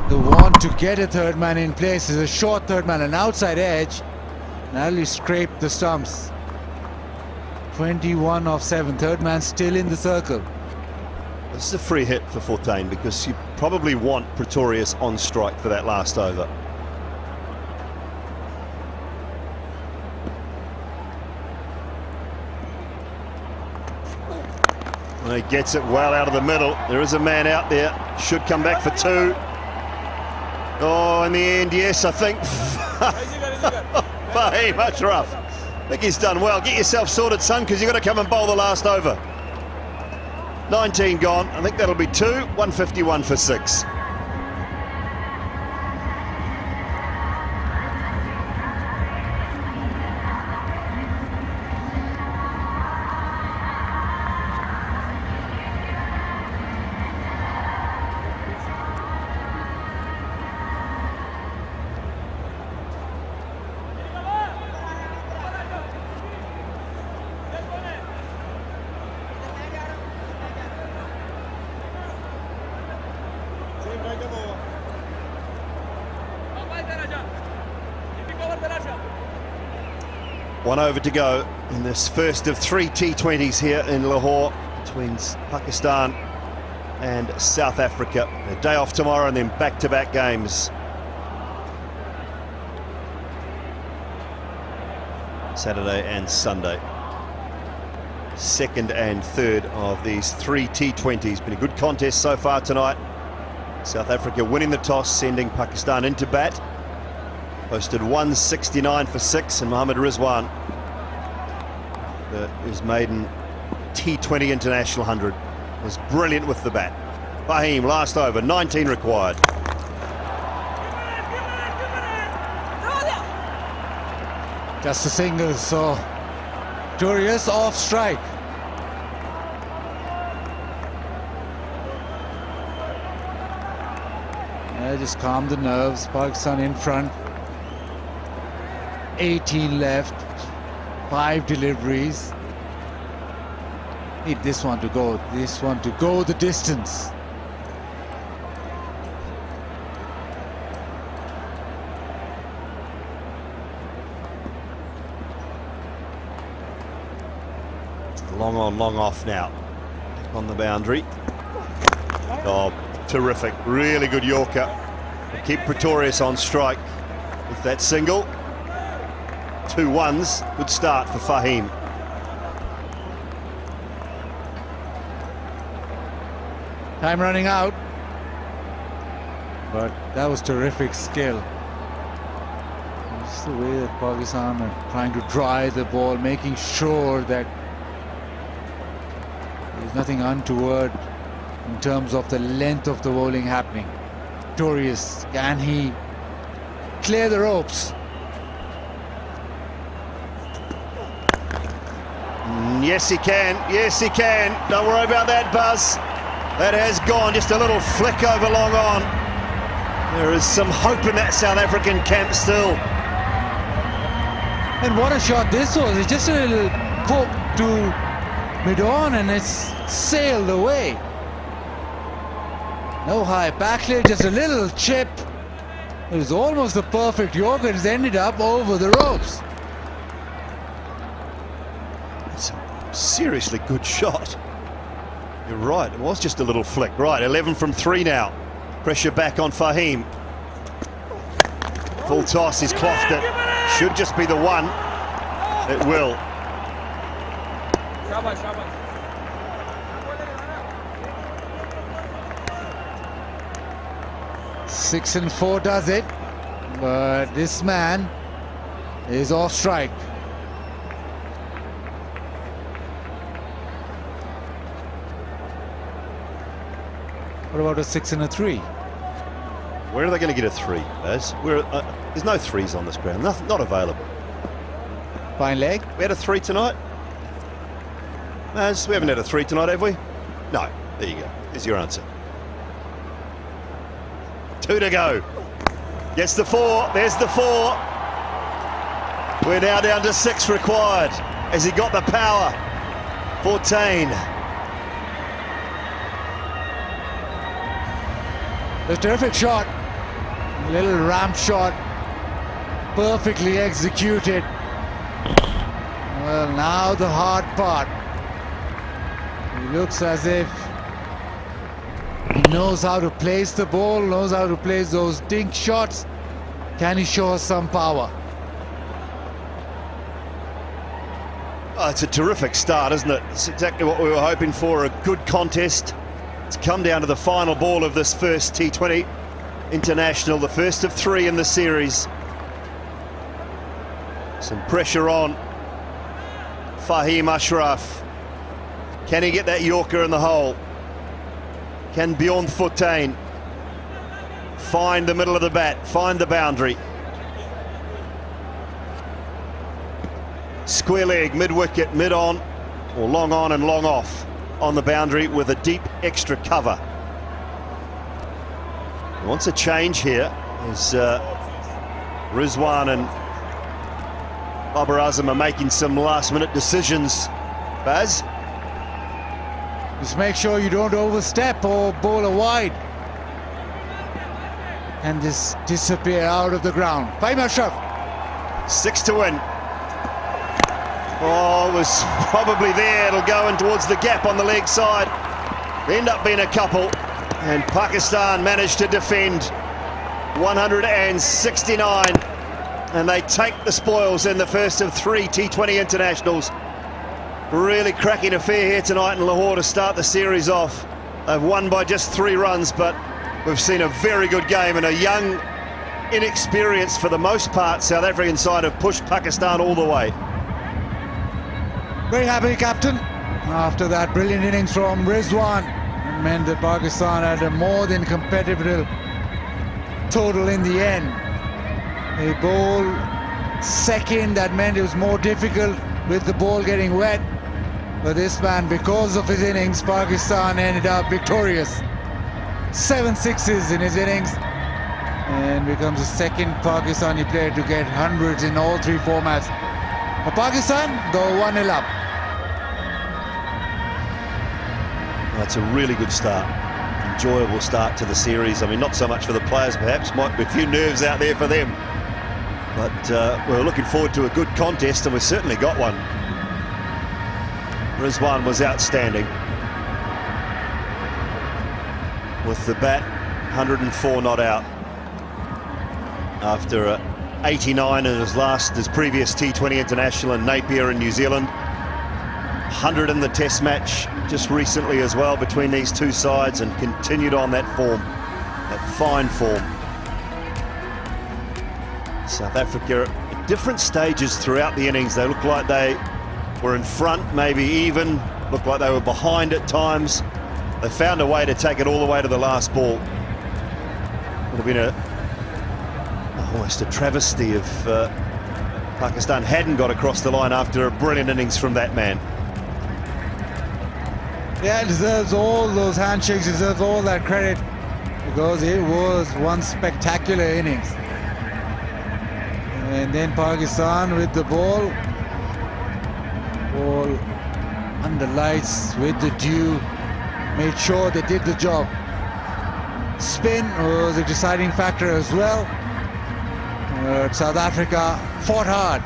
want to get a third man in place. Is a short third man, an outside edge. Narrowly scraped the stumps. 21 off 7. Third man still in the circle. This is a free hit for Fortain because you probably want Pretorius on strike for that last over. And he gets it well out of the middle. There is a man out there. Should come back for 2. Oh, in the end, yes, I think. Fahim Ashraf. I think he's done well. Get yourself sorted, son, because you've got to come and bowl the last over. 19 gone. I think that'll be 2. 151 for 6. 1 over to go in this first of 3 T20s here in Lahore between Pakistan and South Africa. A day off tomorrow and then back-to-back games. Saturday and Sunday. Second and third of these 3 T20s. Been a good contest so far tonight. South Africa winning the toss, sending Pakistan into bat. Posted 169 for 6, and Mohammad Rizwan, his maiden T20 International 100, was brilliant with the bat. Fahim, last over, 19 required. Just a single, so Victorious off strike. Yeah, just calm the nerves. Pakistan in front. 18 left, 5 deliveries. Need this one to go the distance. Long on, long off now. On the boundary. Oh, terrific. Really good Yorker. Keep Pretorius on strike with that single. 2 ones. Good start for Fahim. Time running out. But that was terrific skill. Just the way that Pakistan are trying to dry the ball, making sure that there's nothing untoward in terms of the length of the bowling happening. Victorious, can he clear the ropes? Yes, he can. Yes, he can. Don't worry about that, Buzz. That has gone. Just a little flick over long on. There is some hope in that South African camp still. And what a shot this was. It's just a little poke to mid-on and it's sailed away. No high backlay, just a little chip. It was almost the perfect Yorker. It's ended up over the ropes. It's a seriously good shot. You're right, it was just a little flick. Right, 11 from 3 now. Pressure back on Fahim. Full toss, he's clothed it. Should just be the one. It will. 6 and 4 does it, but this man is off strike. What about a 6 and a 3? Where are they going to get a 3, Baz? There's no 3s on this ground, not available. Fine leg. We had a 3 tonight? Baz, we haven't had a 3 tonight, have we? No, there you go. There's your answer. 2 to go. Gets the 4. There's the 4. We're now down to 6 required. Has he got the power? 14. A terrific shot. Little ramp shot. Perfectly executed. Well, now the hard part. He looks as if he knows how to place the ball, knows how to place those dink shots. Can he show us some power? Oh, it's a terrific start, isn't it? It's exactly what we were hoping for, a good contest. It's come down to the final ball of this first T20 International, the first of 3 in the series. Some pressure on Fahim Ashraf. Can he get that Yorker in the hole? Can Bjorn Fortuin find the middle of the bat, find the boundary? Square leg, mid-wicket, mid-on, or long on and long off on the boundary with a deep extra cover. He wants a change here as Rizwan and Babar Azam are making some last-minute decisions. Baz? Just make sure you don't overstep or bowl a wide. and just disappear out of the ground. Fahim Ashraf. 6 to win. Oh, it was probably there. It'll go in towards the gap on the leg side. End up being a couple, and Pakistan managed to defend 169, and they take the spoils in the first of 3 T20 internationals. Really cracking affair here tonight in Lahore to start the series off. They've won by just 3 runs, but we've seen a very good game, and a young, inexperienced for the most part South African side have pushed Pakistan all the way. Very happy captain after that brilliant innings from Rizwan. It meant that Pakistan had a more than competitive total in the end. A ball second, that meant it was more difficult with the ball getting wet. But this man, because of his innings, Pakistan ended up victorious. 7 sixes in his innings, and becomes the second Pakistani player to get hundreds in all 3 formats. For Pakistan, go 1-0 up. That's a really good start. Enjoyable start to the series. I mean, not so much for the players, perhaps. Might be a few nerves out there for them. But we're looking forward to a good contest, and we've certainly got one. Rizwan was outstanding. With the bat, 104 not out. After 89 in his previous T20 international in Napier in New Zealand. 100 in the test match just recently as well between these two sides, and continued on that form, that fine form. South Africa at different stages throughout the innings. They looked like they were in front, maybe even, looked like they were behind at times. They found a way to take it all the way to the last ball. Would have been almost a travesty if Pakistan hadn't got across the line after a brilliant innings from that man. Yeah, it deserves all those handshakes, deserves all that credit, because it was one spectacular innings. And then Pakistan with the ball under lights with the dew, made sure they did the job. Spin was a deciding factor as well. South Africa fought hard.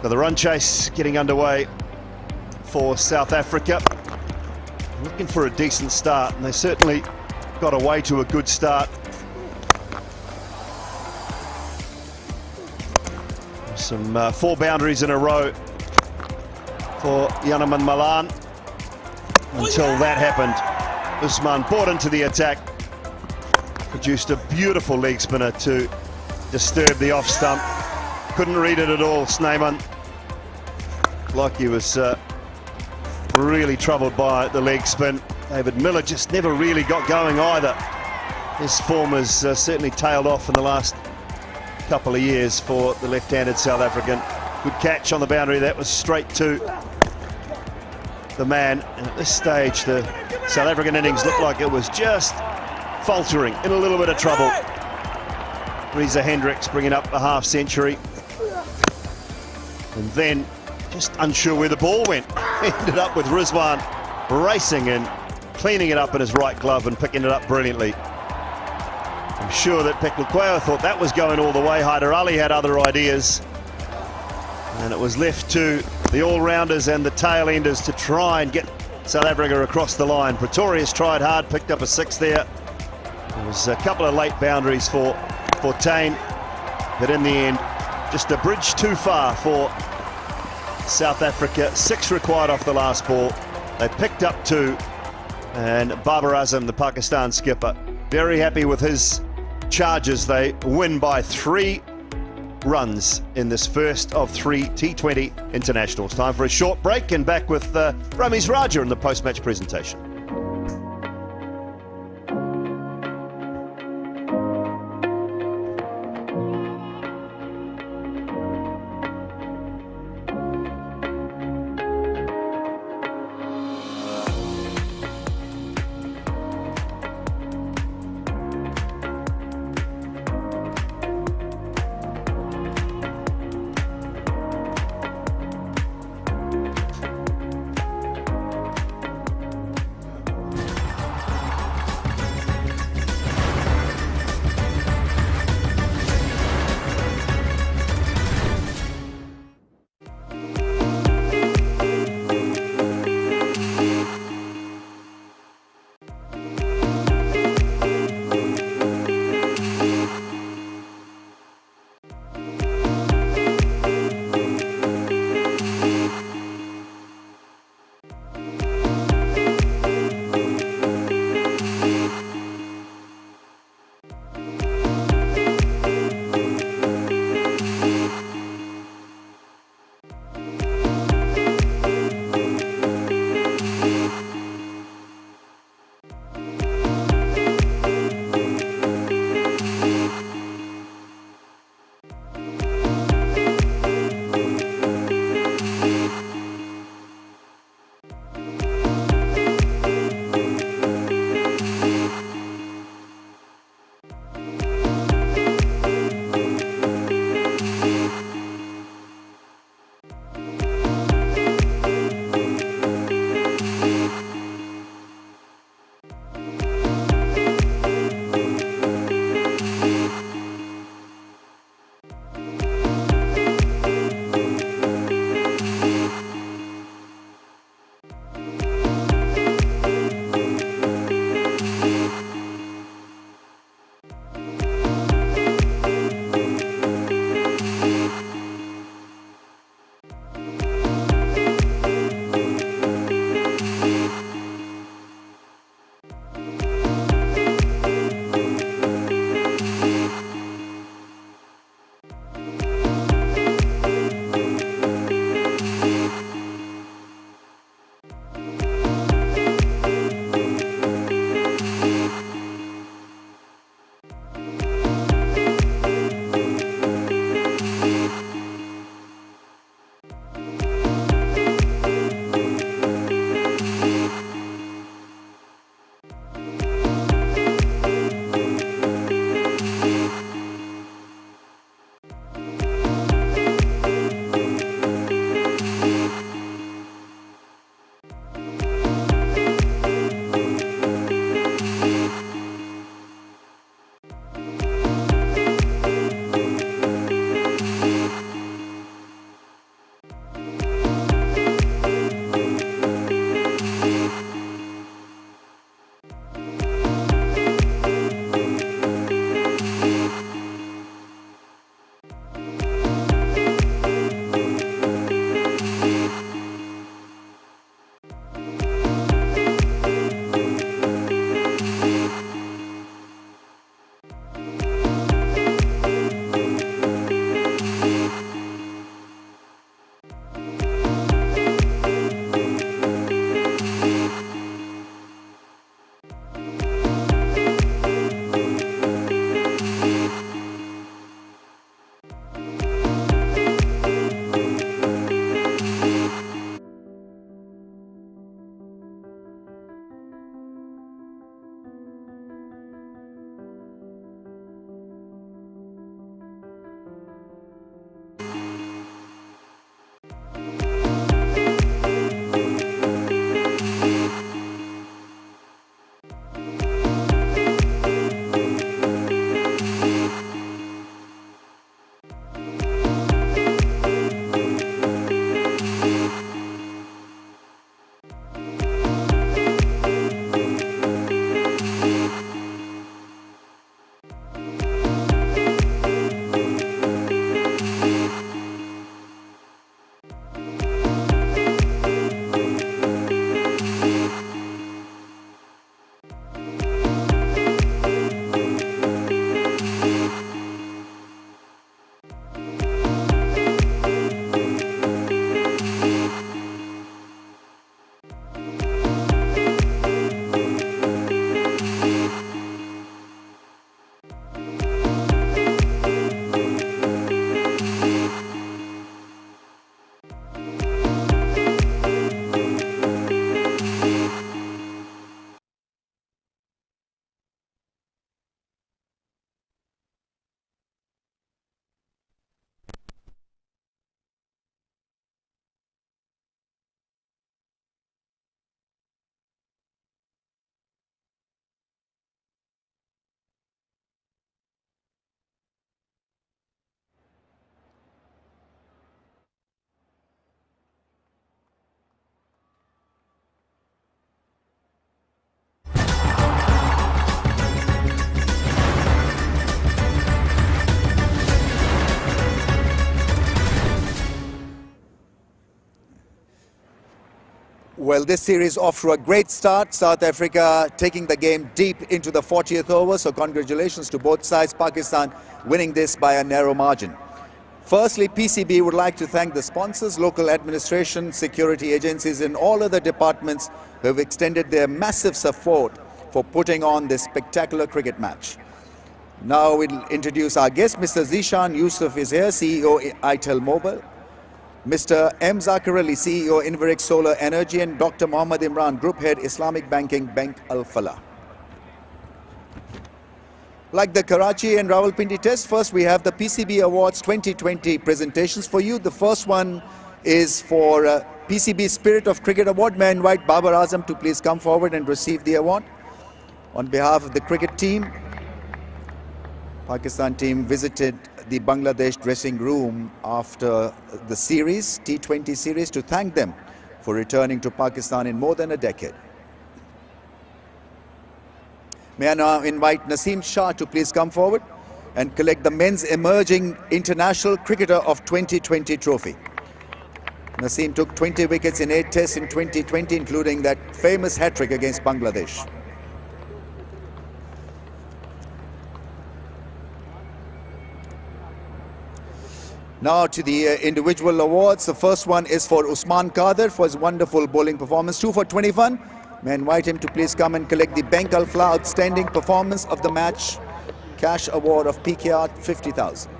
So the run chase getting underway for South Africa. Looking for a decent start, and they certainly got away to a good start. Some 4 boundaries in a row for Yanaman Malan. Until that happened, Usman bought into the attack, produced a beautiful leg spinner to disturb the off stump. Couldn't read it at all, Snyman. Like he was really troubled by the leg spin. David Miller just never really got going either. His form has certainly tailed off in the last couple of years for the left-handed South African. Good catch on the boundary. That was straight to the man. And at this stage, the South African innings looked like it was just faltering, in a little bit of trouble. Reza Hendricks bringing up a half century. And then just unsure where the ball went. Ended up with Rizwan racing and cleaning it up in his right glove and picking it up brilliantly. I'm sure that Peklukwayo thought that was going all the way. Haider Ali had other ideas. And it was left to the all-rounders and the tail-enders to try and get South Africa across the line. Pretorius tried hard, picked up a 6 there. There was a couple of late boundaries for Tane, but in the end, just a bridge too far for South Africa. 6 required off the last ball. They picked up 2, and Babar Azam, the Pakistan skipper, very happy with his charges. They win by 3 runs in this first of 3 T20 internationals. Time for a short break, and back with Ramiz Raja in the post-match presentation. Well, this series off to a great start. South Africa taking the game deep into the 40th over. So congratulations to both sides. Pakistan winning this by a narrow margin. Firstly, PCB would like to thank the sponsors, local administration, security agencies and all other departments who have extended their massive support for putting on this spectacular cricket match. Now we'll introduce our guest. Mr. Zishan Yusuf is here, CEO ITEL Mobile. Mr. M. Zakir Ali, CEO Inverex Solar Energy, and Dr. Mohammad Imran, Group Head Islamic Banking, Bank Al Falah. Like the Karachi and Rawalpindi test, first we have the PCB Awards 2020 presentations for you. The first one is for PCB Spirit of Cricket Award. May I invite Babar Azam to please come forward and receive the award. On behalf of the cricket team, Pakistan team visited the Bangladesh dressing room after the series, T20 series, to thank them for returning to Pakistan in more than a decade. May I now invite Naseem Shah to please come forward and collect the Men's Emerging International Cricketer of 2020 trophy. Naseem took 20 wickets in 8 tests in 2020, including that famous hat-trick against Bangladesh. Now to the individual awards. The first one is for Usman Kader for his wonderful bowling performance. 2 for 21. May I invite him to please come and collect the Bank Al Falah Outstanding Performance of the Match cash award of PKR 50,000.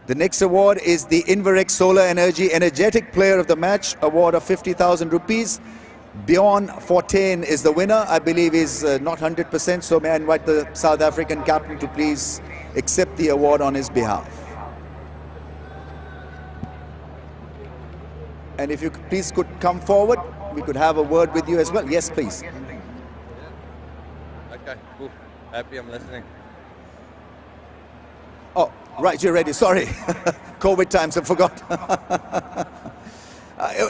The next award is the Inverex Solar Energy Energetic Player of the Match award of 50,000 rupees. Bjorn Fortain is the winner. I believe he's not 100%, so may I invite the South African captain to please accept the award on his behalf. And if you please could come forward, we could have a word with you as well. Yes, please. Okay, cool. Happy, I'm listening. Oh, right, you're ready. Sorry. COVID times, I forgot.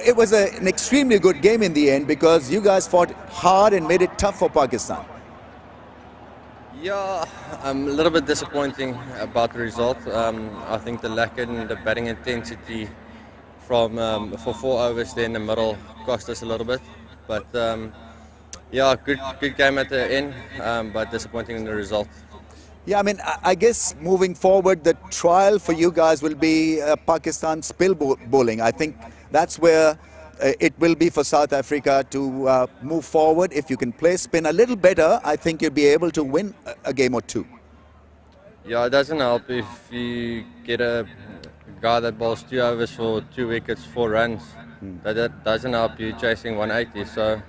It was an extremely good game in the end because you guys fought hard and made it tough for Pakistan. Yeah, I'm a little bit disappointing about the result. I think the lack in the batting intensity from for 4 overs there in the middle cost us a little bit. But yeah, good game at the end, but disappointing in the result. Yeah, I mean, I guess moving forward, the trial for you guys will be Pakistan spill bowling. I think that's where it will be for South Africa to move forward. If you can play spin a little better, I think you'll be able to win a game or two. Yeah, it doesn't help if you get a guy that bowls 2 overs for 2 wickets, 4 runs. That doesn't help you chasing 180. So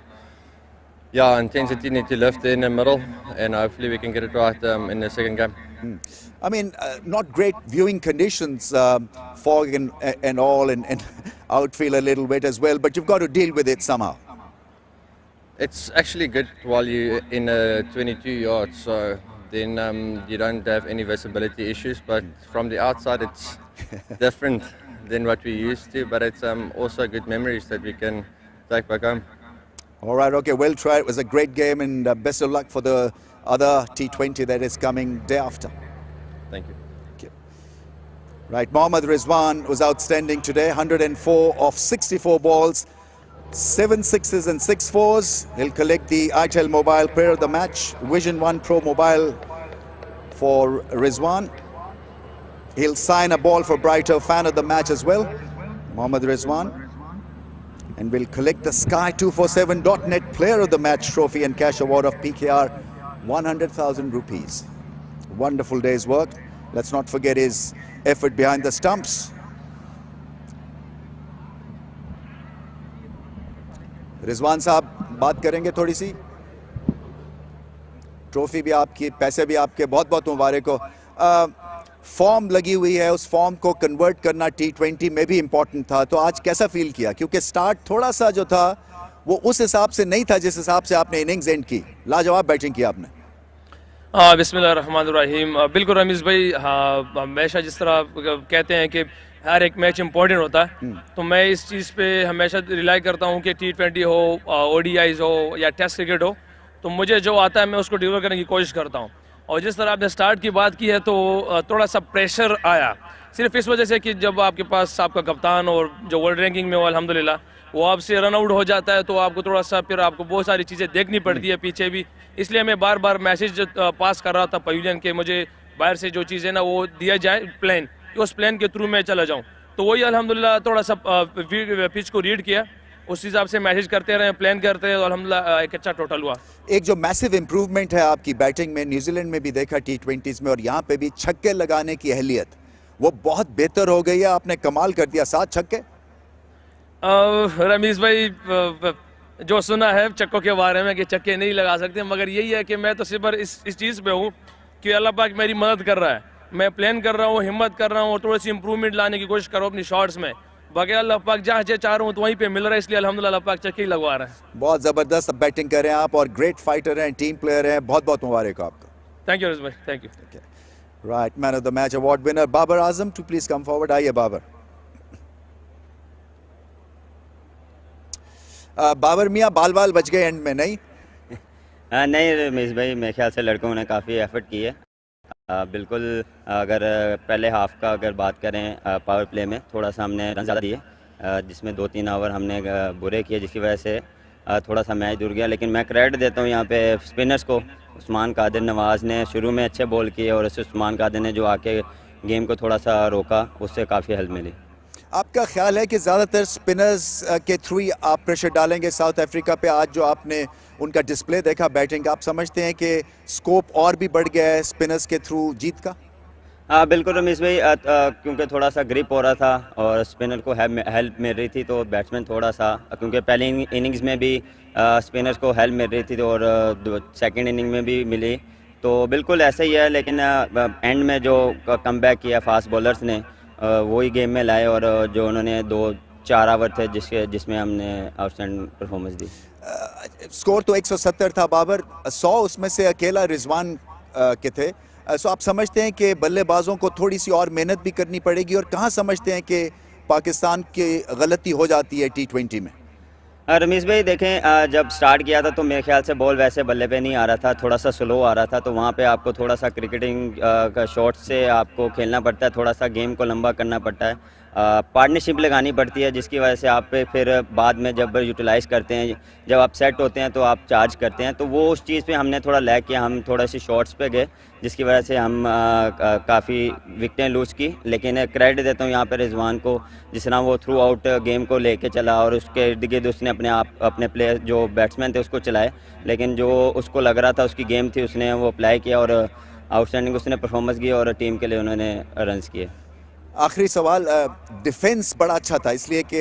yeah, intensity need to lift in the middle, and hopefully we can get it right in the second game. I mean, not great viewing conditions, fog and all, and outfield a little bit as well, but you've got to deal with it somehow. It's actually good while you're in a 22 yards, so then you don't have any visibility issues, but from the outside it's different than what we used to, but it's also good memories that we can take back home. All right, okay, well tried. It was a great game, and best of luck for the other T20 that is coming day after. Thank you. Okay. Right, Mohammad Rizwan was outstanding today. 104 of 64 balls, 7 sixes and 6 fours. He'll collect the ITEL Mobile Player of the Match, Vision 1 Pro Mobile for Rizwan. He'll sign a ball for Brighter Fan of the Match as well, Mohammad Rizwan. And will collect the Sky247.net Player of the Match trophy and cash award of PKR 100,000 rupees. Wonderful day's work. Let's not forget his effort behind the stumps. Rizwan साहब बात करेंगे थोड़ी सी. Trophy भी आपकी, पैसे भी आपके, बहुत बहुत मुबारक हो. फॉर्म लगी हुई है, उस फॉर्म को कन्वर्ट करना T20 में भी इम्पोर्टेंट था. तो आज कैसा फील किया? क्योंकि स्टार्ट थोड़ा सा जो था वो उस हिसाब से नहीं था जिस हिसाब से आपने इनिंग्स एंड की. लाजवाब बैटिंग की आपने. बिस्मिल्लाहिर्रहमानिर्रहीम. बिल्कुल रमीज़ भाई, हाँ, हमेशा जिस तरह कहते हैं कि हर एक मैच इंपॉर्टेंट होता है, तो मैं इस चीज़ पे हमेशा रिलाई करता हूँ कि T20 हो, ODIs हो या टेस्ट क्रिकेट हो, तो मुझे जो आता है मैं उसको डिलीवर करने की कोशिश करता हूँ. और जिस तरह आपने स्टार्ट की बात की है तो थोड़ा सा प्रेशर आया सिर्फ इस वजह से कि जब आपके पास आपका कप्तान और जो वर्ल्ड रैंकिंग में वो अल्हम्दुलिल्लाह वो आपसे रन आउट हो जाता है, तो आपको थोड़ा सा फिर आपको बहुत सारी चीज़ें देखनी पड़ती है पीछे भी. इसलिए मैं बार बार मैसेज पास कर रहा था पवेलियन के, मुझे बाहर से जो चीज़ें ना वो दिया जाए प्लान, कि उस प्लान के थ्रू मैं चला जाऊँ. तो वही अल्हम्दुलिल्लाह थोड़ा सा पिच को रीड किया, उस हिसाब से मैसेज करते रहे, प्लान करते रहे, तो अल्हम्दुलिल्लाह एक अच्छा टोटल हुआ. एक जो मैसिव इंप्रूवमेंट है आपकी बैटिंग में, न्यूजीलैंड में भी देखा T20s में, और यहाँ पे भी छक्के लगाने की अहलियत वो बहुत बेहतर हो गई है. आपने कमाल कर दिया, 7 छक्के. रमीज़ भाई, जो सुना है चक्कों के बारे में कि चक्के नहीं लगा सकते, मगर यही है कि मैं तो सिर्फ इस चीज़ पे हूँ कि अल्लाह पाक मेरी मदद कर रहा है. मैं प्लान कर रहा हूँ, हिम्मत कर रहा हूँ और थोड़ी सी इंप्रूवमेंट लाने की कोशिश कर रहा हूँ अपनी शॉट्स में. बाकी अल्लाह पाक जहाँ चाह रहा हूँ तो वहीं पे मिल रहा है, इसलिए अल्हम्दुलिल्लाह अल्लाह पाक चक्के ही लगवा रहा है. बहुत ज़बरदस्त बैटिंग कर रहे हैं आप और ग्रेट फाइटर हैं, टीम प्लेयर हैं. बहुत बहुत मुबारक हो आपको. थैंक यू भाई, thank you. Right, man of the match award winner Babar Azam, to please come forward. आइए बाबर. बाबर मियाँ, बाल बाल बच गए एंड में, नहीं? नहीं रमेश भाई, मेरे ख्याल से लड़कों ने काफ़ी एफर्ट की है. बिल्कुल, अगर पहले हाफ का अगर बात करें, पावर प्ले में थोड़ा सा हमने रन ज़्यादा दिए, जिसमें 2-3 ओवर हमने बुरे किए, जिसकी वजह से थोड़ा सा मैच दूर गया. लेकिन मैं क्रेडिट देता हूँ यहाँ पे स्पिनर्स को. उस्मान कादिर नवाज़ ने शुरू में अच्छे बॉल किए और उस उस्मान कादिर ने जो आके गेम को थोड़ा सा रोका, उससे काफ़ी हेल्प मिली. आपका ख्याल है कि ज़्यादातर स्पिनर्स के थ्रू ही आप प्रेशर डालेंगे साउथ अफ्रीका पे? आज जो आपने उनका डिस्प्ले देखा बैटिंग, आप समझते हैं कि स्कोप और भी बढ़ गया है स्पिनर्स के थ्रू जीत का? हाँ बिल्कुल रमेश भाई, क्योंकि थोड़ा सा ग्रिप हो रहा था और स्पिनर को हेल्प मिल रही थी, तो बैट्समैन थोड़ा सा, क्योंकि पहले इनिंग्स में भी स्पिनर्स को हेल्प मिल रही थी और सेकंड इनिंग में भी मिली, तो बिल्कुल ऐसा ही है. लेकिन एंड में जो कमबैक किया फास्ट बॉलर्स ने, वही गेम में लाए और जो उन्होंने 2-4 ओवर थे जिसमें हमने आउटस्टैंडिंग परफॉर्मेंस दी. स्कोर तो 170 था बाबर, 100 उसमें से अकेला रिजवान के थे. सो आप समझते हैं कि बल्लेबाजों को थोड़ी सी और मेहनत भी करनी पड़ेगी, और कहाँ समझते हैं कि पाकिस्तान की गलती हो जाती है T20 में? रमेश भाई देखें, जब स्टार्ट किया था तो मेरे ख्याल से बॉल वैसे बल्ले पे नहीं आ रहा था, थोड़ा सा स्लो आ रहा था, तो वहाँ पे आपको थोड़ा सा क्रिकेटिंग का शॉट से आपको खेलना पड़ता है, थोड़ा सा गेम को लंबा करना पड़ता है, पार्टनरशिप लगानी पड़ती है, जिसकी वजह से आप पे फिर बाद में जब यूटिलाइज़ करते हैं, जब आप सेट होते हैं तो आप चार्ज करते हैं, तो वो उस चीज़ पे हमने थोड़ा लैग किया. हम थोड़ा सी शॉट्स पे गए, जिसकी वजह से हम काफ़ी विकटें लूज़ की. लेकिन क्रेडिट देता हूँ यहाँ पे रिजवान को, जिस तरह वो थ्रू आउट गेम को लेके चला और उसके इर्द गिर्द उसने अपने प्लेयर जो बैट्समैन थे उसको चलाए, लेकिन जो उसको लग रहा था उसकी गेम थी उसने वो अप्लाई किया और आउटस्टैंडिंग उसने परफॉर्मेंस की और टीम के लिए उन्होंने रन्स किए. आखिरी सवाल, डिफेंस बड़ा अच्छा था इसलिए कि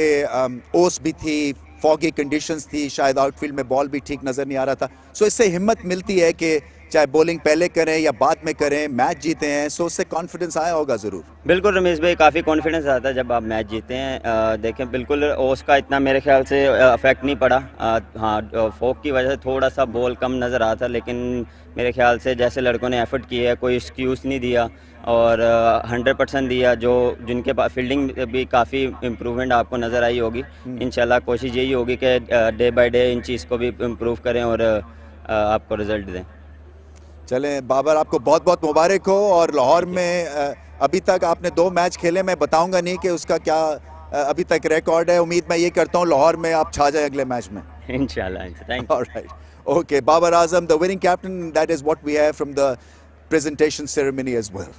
ओस भी थी, फॉगी कंडीशंस थी, शायद आउटफील्ड में बॉल भी ठीक नज़र नहीं आ रहा था. सो इससे हिम्मत मिलती है कि चाहे बॉलिंग पहले करें या बाद में करें, मैच जीते हैं, सो उससे कॉन्फिडेंस आया होगा ज़रूर. बिल्कुल रमेश भाई, काफ़ी कॉन्फिडेंस आता है जब आप मैच जीते हैं. देखें बिल्कुल ओस का इतना मेरे ख्याल से अफेक्ट नहीं पड़ा. हाँ, फोक की वजह से थोड़ा सा बॉल कम नज़र आता था, लेकिन मेरे ख्याल से जैसे लड़कों ने एफर्ट किया है, कोई एक्सक्यूज़ नहीं दिया और 100% दिया. जिनके पास फील्डिंग भी काफ़ी इम्प्रूवमेंट आपको नज़र आई होगी. इंशाल्लाह कोशिश यही होगी कि डे बाय डे इन चीज़ को भी इम्प्रूव करें और आपको रिज़ल्ट दें. चलें बाबर, आपको बहुत बहुत मुबारक हो. और लाहौर में अभी तक आपने 2 मैच खेले, मैं बताऊंगा नहीं कि उसका क्या अभी तक रिकॉर्ड है. उम्मीद मैं ये करता हूँ लाहौर में आप छा जाए अगले मैच में, इंशाल्लाह. Thank you. Alright, okay. Babar Azam, the winning captain, that is what we have from the presentation ceremony as well.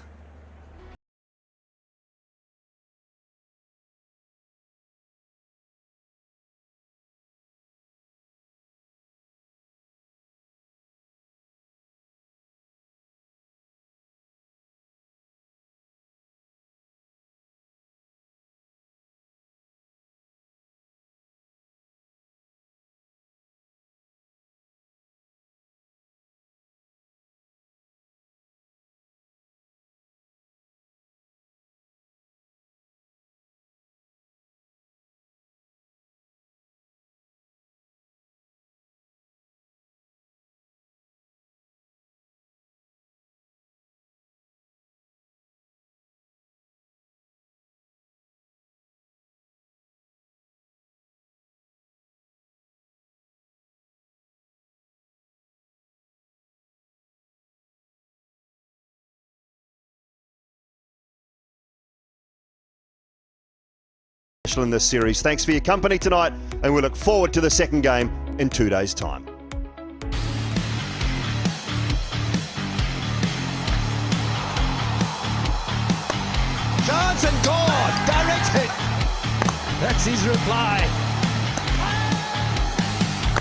in this series. Thanks for your company tonight, and we look forward to the second game in 2 days' time. Chance and goal! Direct hit! That's his reply.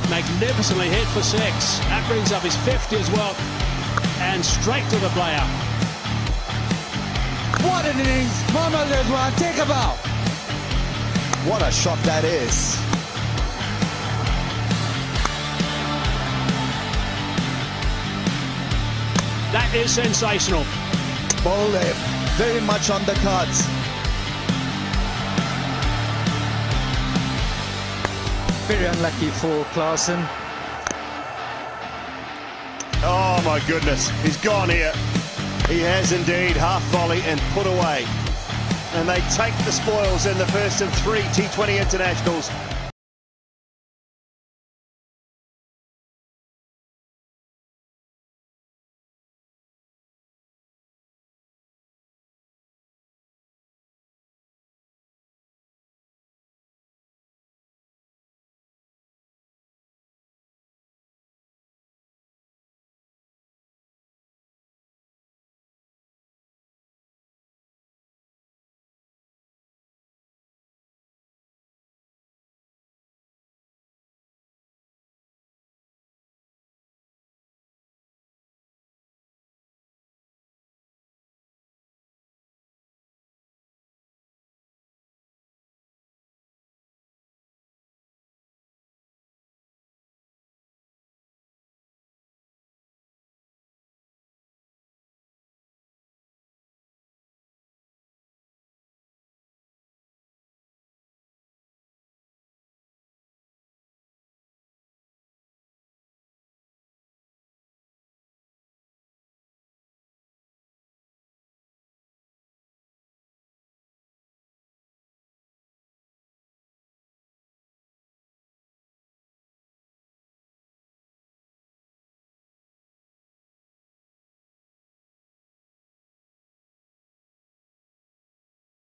Magnificently hit for 6. That brings up his 50 as well. And straight to the player. What an innings! Mohammad Rizwan, take a bow! What a shot that is. That is sensational. Ball very much on the cards. Very unlucky for Klaasen. Oh my goodness, he's gone here. He has indeed, half volley and put away. And they take the spoils in the first of 3 T20 internationals.